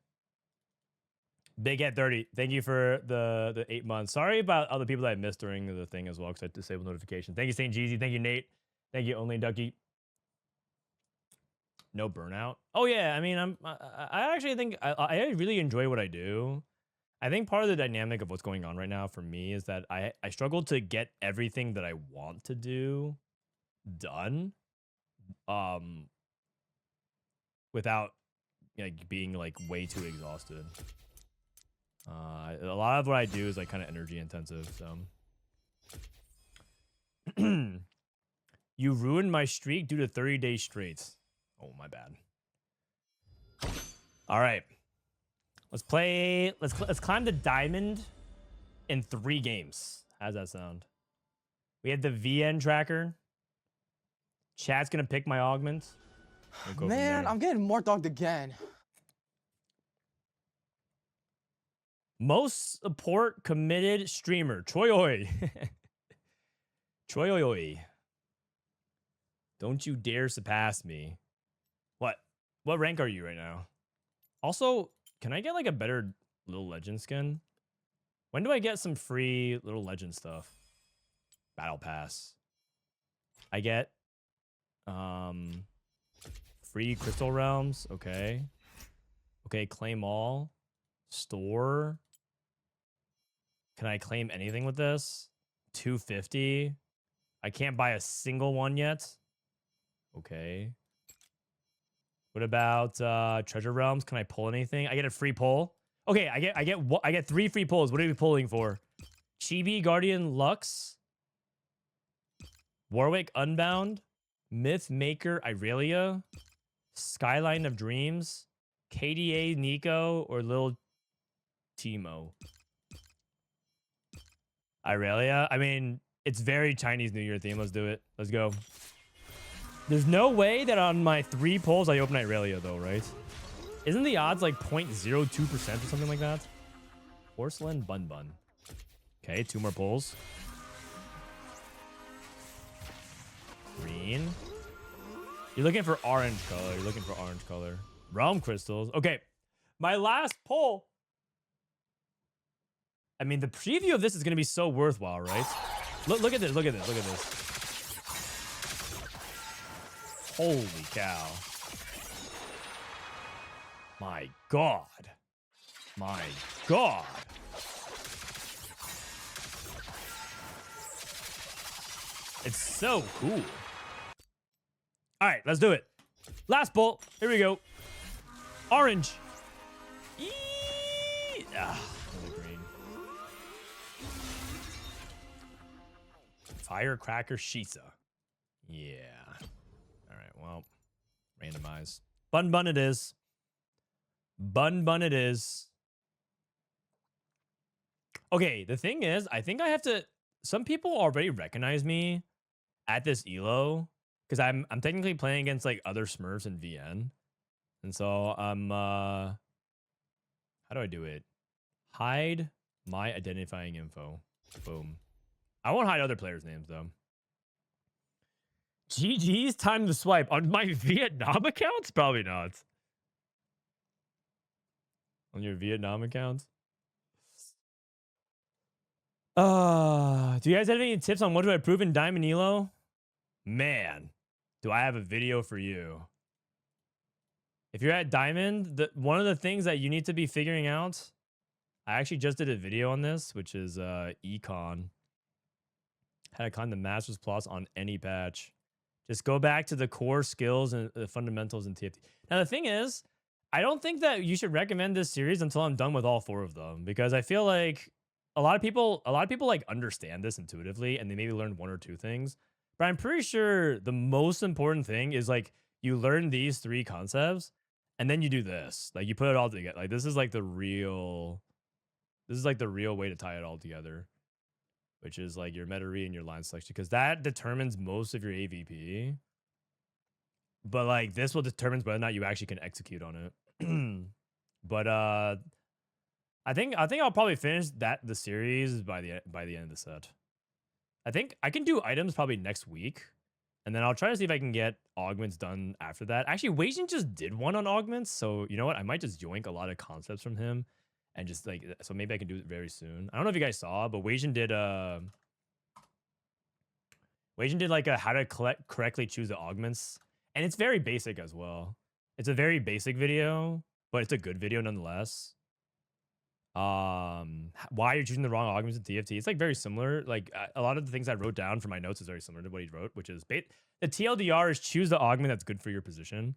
Big at 30. Thank you for the 8 months. Sorry about other people that I missed during the thing as well because I disabled notifications. Thank you, St. Jeezy. Thank you, Nate. Thank you, Only Ducky. No burnout. Oh yeah, I mean, I actually think I really enjoy what I do. I think part of the dynamic of what's going on right now for me is that I struggle to get everything that I want to do done. without like being like way too exhausted. A lot of what I do is like kind of energy intensive, so. You ruined my streak due to 30 days straight. Oh, my bad. All right. Let's play. Let's climb the diamond in 3 games. How's that sound? We have the VN tracker. Chat's gonna pick my augment. We'll Man, I'm getting more dogged again. Most support committed streamer. Troy. Troy. Don't you dare surpass me. What? What rank are you right now? Also, can I get like a better Little Legend skin? When do I get some free Little Legend stuff? Battle Pass. I get free Crystal Realms. Okay. Okay, claim all. Store. Can I claim anything with this? 250. I can't buy a single one yet. Okay. What about Treasure Realms? Can I pull anything? I get a free pull. Okay, I get 3 free pulls. What are we pulling for? Chibi Guardian Lux, Warwick Unbound, Myth Maker Irelia, Skyline of Dreams, KDA Nico, or Lil Timo. Irelia? I mean, it's very Chinese New Year theme. Let's do it. Let's go. There's no way that on my 3 pulls I open Irelia though, right? Isn't the odds like 0.02% or something like that? Porcelain Bun. Okay, 2 more pulls. Green. You're looking for orange color. Realm crystals. Okay, my last pull. I mean, the preview of this is going to be so worthwhile, right? Look at this. Holy cow. My God. It's so cool. All right, let's do it. Last pull. Here we go. Orange. Another green. Firecracker Shisa. Yeah. All right, well, randomize. Bun it is. Bun it is. Okay, the thing is, I think I have to... Some people already recognize me at this elo because I'm technically playing against like other Smurfs in VN. And so how do I do it? Hide my identifying info. Boom. I won't hide other players' names though. GG's time to swipe on my Vietnam accounts? Probably not. On your Vietnam accounts? Do you guys have any tips on what to improve in Diamond Elo? Man, do I have a video for you. If you're at Diamond, one of the things that you need to be figuring out, I actually just did a video on this, which is Econ. How to climb the Masters Plus on any patch. Just go back to the core skills and the fundamentals in TFT. Now, the thing is, I don't think that you should recommend this series until I'm done with all 4 of them, because I feel like a lot of people like understand this intuitively and they maybe learn 1 or 2 things. But I'm pretty sure the most important thing is like you learn these 3 concepts and then you do this. Like you put it all together. Like this is like the real way to tie it all together, which is like your meta read and your line selection, because that determines most of your AVP. But like this will determine whether or not you actually can execute on it. But I think I'll probably finish the series by the end of the set. I think I can do items probably next week, and then I'll try to see if I can get augments done after that. Actually, Weijin just did one on augments, so you know what? I might just yoink a lot of concepts from him, and just like so maybe I can do it very soon. I don't know if you guys saw, but Weijin did like a how to correctly choose the augments, and it's very basic as well. It's a very basic video, but it's a good video nonetheless. Why you're choosing the wrong augments in TFT? It's like very similar. Like a lot of the things I wrote down for my notes is very similar to what he wrote, which is the TLDR is choose the augment that's good for your position.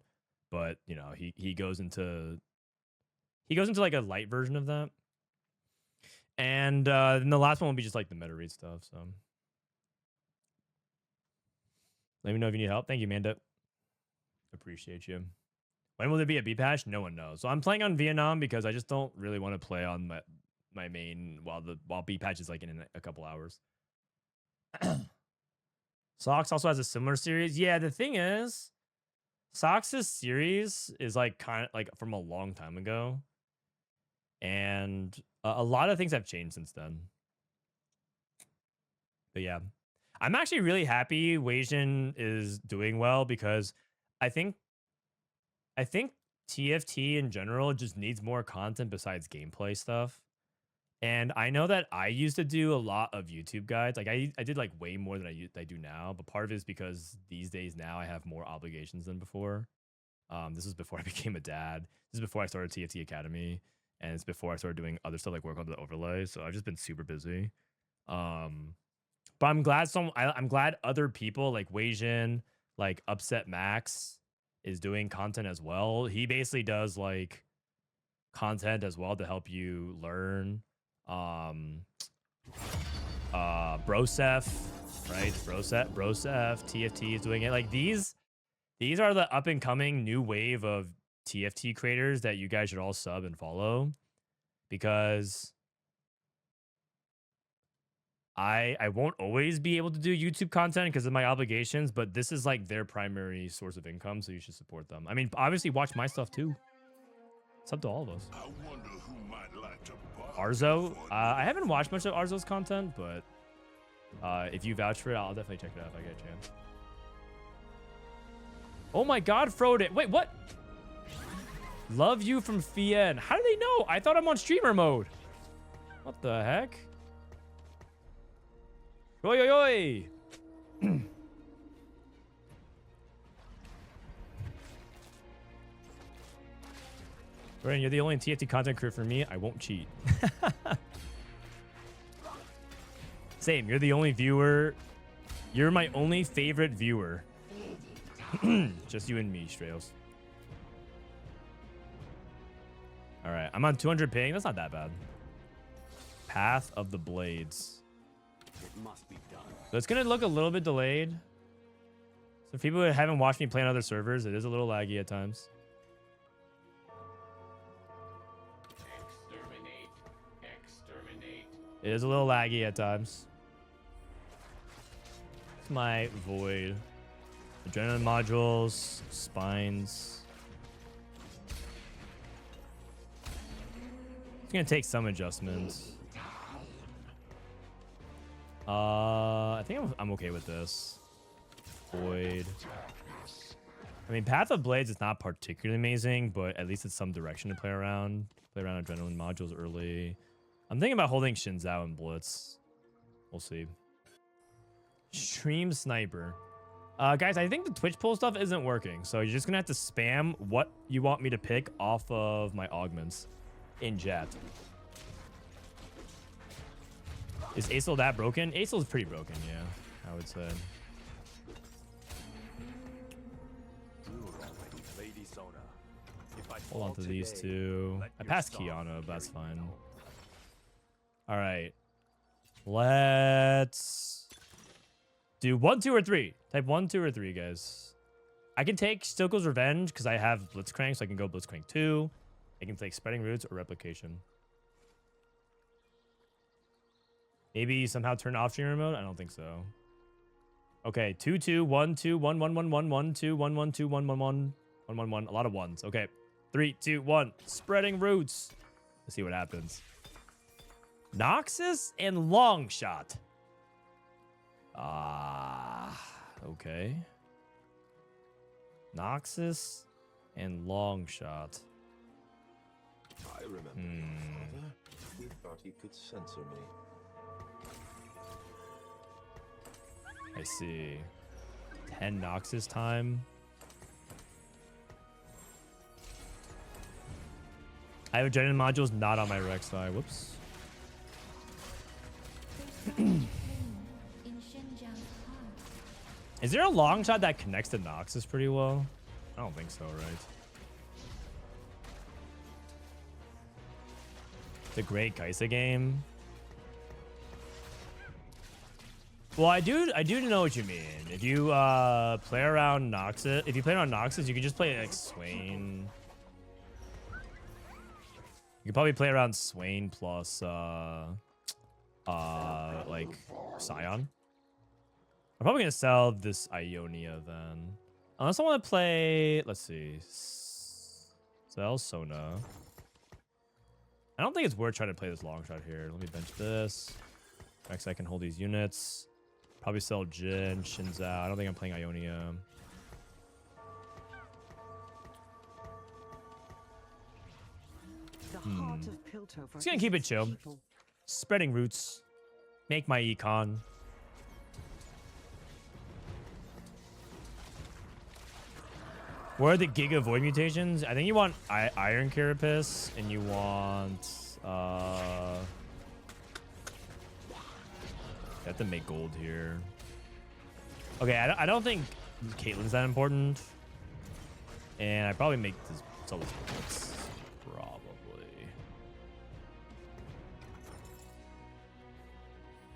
but you know, he goes into like a light version of that. And then the last one will be just like the meta read stuff. So let me know if you need help. Thank you, Manda. Appreciate you. When will there be a B patch? No one knows. So I'm playing on Vietnam because I just don't really want to play on my main while B patch is like in a couple hours. Sox also has a similar series. Yeah, the thing is, Sox's series is like kind of like from a long time ago, and a lot of things have changed since then. But yeah, I'm actually really happy Weijin is doing well because I think TFT in general just needs more content besides gameplay stuff. And I know that I used to do a lot of YouTube guides. Like I did like way more than I do now. But part of it is because these days now I have more obligations than before. This was before I became a dad. This is before I started TFT Academy. And it's before I started doing other stuff like work on the overlay. So I've just been super busy. But I'm glad I'm glad other people like Weijin, like Upset Max is doing content as well. He basically does like content as well to help you learn. Brosef, right? Brosef, TFT is doing it. Like these are the up and coming new wave of TFT creators that you guys should all sub and follow, because I won't always be able to do YouTube content because of my obligations, but this is like their primary source of income, so you should support them. I mean, obviously watch my stuff too. It's up to all of us. I wonder who might like to Arzo, I haven't watched much of Arzo's content, but if you vouch for it, I'll definitely check it out if I get a chance. Oh my God, Frodan! Wait, what? Love you from Fien. How do they know? I thought I'm on streamer mode. What the heck? Oi, oi, oi! Brian, you're the only TFT content creator for me. I won't cheat. Same. You're the only viewer. You're my only favorite viewer. Just you and me, Strauss. All right. I'm on 200 ping. That's not that bad. Path of the Blades. It must be done. So it's going to look a little bit delayed. So for people who haven't watched me play on other servers, it is a little laggy at times. It is a little laggy at times. It's my void. Adrenaline modules, spines. It's gonna take some adjustments. I think I'm okay with this. Void. I mean, Path of Blades is not particularly amazing, but at least it's some direction to play around. Play around adrenaline modules early. I'm thinking about holding Shinzao and Blitz. We'll see. Stream Sniper. Guys, I think the Twitch poll stuff isn't working, so you're just gonna have to spam what you want me to pick off of my augments in chat. Is Acel that broken? Acel is pretty broken, yeah, I would say. Hold on to these two. I passed Kiana, but that's fine. All right. Let's do 1, 2, or 3. Type 1, 2, or 3, guys. I can take Silco's Revenge because I have Blitzcrank, so I can go Blitzcrank 2. I can take Spreading Roots or Replication. Maybe somehow turn off streamer mode? I don't think so. Okay, 2, 2, 1, 2, 1, 1, 1, 1, 1, 2, 1, 1, 2, 1, 1, 1, 1, 1, 1. A lot of ones. Okay. 3, 2, 1. Spreading Roots. Let's see what happens. Noxus and Longshot. Okay. Noxus and Longshot. I remember your father. He thought he could censor me. I see. 10 Noxus time. I have adrenaline modules not on my Rex side. Whoops. Is there a long shot that connects to Noxus pretty well? I don't think so, right? It's a great Kaisa game. Well, I do know what you mean. If you play around Noxus, if you play around Noxus, you can just play like Swain. You can probably play around Swain plus like Scion. I'm probably gonna sell this Ionia then. Unless I want to play, let's see, sell Sona. I don't think it's worth trying to play this Longshot here. Let me bench this. Next, I can hold these units. Probably sell Jin, Shin's out. I don't think I'm playing Ionia. Just gonna keep it chill. Spreading roots. Make my econ. What are the Giga Void mutations? I think you want Iron Carapace and you want you have to make gold here. Okay, I don't think Caitlyn's that important. And I probably make this solo sports. Probably.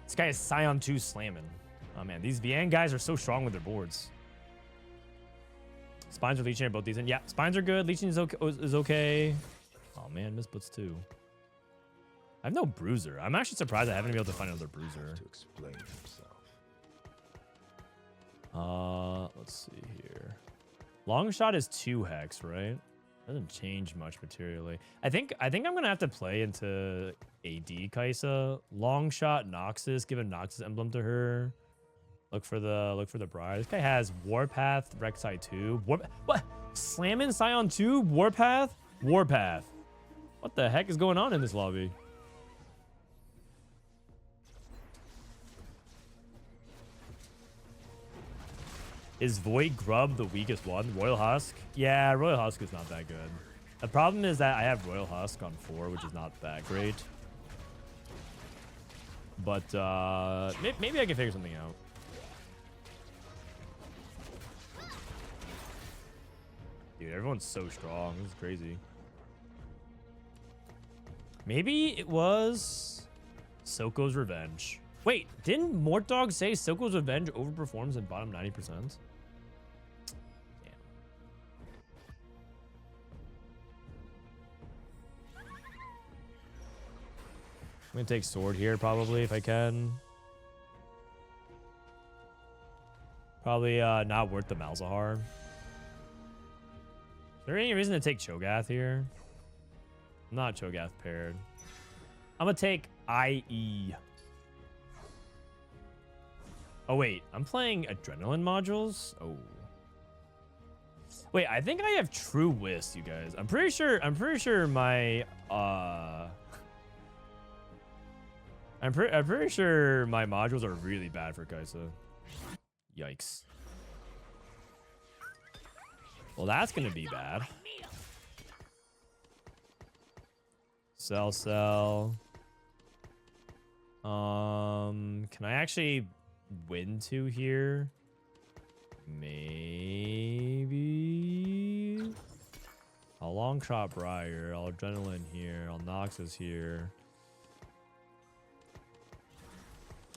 This guy is Scion 2 slamming. Oh man, these VN guys are so strong with their boards. Spines or Leeching are both decent. Yeah, Spines are good. Leeching is okay. Oh man, Miss Blitz too. I have no Bruiser. I'm actually surprised I haven't been able to find another Bruiser. To explain himself. Let's see here. Longshot is 2 hex, right? Doesn't change much materially. I think I'm gonna have to play into AD Kaisa. Longshot Noxus, give a Noxus emblem to her. Look for the bride. This guy has Warpath, Rek'Sai 2. What? Slamming Scion 2? Warpath? Warpath. What the heck is going on in this lobby? Is Void Grub the weakest one? Royal Husk? Yeah, Royal Husk is not that good. The problem is that I have Royal Husk on 4, which is not that great. But maybe I can figure something out. Dude, everyone's so strong. This is crazy. Maybe it was Silco's Revenge. Wait, didn't Mortdog say Silco's Revenge overperforms in bottom 90%? Damn. I'm gonna take sword here probably if I can. Probably not worth the Malzahar. Is there any reason to take Cho'Gath here? I'm not Cho'Gath paired. I'm gonna take IE. Oh wait, I'm playing Adrenaline modules? Oh. Wait, I think I have True Whist, you guys. I'm pretty sure my I'm pretty sure my modules are really bad for Kaisa. Yikes. Well, that's gonna be bad. Sell. Can I actually win 2 here? Maybe. I'll Longshot Briar. I'll Adrenaline here. I'll Noxus here.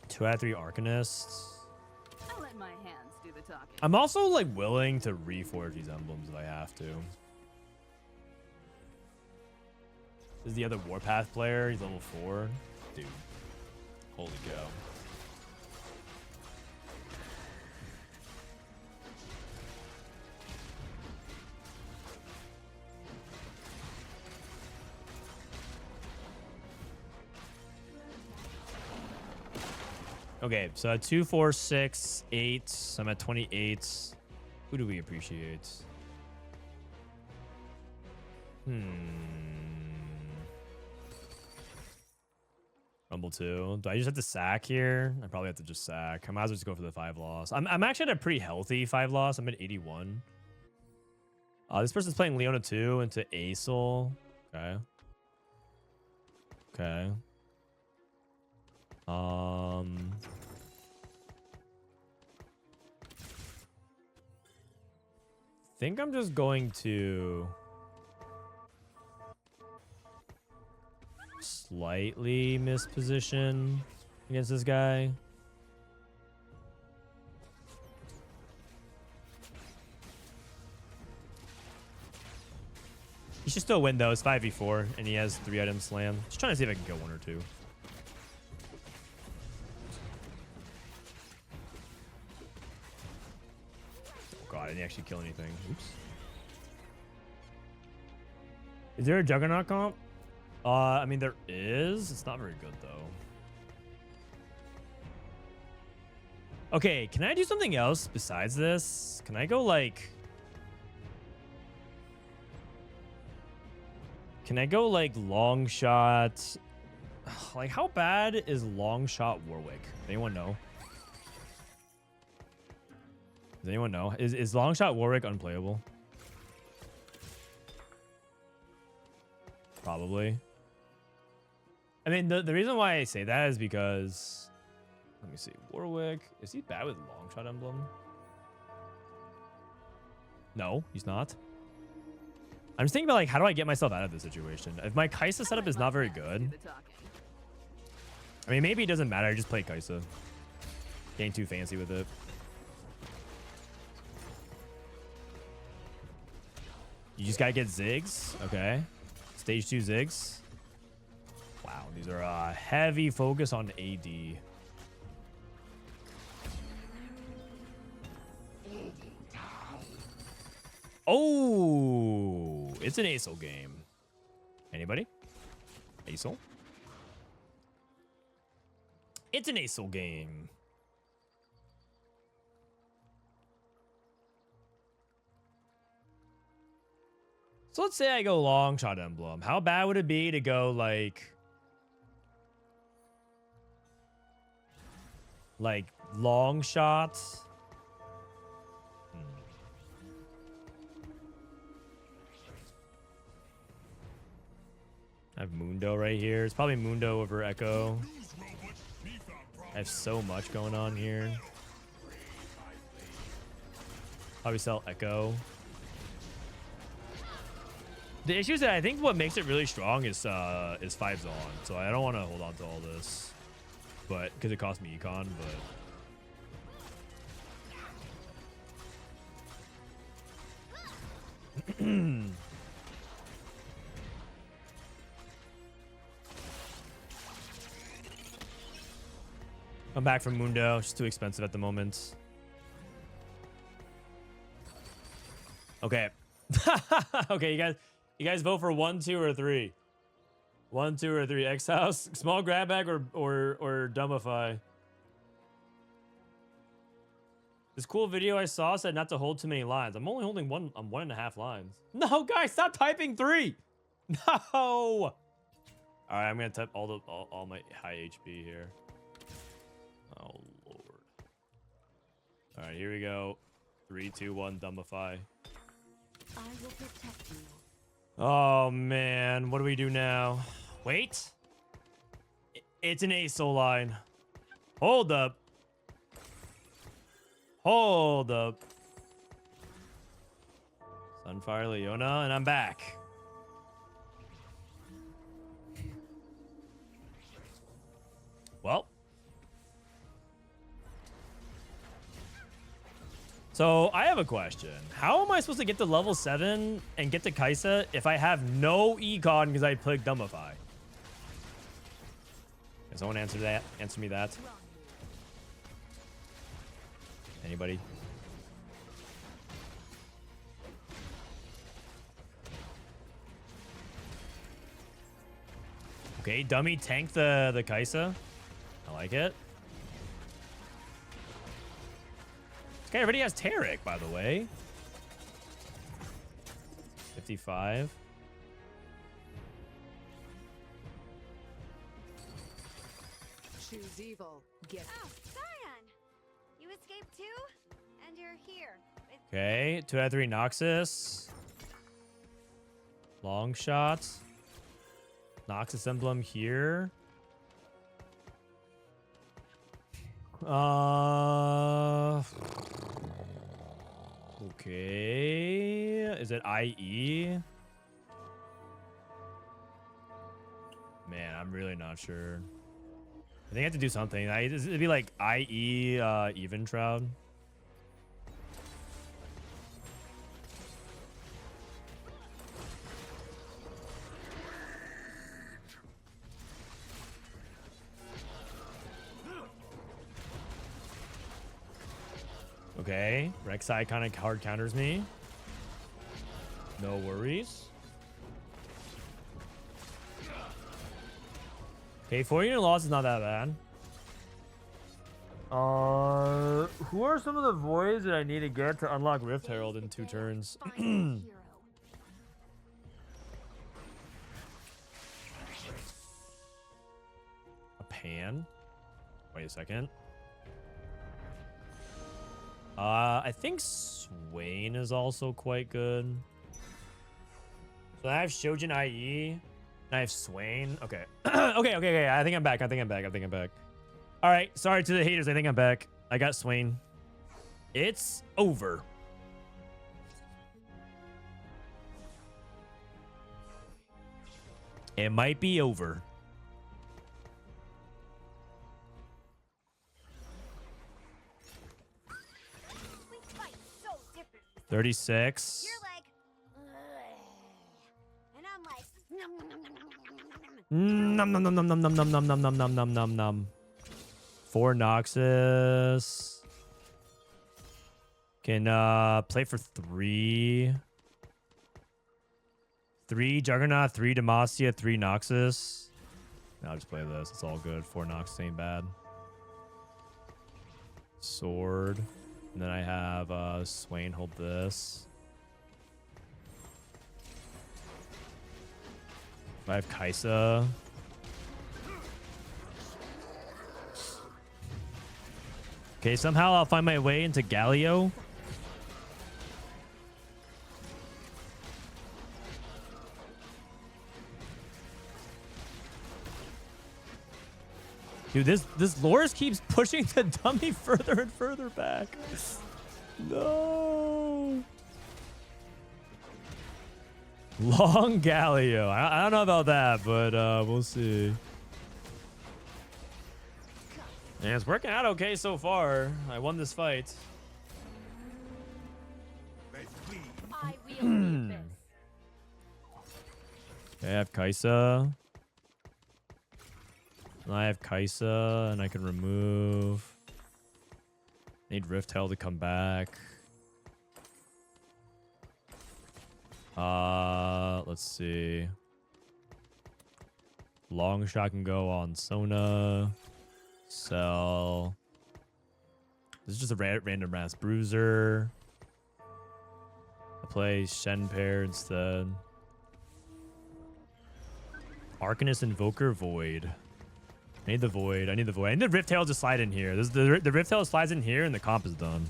2 out of 3 Arcanists. I'll let my hands do the talking. I'm also like willing to reforge these emblems if I have to. This is the other Warpath player. He's level 4. Dude. Holy cow. Okay, so 2, 4, 6, 8. I'm at 28. Who do we appreciate? Rumble 2. Do I just have to sack here? I probably have to just sack. I might as well just go for the 5 loss. I'm actually at a pretty healthy 5 loss. I'm at 81. This person's playing Leona 2 into Acel. Okay. Okay. think I'm just going to slightly misposition against this guy. He should still win though. It's 5v4 and he has 3 items slam. Just trying to see if I can kill 1 or 2. Oh god, I didn't actually kill anything. Oops. Is there a Juggernaut comp? I mean there is. It's not very good though. Okay, can I do something else besides this? Can I go like... Can I go like Longshot? Like how bad is Longshot Warwick? Does anyone know? Does anyone know? Is Longshot Warwick unplayable? Probably. I mean, the reason why I say that is because... Let me see. Warwick. Is he bad with Longshot Emblem? No, he's not. I'm just thinking about like, how do I get myself out of this situation? If my Kaisa setup is not very good. I mean, maybe it doesn't matter. I just play Kaisa. Getting too fancy with it. You just gotta get Ziggs. Okay. Stage 2 Ziggs. Wow, these are a heavy focus on AD. Oh, it's an ASOL game. Anybody? ASOL? It's an ASOL game. So let's say I go Longshot Emblem. How bad would it be to go like Longshot? I have Mundo right here. It's probably Mundo over Echo. I have so much going on here. Probably sell Echo. The issue is that I think what makes it really strong is 5 Zon. So I don't want to hold on to all this, but because it costs me econ, but. I'm back from Mundo. It's just too expensive at the moment. Okay. Okay, you guys vote for 1, 2, or 3. 1, 2, or 3. X House, small grab bag, or Dummify. This cool video I saw said not to hold too many lines. I'm only holding 1.5 lines. No, guys, stop typing 3. No. All right, I'm gonna type all my high HP here. Oh lord. All right, here we go. 3, 2, 1, Dummify. I will protect you. Oh man, what do we do now? Wait. It's an ASOL line. Hold up. Hold up. Sunfire Leona, and I'm back. Well. So I have a question. How am I supposed to get to level 7 and get to Kaisa if I have no econ because I played Dummify? Can someone answer that? Answer me that. Anybody? Okay, dummy tank the Kaisa. I like it. This guy already has Tarek, by the way. 55. Choose evil. Get. Oh, Cyan! You escaped too? And you're here. Okay, 2 out of 3 Noxus. Longshot. Noxus emblem here. Okay. is it IE? Man, I'm really not sure. I think I have to do something. It'd be like IE even shroud. Okay, Rek'Sai kind of hard counters me. No worries. Okay, 4 unit loss is not that bad. Who are some of the voids that I need to get to unlock Rift Herald in 2 turns? A pan? Wait a second. I think Swain is also quite good. So I have Shojin IE, and I have Swain. Okay. okay. I think I'm back. All right. Sorry to the haters. I think I'm back. I got Swain. It's over. It might be over. We fight so different. 36. You're like, and I'm like, Num num num num num num num num num num num num num num. 4 Noxus. Can play for 3. 3 Juggernaut, 3 Demacia, 3 Noxus. I'll just play this. It's all good. 4 Noxus ain't bad. Sword. And then I have Swain hold this. I have Kaisa. Okay, somehow I'll find my way into Galio. Dude, this Loris keeps pushing the dummy further and further back. No. Long Galio. I don't know about that, but we'll see. And it's working out okay so far. I won this fight. I will need this. Okay, I have Kaisa. And I have Kaisa, and I can remove. Need Rift Hell to come back. Let's see. Longshot can go on Sona. Sell. This is just a random Ras Bruiser. I play Shen Pair instead. Arcanist Invoker Void. I need the Void. I need the Rift Tail to slide in here. The Rift Tail slides in here and the comp is done.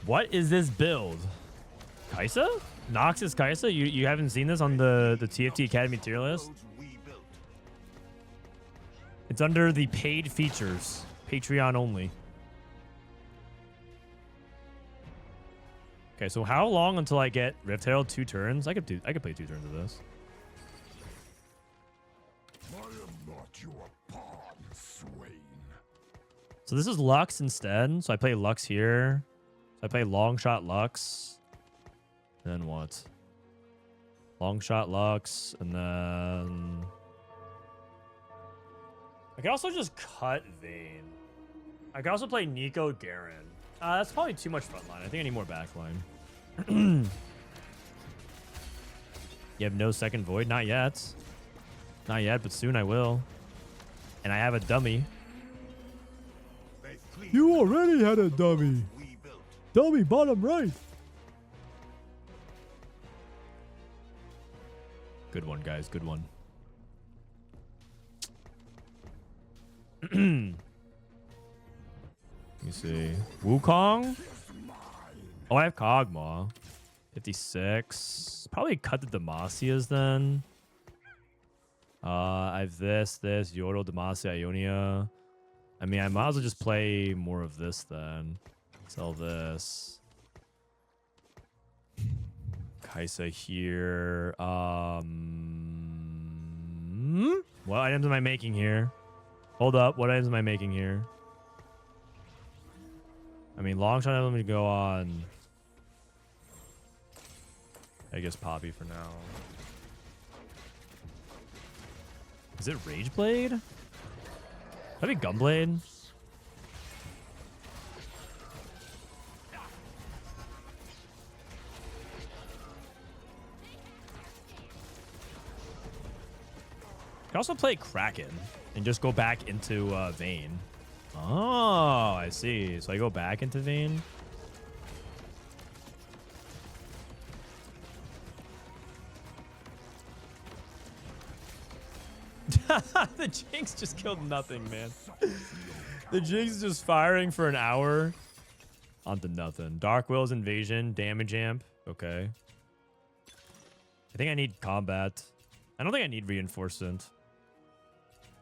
What is this build? Kaisa? Noxus Kaisa? You haven't seen this on the TFT Academy tier list? It's under the paid features. Patreon only. Okay, so how long until I get Rift Herald? 2 turns? I could play 2 turns of this. I am not your pawn, Swain. So this is Lux instead. So I play Lux here. So I play Longshot Lux. And then what? Longshot Lux. And then... I can also just cut Vayne. I can also play Nico Garen. That's probably too much frontline. I think I need more backline. You have no second Void? Not yet. Not yet, but soon I will. And I have a dummy. You already had a dummy. Dummy bottom right. Good one, guys. Good one. Let me see. Wukong? Oh, I have Kog'Maw. 56. Probably cut the Demacias then. I have this, Yordle, Demacia, Ionia. I mean, I might as well just play more of this then. Sell this. Kaisa here. What items am I making here? Hold up. What items am I making here? I mean, Longshot, let me go on. I guess Poppy for now. Is it Rage Blade? That'd be Gunblade. You can also play Kraken and just go back into Vayne. Oh, I see. So I go back into Vayne. The Jinx just killed nothing, man. The Jinx is just firing for an hour onto nothing. Dark Will's Invasion, damage amp. Okay. I think I need combat. I don't think I need reinforcement.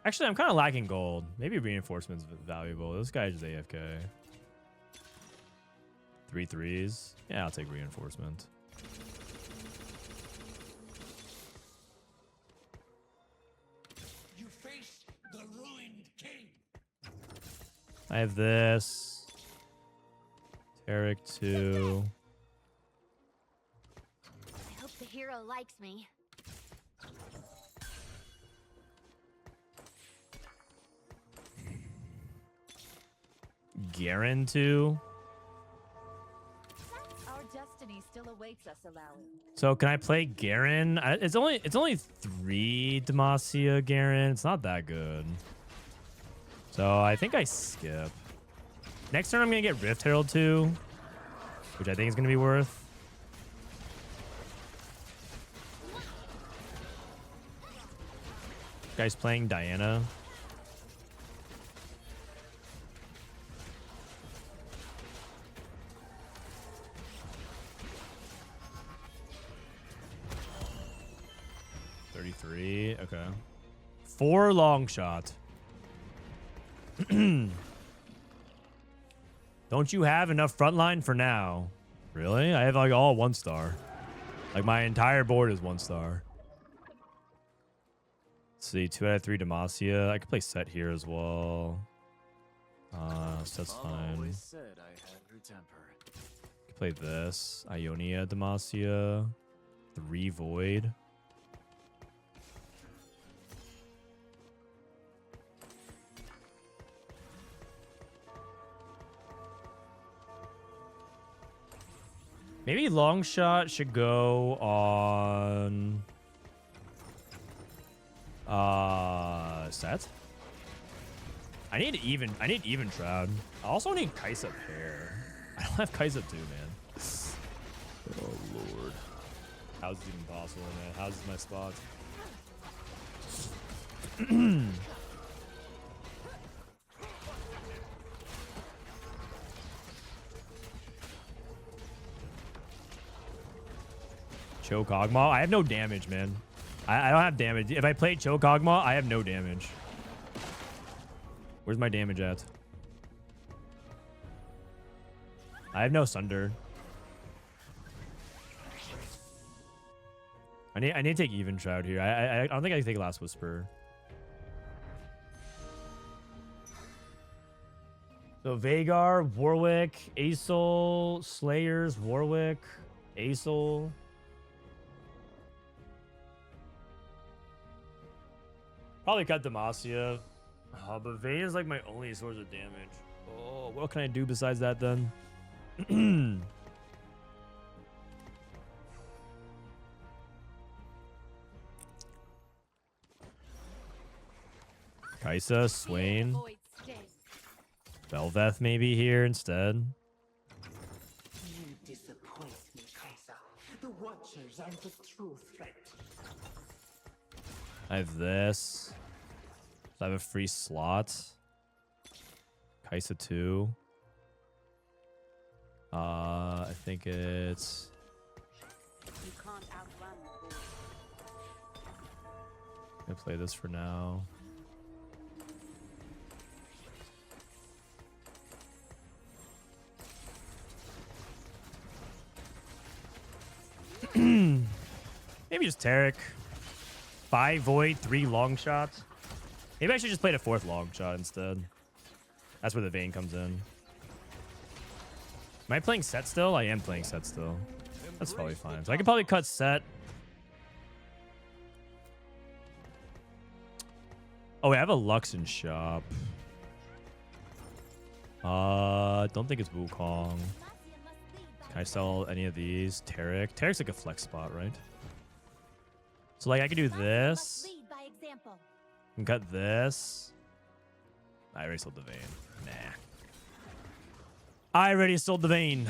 Actually, I'm kind of lacking gold. Maybe reinforcement's valuable. This guy is AFK. 3 3s. Yeah, I'll take reinforcement. You face the ruined king. I have this. Tarek 2. I hope the hero likes me. Garen 2. Our destiny still awaits us, allowing. So can I play Garen? It's only 3 Demacia Garen. It's not that good. So I think I skip. Next turn I'm gonna get Rift Herald 2, which I think is gonna be worth. Guy's playing Diana. Okay. 4 Longshot. Don't you have enough frontline for now? Really? I have like all 1 star. Like my entire board is 1 star. Let's see, 2 out of 3 Demacia. I could play Set here as well. Set's fine. Could play this. Ionia, Demacia. 3 Void. Maybe Longshot should go on Set. I need even Shroud. I also need Kaisa Pair. I don't have Kaisa 2, man. Oh lord. How's this even possible, man? How's this my spot? Choke Ogma? I have no damage, man. I don't have damage. If I play Choke Ogma, I have no damage. Where's my damage at? I have no Sunder. I need to take Even Shroud here. I don't think I can take Last Whisper. So Veigar, Warwick, Aesol, Slayers, Warwick, Aesol. Probably cut Demacia. But Vayne is like my only source of damage. Oh, what can I do besides that then? Kaisa, Swain. Belveth maybe here instead. You disappoint me, Kaisa. The Watchers aren't the true threat. I have this. I have a free slot. Kaisa 2. I think it's... You can't outrun the bull. Gonna play this for now. Maybe just Tarek. 5 Void, 3 Longshot. Maybe I should just play the 4th Longshot instead. That's where the vein comes in. Am I playing set still? I am playing set still. That's probably fine. So I could probably cut set. Oh, wait, I have a Lux in shop. Don't think it's Wukong. Can I sell any of these? Tarek. Tarek's like a flex spot, right? So like I could do this. And cut this. I already sold the vein. Nah. I already sold the vein.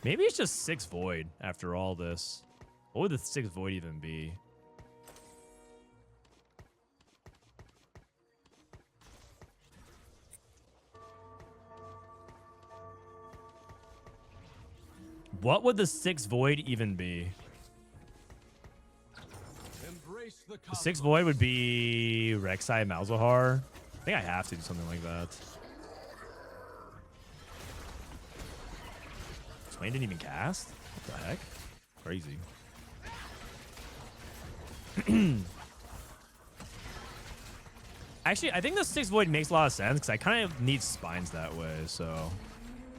Maybe it's just 6 Void after all this. What would the 6 Void even be? What would the 6 Void even be? The 6 Void would be Rek'Sai Malzahar. I think I have to do something like that. Swain didn't even cast? What the heck? Crazy. Actually, I think the 6 Void makes a lot of sense because I kind of need spines that way. So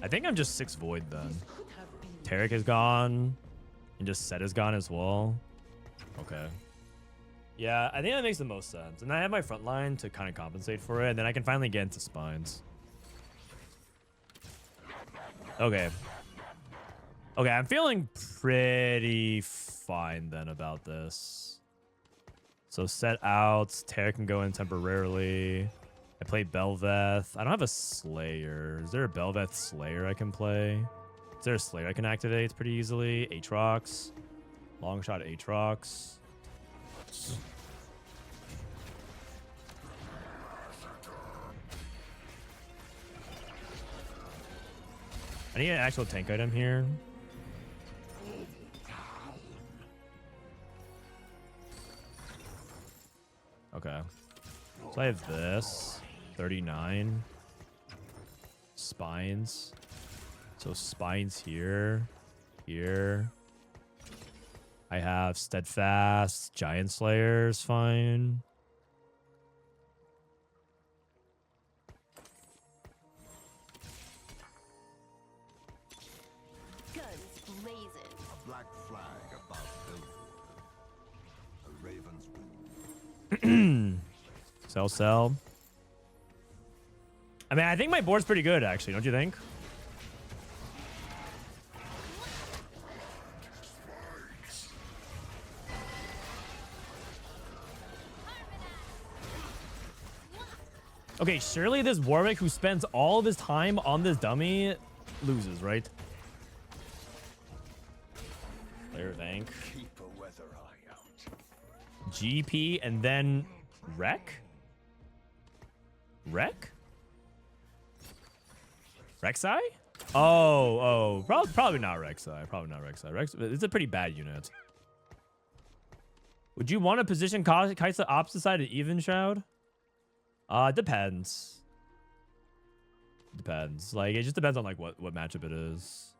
I think I'm just 6 Void then. Tarek is gone. And just Set is gone as well. Okay. Yeah, I think that makes the most sense. And I have my front line to kind of compensate for it. And then I can finally get into spines. Okay. Okay, I'm feeling pretty fine then about this. So Set out. Tarek can go in temporarily. I play Belveth. I don't have a Slayer. Is there a Belveth Slayer I can play? Is there a Slayer I can activate pretty easily? Aatrox. Longshot Aatrox. I need an actual tank item here. Okay. So I have this. 39. Spines. So spines here. Here. I have Steadfast. Giant Slayer is fine. Guns blazing. A black flag above Bildgewater. A raven's wound. Sell. I mean, I think my board's pretty good, actually. Don't you think? Okay, surely this Warwick who spends all of his time on this dummy loses, right? Player Vank. Keep a weather eye out. GP and then Wreck? Wreck? Rek'Sai? Oh, probably not Rek'Sai. Probably not Rek'Sai. It's a pretty bad unit. Would you want to position Kaisa opposite side of Even Shroud? Depends. Depends. Like, it just depends on like what matchup it is.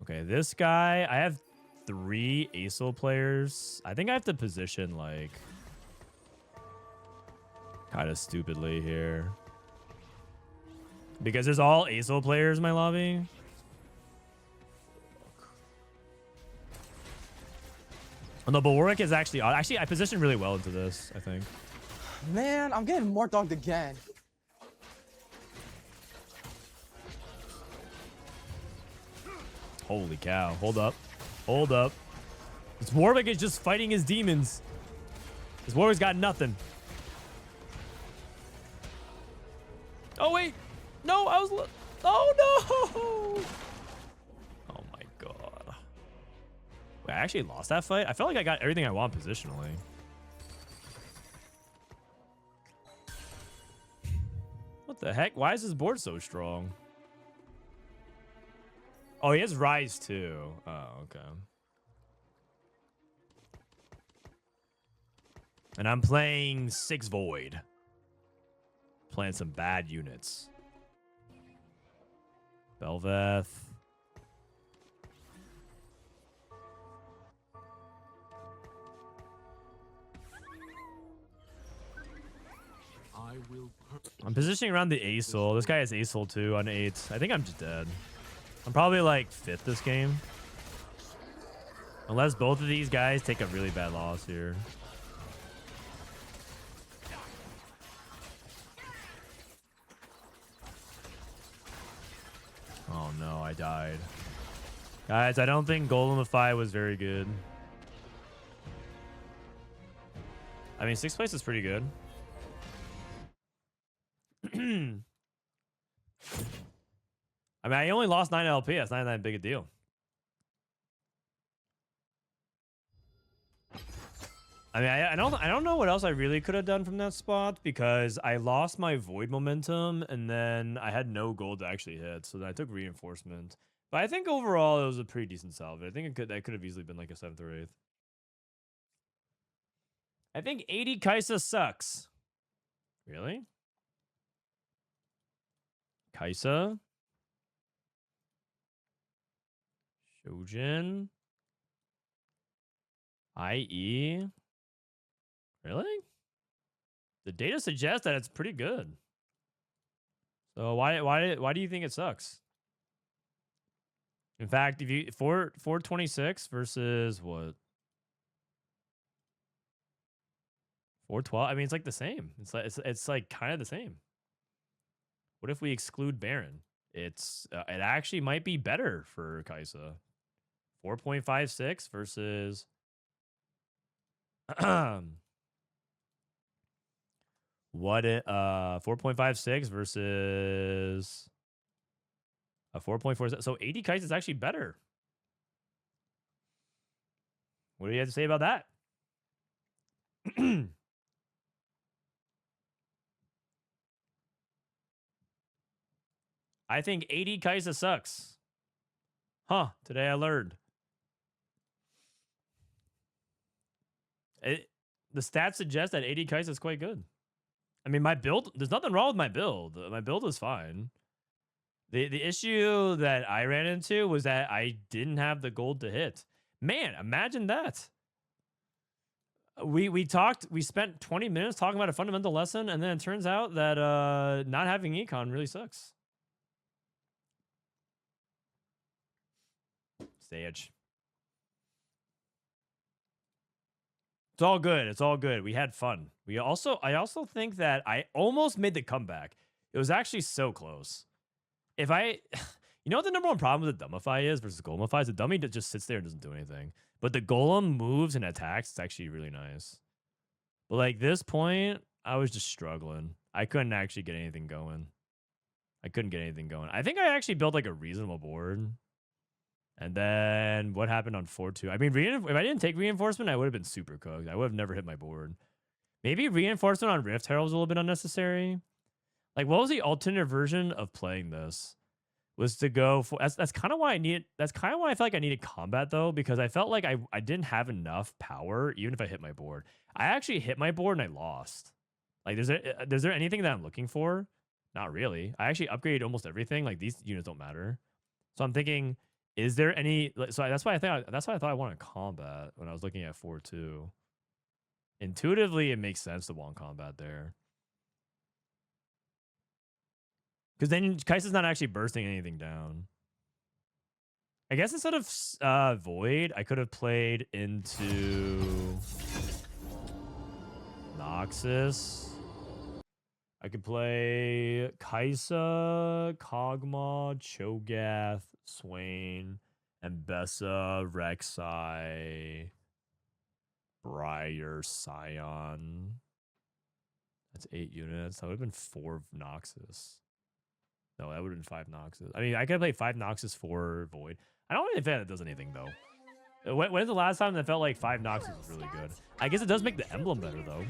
Okay, this guy, I have 3 ASO players. I think I have to position like kind of stupidly here. Because there's all ASO players in my lobby. Oh, no, but Warwick is actually I positioned really well into this, I think. Man, I'm getting more dogged again. Holy cow. Hold up. Hold up. This Warwick is just fighting his demons. This Warwick's got nothing. Oh, wait. No, I was... Oh, no. Oh, my God. Wait, I actually lost that fight? I felt like I got everything I want positionally. What the heck? Why is his board so strong? Oh, he has Rise too. Oh, okay. And I'm playing 6 Void. Playing some bad units. Bildgewater. I'm positioning around the Acel. This guy has Acel too on 8. I think I'm just dead. I'm probably like 5th this game. Unless both of these guys take a really bad loss here. Oh no, I died. Guys, I don't think Goldenify was very good. I mean, 6th place is pretty good. I mean, I only lost 9 LP. That's not that big a deal. I mean, I don't know what else I really could have done from that spot because I lost my Void momentum and then I had no gold to actually hit, so then I took reinforcement. But I think overall it was a pretty decent salvage. I think that could have easily been like a 7th or 8th. I think 80 Kaisa sucks. Really? Kaisa? Shojin? IE? Really? The data suggests that it's pretty good. So why do you think it sucks? In fact, if you 426 versus what? 412. I mean, it's like the same. It's like kind of the same. What if we exclude Baron? It actually might be better for Kaisa. 4.56 versus what it 4.56 versus a 4.4. So 80 Kaisa is actually better. What do you have to say about that? I think 80 Kaisa sucks. Huh, today I learned. The stats suggest that 80 Kaisa is quite good. I mean, my build, there's nothing wrong with my build. My build is fine. The issue that I ran into was that I didn't have the gold to hit. Man, imagine that. We spent 20 minutes talking about a fundamental lesson, and then it turns out that not having econ really sucks. Stage. It's all good. It's all good. We had fun. I also think that I almost made the comeback. It was actually so close. You know what the number one problem with the Dummify is versus Golemify is the dummy that just sits there and doesn't do anything. But the Golem moves and attacks. It's actually really nice. But like this point, I was just struggling. I couldn't actually get anything going. I think I actually built like a reasonable board. And then what happened on 4-2? I mean, if I didn't take reinforcement, I would have been super cooked. I would have never hit my board. Maybe reinforcement on Rift Herald was a little bit unnecessary. Like, what was the alternative version of playing this? Was to go for that's kind of why I felt like I needed combat though, because I felt like I didn't have enough power even if I hit my board. I actually hit my board and I lost. Like, is there anything that I'm looking for? Not really. I actually upgraded almost everything. Like, these units don't matter. So I'm thinking, is there any? So that's why I thought I wanted combat when I was looking at 4-2. Intuitively, it makes sense to want combat there. Because then Kaisa's not actually bursting anything down. I guess instead of Void, I could have played into Noxus. I could play Kaisa, Kog'Maw, Cho'Gath, Swain, Ambessa, Rek'Sai, Briar, Scion. That's 8 units. That would have been 4 Noxus. No, that would have been 5 Noxus. I mean, I could play 5 Noxus, 4 Void. I don't really think that does anything, though. When's the last time that felt like 5 Noxus was really good? I guess it does make the emblem better, though.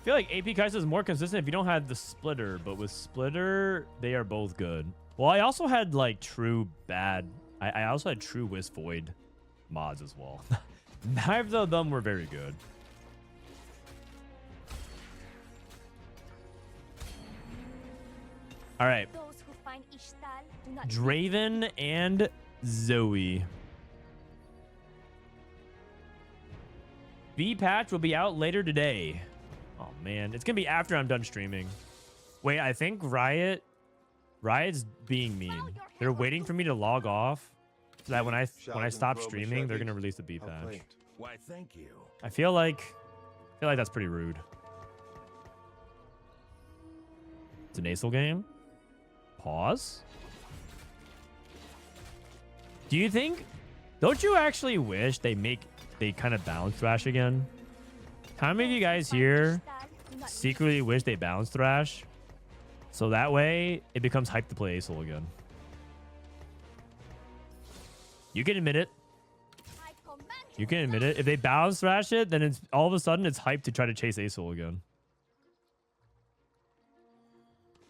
I feel like AP Kai'Sa is more consistent if you don't have the splitter, but with splitter, they are both good. Well, I also had like true bad. I also had true Wisp Void mods as well. Neither of them were very good. All right. Draven and Zoe. B patch will be out later today. Oh man, it's gonna be after I'm done streaming. Wait, I think Riot's being mean. They're waiting for me to log off so that when I stop streaming, they're gonna release the B patch. Why, thank you. I feel like that's pretty rude. It's an ASL game. Pause. Do you think? Don't you actually wish they kind of balance Thrash again? How many of you guys here secretly wish they balance Thrash? So that way it becomes hype to play ASL again. You can admit it. You can admit it. If they balance Thrash it, then it's all of a sudden it's hype to try to chase ASL again.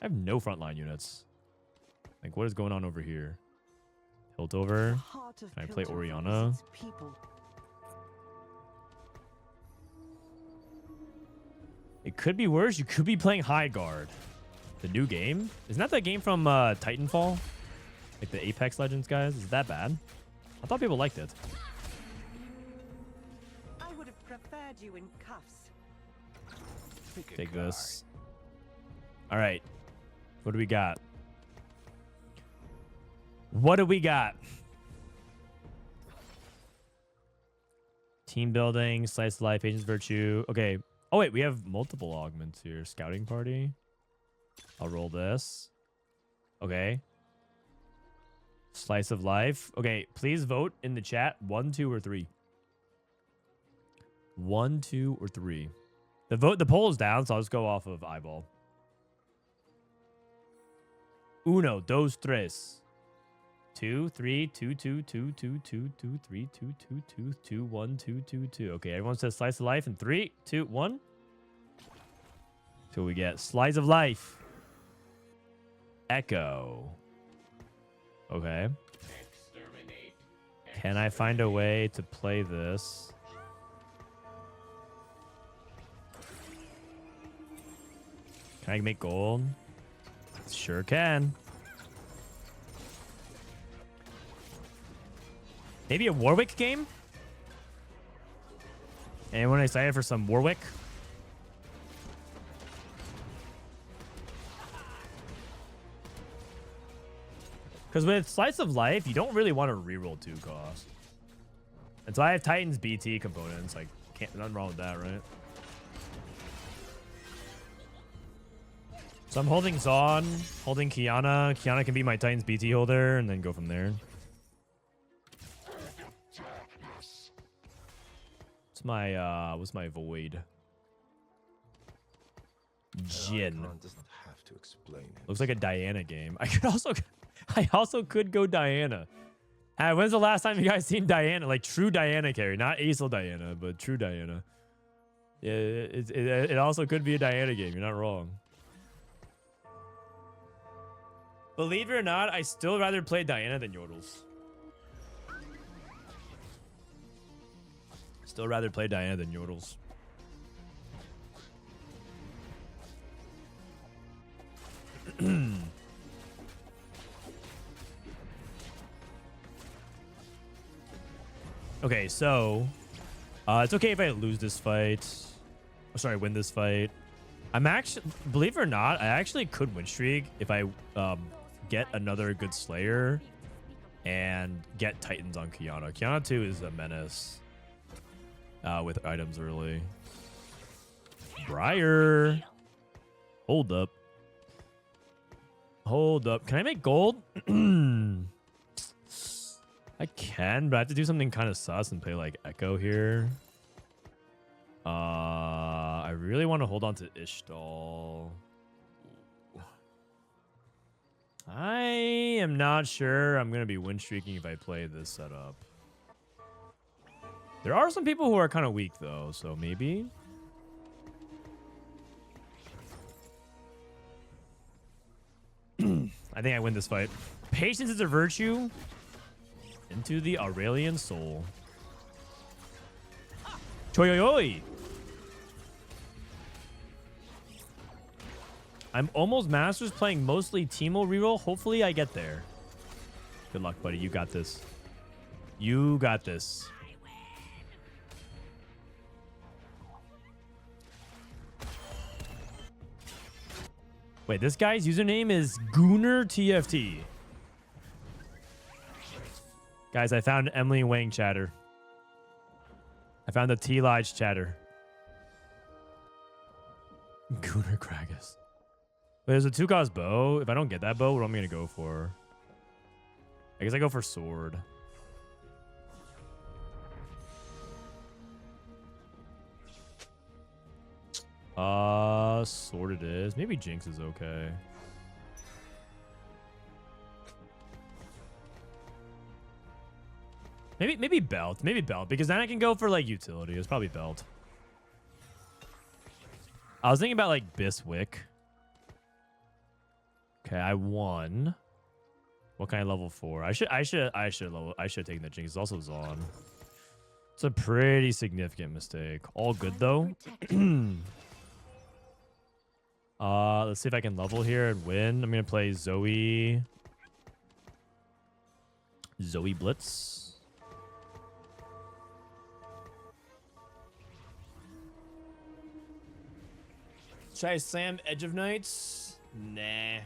I have no frontline units. Like, what is going on over here? Piltover. Can I play Orianna? It could be worse. You could be playing High Guard. The new game? Isn't that the game from Titanfall? Like the Apex Legends guys? Is that bad? I thought people liked it. I would have preferred you in cuffs. Take this. All right. What do we got? What do we got? Team building, slice of life, agent's virtue. Okay. Oh, wait. We have multiple augments here. Scouting party. I'll roll this. Okay. Slice of life. Okay. Please vote in the chat. 1, 2, or 3. 1, 2, or 3. The poll is down, so I'll just go off of eyeball. Uno, dos, tres. 2, 3, 2, 2, 2, 2, 2, 2, 3, 2, 2, 2, 2, 1, 2, 2, 2. Okay, everyone says slice of life in 3, 2, 1. So we get slice of life. Echo. Okay. Can I find a way to play this? Can I make gold? Sure can. Maybe a Warwick game? Anyone excited for some Warwick? Because with Slice of Life, you don't really want to reroll 2 cost. And so I have Titan's BT components. Like, nothing wrong with that, right? So I'm holding Zon, holding Kiana. Kiana can be my Titan's BT holder, and then go from there. What's my void? Jin. Doesn't have to explain it. Looks like a Diana game. I also could go Diana. When's the last time you guys seen Diana? Like true Diana carry, not ASL Diana, but true Diana. Yeah, it also could be a Diana game. You're not wrong. Believe it or not, I still rather play Diana than Yordles. Still rather play Diana than Yordles. Okay, so it's okay if I lose this fight. Oh, sorry, win this fight. I'm actually, believe it or not, I actually could win streak if I get another good Slayer and get Titans on Kiana. Kiana 2 is a menace with items early. Briar. Hold up. Hold up. Can I make gold? I can, but I have to do something kind of sus and play like Echo here. I really want to hold on to Ishtal. I am not sure I'm going to be win streaking if I play this setup. There are some people who are kind of weak though, so maybe. I think I win this fight. Patience is a virtue. Into the Aurelian soul. Choyoyoi. I'm almost masters playing mostly Teemo reroll. Hopefully I get there. Good luck, buddy. You got this. You got this. Wait, this guy's username is Gooner TFT. Guys, I found Emilyywang chatter. I found the T-Lodge chatter. Gooner Kragus. Wait, there's a 2-cost bow. If I don't get that bow, what am I going to go for? I guess I go for sword. Sword it is. Maybe Jinx is okay. Maybe belt. Maybe belt, because then I can go for like utility. It's probably belt. I was thinking about like Biswick. Okay, I won. What kind of level 4? I should have taken the Jinx. It's also Zon. It's a pretty significant mistake. All good though. Let's see if I can level here and win. I'm gonna play Zoe Blitz. Should I Sam Edge of Nights? Nah.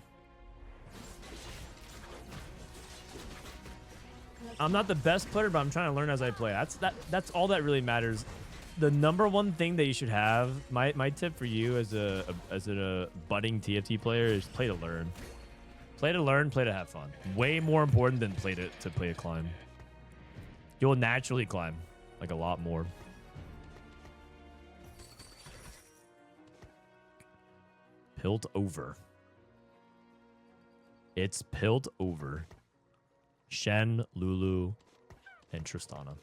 I'm not the best player, but I'm trying to learn as I play. That's all that really matters. The number one thing that you should have, my tip for you as a budding TFT player is play to learn. Play to learn, play to have fun. Way more important than play to play a climb. You'll naturally climb, like a lot more. Pilt over. It's pilt over. Shen, Lulu, and Tristana.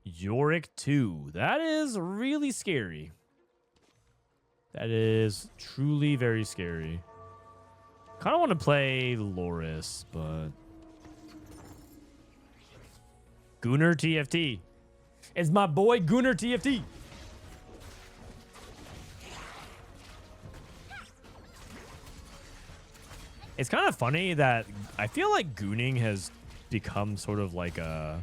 Yorick 2. That is really scary. That is truly very scary. Kind of want to play Loris, but... Gooner TFT. It's my boy Gooner TFT. It's kind of funny that I feel like gooning has become sort of like a...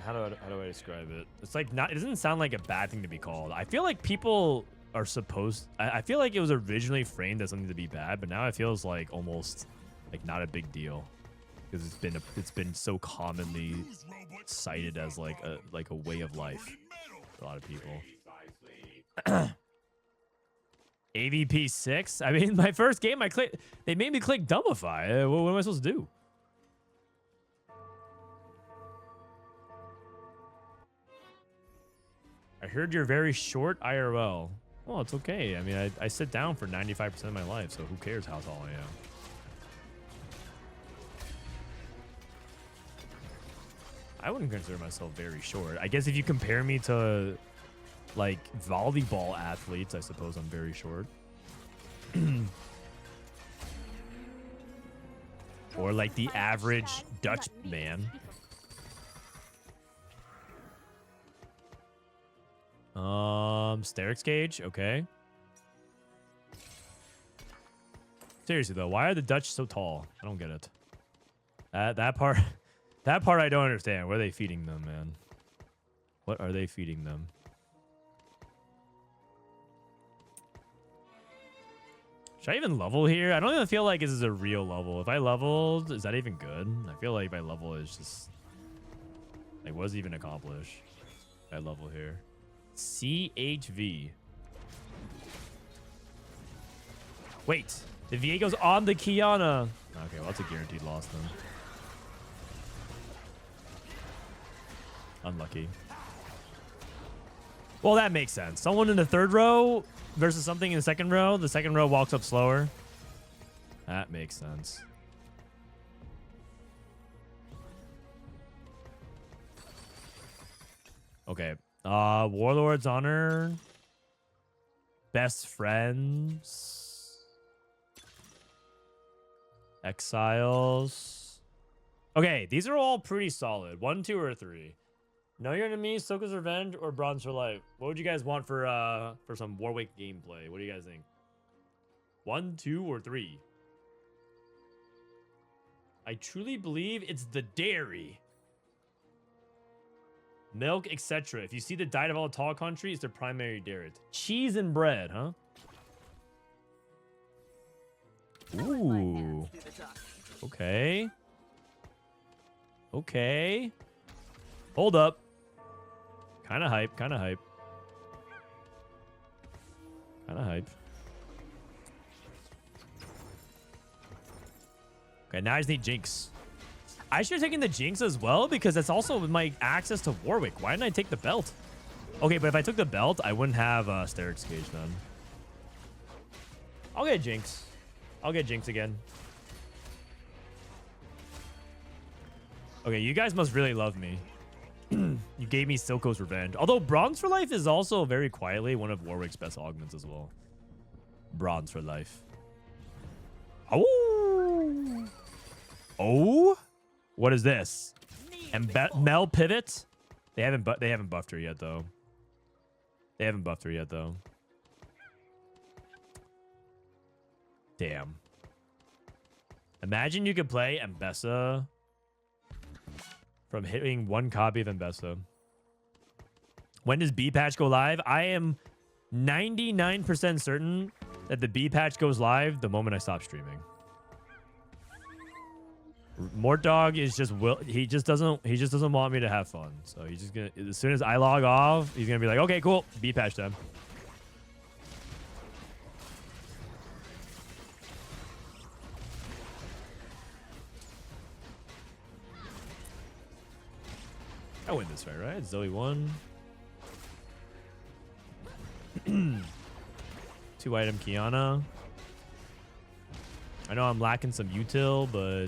How do I describe it? It's like not... It doesn't sound like a bad thing to be called. I feel like people are supposed... I feel like it was originally framed as something to be bad, but now it feels like almost like not a big deal. Because it's been so commonly cited as like a way of life for a lot of people. AVP 6? I mean, my first game, they made me click Dummify. What am I supposed to do? I heard you're very short IRL. Well, it's okay. I mean, I sit down for 95% of my life, so who cares how tall I am? I wouldn't consider myself very short. I guess if you compare me to like volleyball athletes, I suppose I'm very short. Or like the average Dutch man. Sterix gauge, okay. Seriously though, why are the Dutch so tall? I don't get it. That part I don't understand. What are they feeding them, man? What are they feeding them? Should I even level here? I don't even feel like this is a real level. If I leveled, is that even good? I feel like my level is just... Like, what does it even accomplish? If I level here. CHV. Wait. The Viego's on the Kiana. Okay, well, that's a guaranteed loss then. Unlucky. Well, that makes sense. Someone in the third row versus something in the second row. The second row walks up slower. That makes sense. Okay. Warlord's Honor. Best Friends. Exiles. Okay, these are all pretty solid. 1, 2, or 3. Know Your Enemy, Silco's Revenge, or Bronze for Life? What would you guys want for some Warwick gameplay? What do you guys think? 1, 2, or 3? I truly believe it's the dairy. Milk, etc. If you see the diet of all tall country, it's their primary dairy. It's cheese and bread, huh? Ooh. Okay. Okay. Hold up. Kind of hype, kind of hype. Kind of hype. Okay, now I just need Jinx. I should have taken the Jinx as well because that's also my access to Warwick. Why didn't I take the belt? Okay, but if I took the belt, I wouldn't have Steric's Cage then. I'll get Jinx. I'll get Jinx again. Okay, you guys must really love me. You gave me Silco's Revenge. Although Bronze for Life is also very quietly one of Warwick's best augments as well. Bronze for Life. Oh! Oh? What is this? And Mel Pivot? They haven't buffed her yet though. They haven't buffed her yet though. Damn. Imagine you could play Ambessa from hitting 1 copy of Ambessa. When does B patch go live? I am 99% certain that the B patch goes live the moment I stop streaming. Mort Dog is just he just doesn't want me to have fun. So he's just gonna, as soon as I log off, he's gonna be like, okay, cool, B patch time. I win this fight, right? Zoe 1. 2 item Kiana. I know I'm lacking some util, but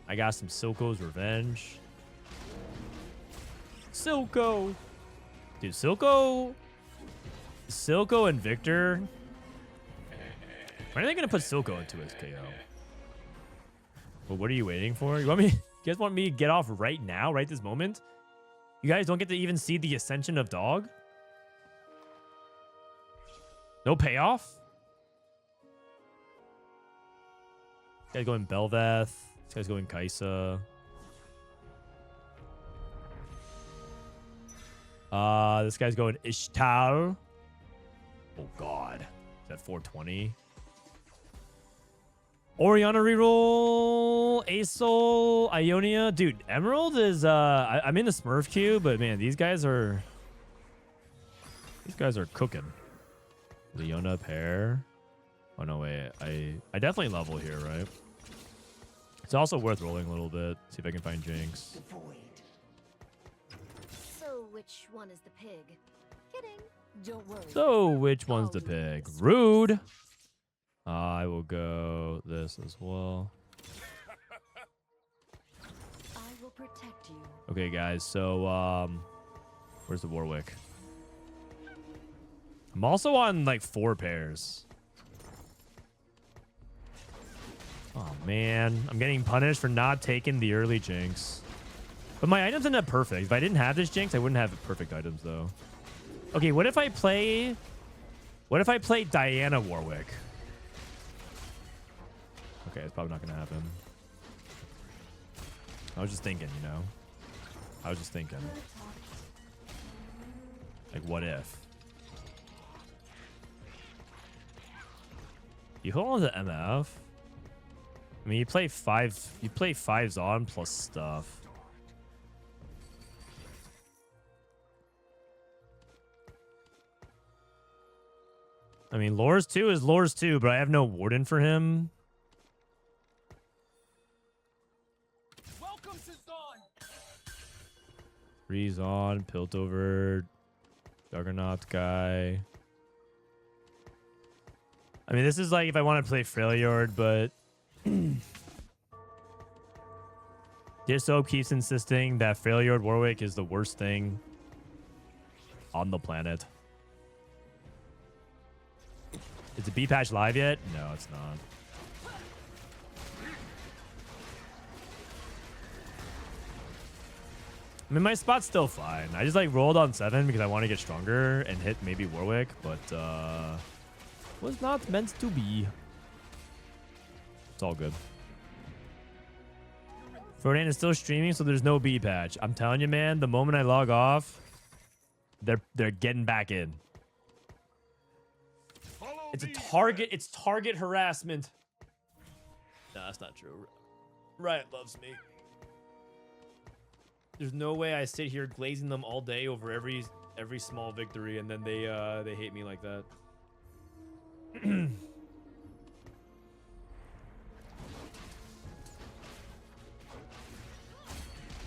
I got some Silco's Revenge. Silco! Dude, Silco and Victor. When are they going to put Silco into his KO? Well, what are you waiting for? You guys want me to get off right now, right this moment? You guys don't get to even see the ascension of Dog? No payoff? This guy's going Bildgewater. This guy's going Kaisa. This guy's going Ishtar. Oh god. Is that 420? Oriana reroll. Asol. Ionia. Dude, Emerald is I'm in the Smurf queue, but man, these guys are cooking. Leona pair. Oh no, wait. I definitely level here, right? It's also worth rolling a little bit. See if I can find Jinx. So which one is the pig? Kidding. Don't worry. So which one's the pig? Rude. I will go this as well. I will protect you. Okay, guys. So where's the Warwick? I'm also on like 4 pairs. Oh man, I'm getting punished for not taking the early Jinx. But my items end up perfect. If I didn't have this Jinx, I wouldn't have perfect items though. Okay, what if I play Diana Warwick? Okay, it's probably not gonna happen. I was just thinking, you know. I was just thinking. Like, what if? You hold on to MF. I mean, you play 5s on plus stuff. I mean, Lores 2 is Lores 2, but I have no Warden for him. Freeze on, Piltover, Juggernaut guy. I mean, this is like if I want to play Freljord, but Dissoap keeps insisting that Freljord Warwick is the worst thing on the planet. Is the B patch live yet? No, it's not. I mean, my spot's still fine. I just like rolled on 7 because I want to get stronger and hit maybe Warwick, but was not meant to be. It's all good. Frodan is still streaming, so there's no B patch. I'm telling you, man, the moment I log off, they're getting back in. It's a target. It's target harassment. No, that's not true. Riot loves me. There's no way I sit here glazing them all day over every small victory, and then they hate me like that.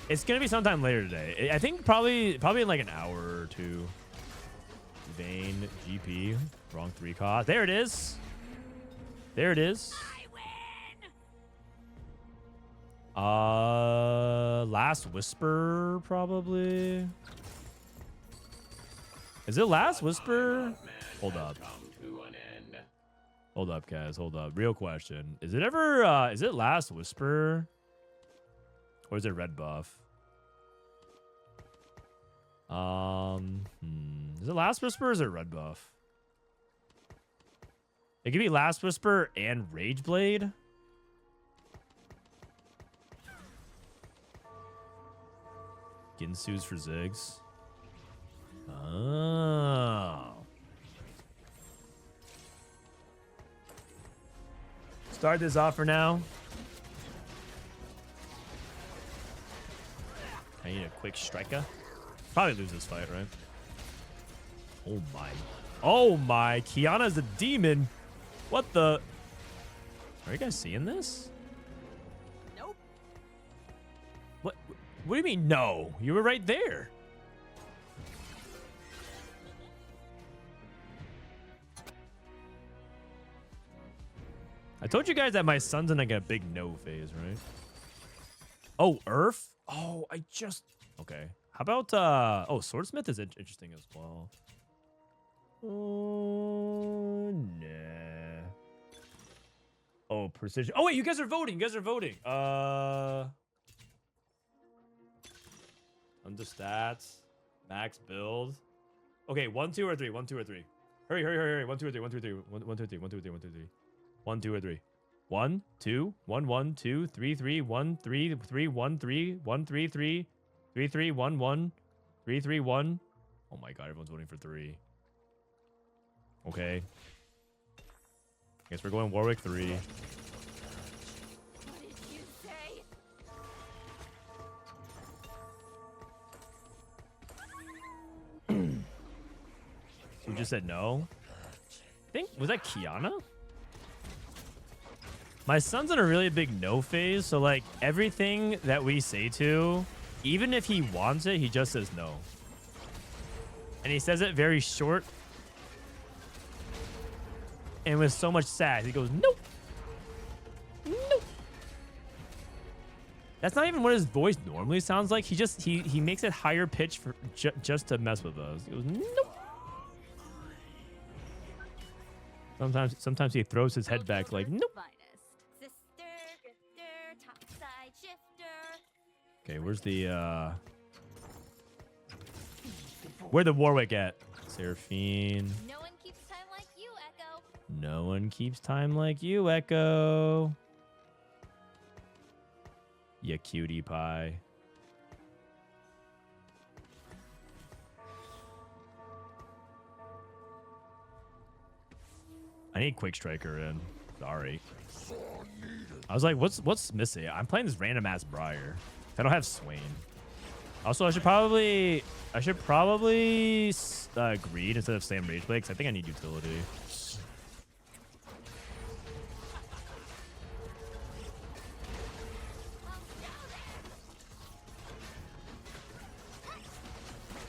It's gonna be sometime later today. I think probably in like an hour or two. Vayne GP, wrong 3 cost. There it is. There it is. Last Whisper, probably. Is it Last Whisper? Hold up. Hold up, guys. Hold up. Real question. Is it ever, is it Last Whisper? Or is it Red Buff? Is it Last Whisper or is it Red Buff? It could be Last Whisper and Rage Blade. Ginsu's for Ziggs. Oh. Start this offer now. I need a quick striker. Probably lose this fight, right? Oh my. Oh my. Kiana's a demon. What the? Are you guys seeing this? Nope. What do you mean no? You were right there. I told you guys that my son's in like a big no phase, right? Oh, Earth? Oh, I just... Okay. How about... Oh, Swordsmith is interesting as well. Oh, nah. Oh, Precision. Oh, wait, you guys are voting. You guys are voting. Under stats. Max build. Okay, 1, 2, or 3. 1, 2, or 3. Hurry, hurry, hurry, hurry. 1, 2, or 3. 1, 2, or 3. 1, 2, or 3. 1, 2, or 3. 1, 2, or 3. 1, 2, or 3. 1, 2, 1, 1, 2, 3, 3, 1, 3, 3, 1, 3, 1, 3, 3, 3, 3, 1, 1, 3, 3, 1. Oh my god, everyone's voting for 3. Okay. Guess we're going Warwick 3. What did you say? Who just said no? I think, was that Kiana? My son's in a really big no phase, so like everything that we say to, even if he wants it, he just says no. And he says it very short and with so much sass. He goes, nope. Nope. That's not even what his voice normally sounds like. He makes it higher pitch for just to mess with us. He goes, nope. Sometimes he throws his head back like, nope. Okay, where's the where the Warwick at? Seraphine. No one keeps time like you, Echo. No one keeps time like you, Echo. Ya cutie pie. I need Quick Striker in. Sorry. I was like, what's missing? I'm playing this random ass Briar. I don't have Swain. Also, I should probably Greed instead of Slam Rage Blade because I think I need utility.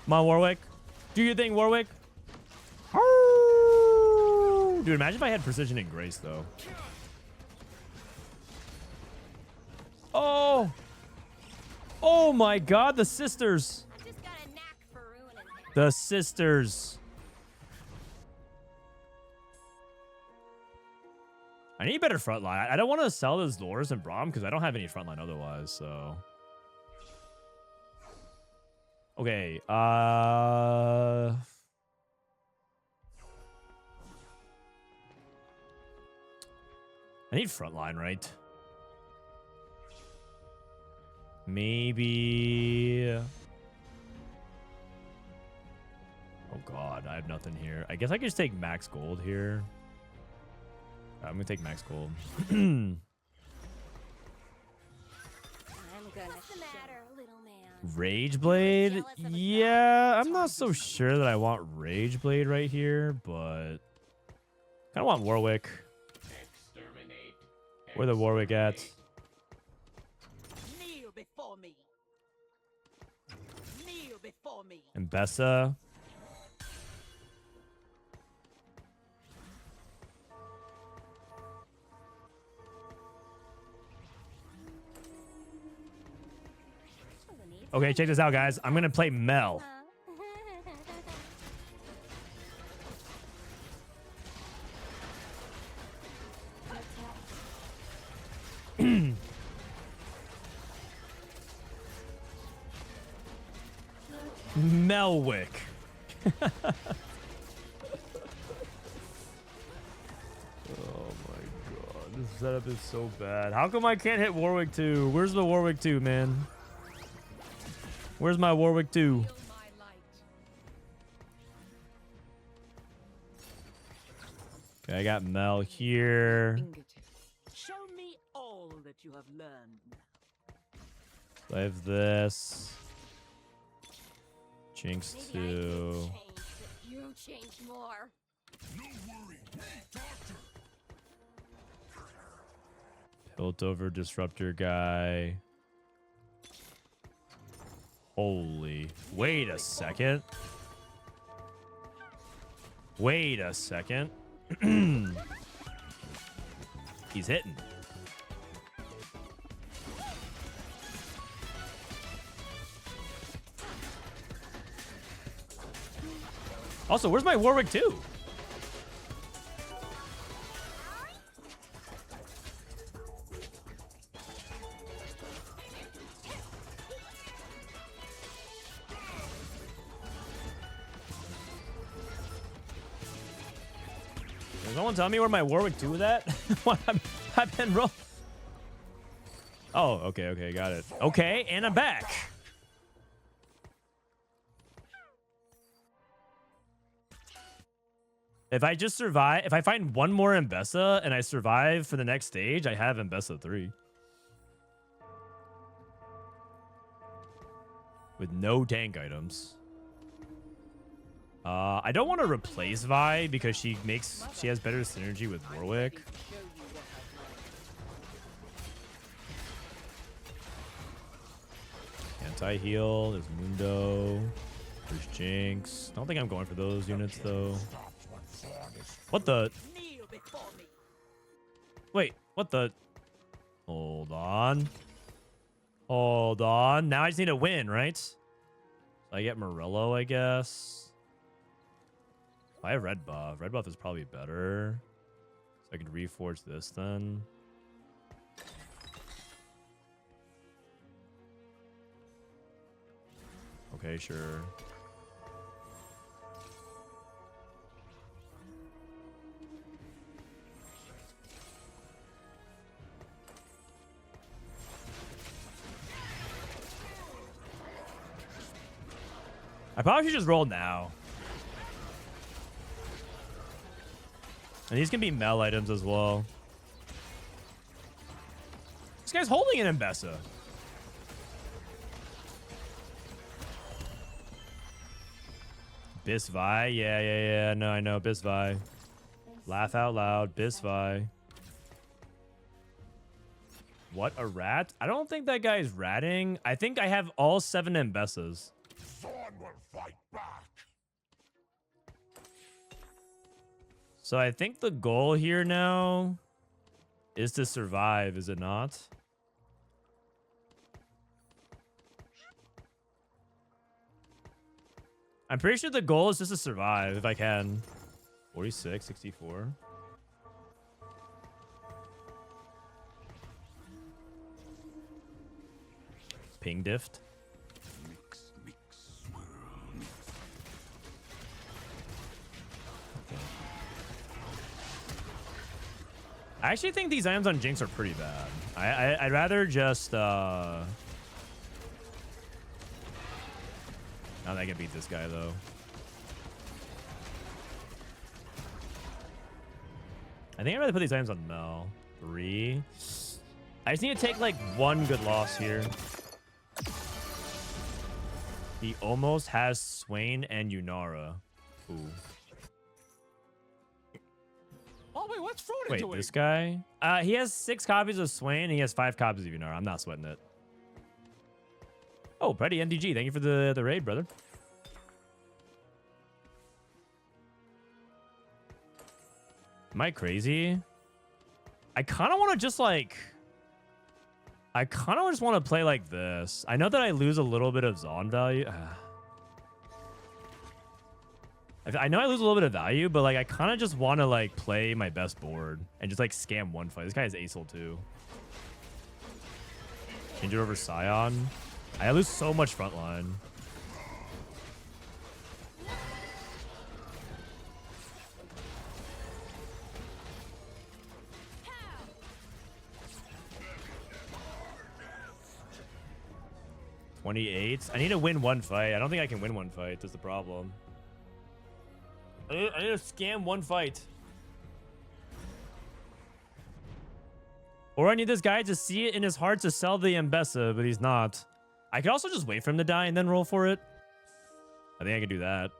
Come on, Warwick. Do your thing, Warwick. Dude, imagine if I had Precision and Grace, though. Oh! Oh my god, the sisters! Just got a knack for ruining The sisters. I need better frontline. I don't want to sell those lures and Braum because I don't have any frontline otherwise, so. Okay, I need frontline, right? Maybe. Oh god, I have nothing here. I guess I could just take max gold here. I'm gonna take max gold. What's the matter, little man? Rage Blade? Yeah, I'm not so sure that I want Rage Blade right here, but kind of want Warwick. Where the Warwick at? Kneel before me. Kneel before me. Ambessa. Okay, check this out, guys. I'm gonna play Mel. Melwick. Oh my god, this setup is so bad. How come I can't hit Warwick 2? Where's the Warwick 2, man? Where's my Warwick 2? Okay, I got Mel here. Show me all that you have learned. I have this. Jinx 2. You changed more. Piltover Disruptor guy. Holy. Wait a second. Wait a second. He's hitting. Also, where's my Warwick 2? Can someone tell me where my Warwick 2 is at? What I've been roll. Oh, okay, got it. Okay, and I'm back. If I just survive, if I find one more Ambessa and I survive for the next stage, I have Ambessa 3. With no tank items. I don't want to replace Vi because she has better synergy with Warwick. Anti-heal, there's Mundo, there's Jinx. I don't think I'm going for those units though. What the? Wait, what the? Hold on. Hold on. Now I just need to win, right? So I get Morello, I guess. I have red buff. Red buff is probably better. So I can reforge this then. Okay, sure. I probably should just roll now. And these can be Mel items as well. This guy's holding an Ambessa. Bisvi. Yeah. No, I know. Bisvi. Laugh out loud. Bisvi. What, a rat? I don't think that guy is ratting. I think I have all 7 Ambessas. So I think the goal here now is to survive, is it not? I'm pretty sure the goal is just to survive if I can. 46, 64. Ping diffed. I actually think these items on Jinx are pretty bad. I'd rather just I don't think I can beat this guy though. I think I'd rather put these items on Mel. 3. I just need to take like one good loss here. He almost has Swain and Yunara. Ooh. Oh wait, what's Frodan Wait, doing? this guy? He has 6 copies of Swain and he has 5 copies of Yunara. I'm not sweating it. Oh, Pretty MDG. Thank you for the raid, brother. Am I crazy? I kind of want to just like... I kind of just want to play like this. I know that I lose a little bit of Zon value. I know I lose a little bit of value, but like I kind of just want to like play my best board and just like scam one fight. This guy has Acel too. Change it over Scion. I lose so much front line. $28. I need to win one fight. I don't think I can win one fight. That's the problem. I need to scam one fight. Or I need this guy to see it in his heart to sell the Ambessa, but he's not. I could also just wait for him to die and then roll for it. I think I can do that.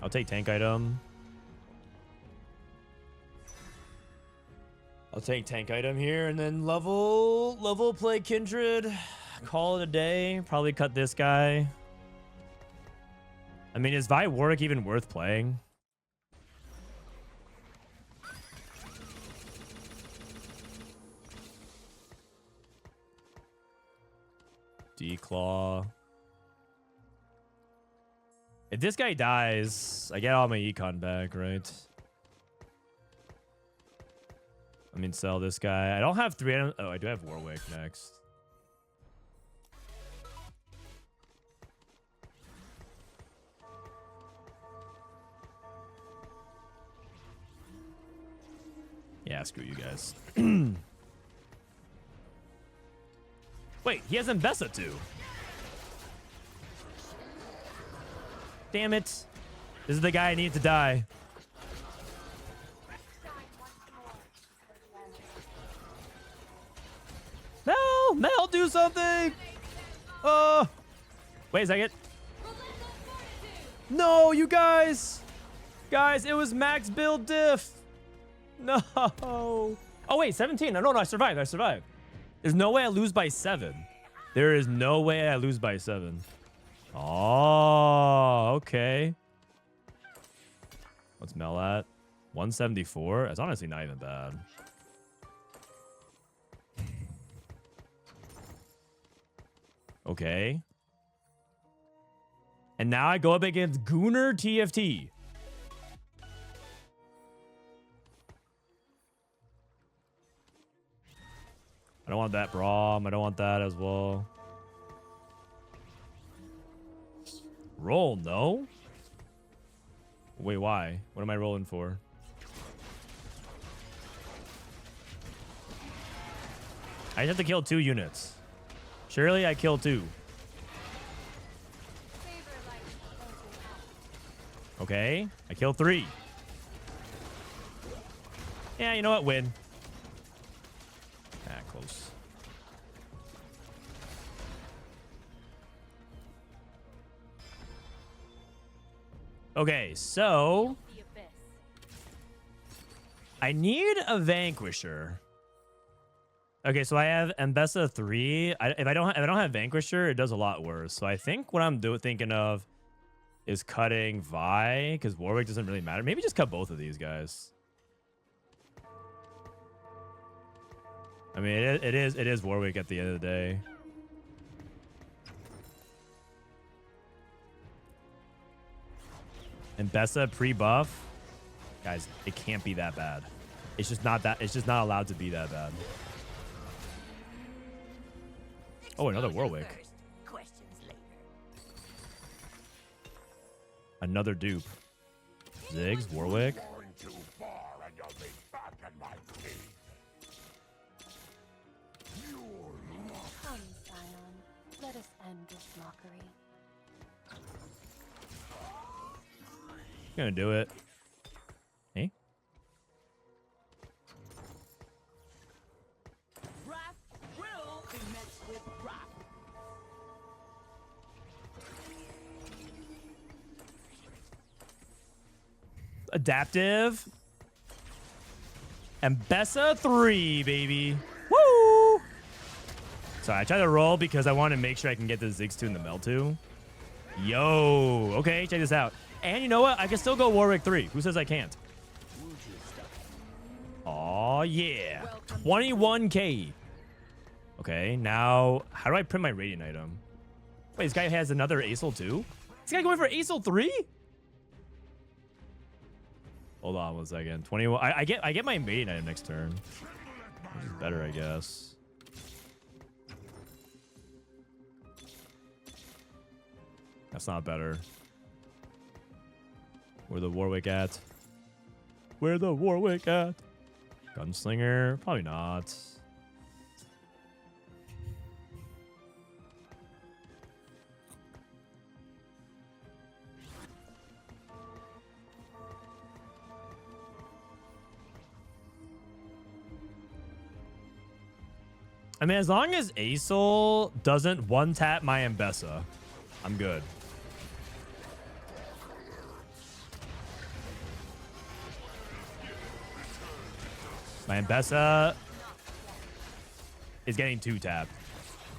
I'll take tank item. I'll take tank item here and then level play Kindred. Call it a day. Probably cut this guy. I mean, is Vi Warwick even worth playing? D-Claw. If this guy dies, I get all my econ back, right? I mean, sell this guy. I don't have 3 items. Oh, I do have Warwick next. Yeah, screw you guys. Wait, he has Ambessa too. Damn it. This is the guy I need to die. Mel, do something. Wait a second. No, you guys. Guys, it was max build diff. No. Oh, wait, 17. No, I survived. There's no way I lose by 7. There is no way I lose by 7. Oh, okay. What's Mel at? 174? That's honestly not even bad. Okay. And now I go up against Gooner TFT. I don't want that Braum. I don't want that as well. Roll, no? Wait, why? What am I rolling for? I have to kill 2 units. Surely I kill 2. Okay, I kill 3. Yeah, you know what? Win. Ah, close. Okay, so I need a Vanquisher. Okay, so I have Ambessa 3. If I don't have Vanquisher, it does a lot worse. So I think what I'm thinking of is cutting Vi, because Warwick doesn't really matter. Maybe just cut both of these guys. I mean, it is Warwick at the end of the day. Ambessa pre-buff. Guys, it can't be that bad. It's just not that. It's just not allowed to be that bad. Oh, another Warwick. Another dupe. Ziggs, Warwick. Come, Scion. Let us end this mockery. Gonna do it. Hey. Adaptive. Ambessa 3, baby. Woo! Sorry, I tried to roll because I want to make sure I can get the Ziggs 2 and the Mel 2. Yo. Okay, check this out. And you know what? I can still go Warwick 3. Who says I can't? Oh yeah. 21k. Okay, now how do I print my Radiant item? Wait, this guy has another Acel too? This guy going for Acel 3? Hold on 1 second. 21. I get my Radiant item next turn. Which is better, I guess. That's not better. Where the Warwick at? Where the Warwick at? Gunslinger? Probably not. I mean, as long as Acel doesn't one-tap my Ambessa, I'm good. My Ambessa is getting 2-tapped.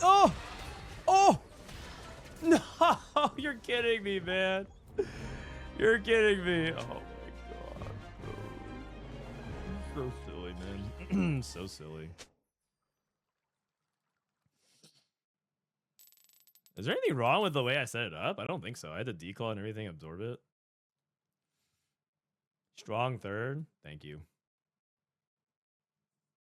Oh! Oh! No! You're kidding me, man. You're kidding me. Oh, my God. So silly, man. So silly. Is there anything wrong with the way I set it up? I don't think so. I had to declaw and everything, absorb it. Strong third. Thank you.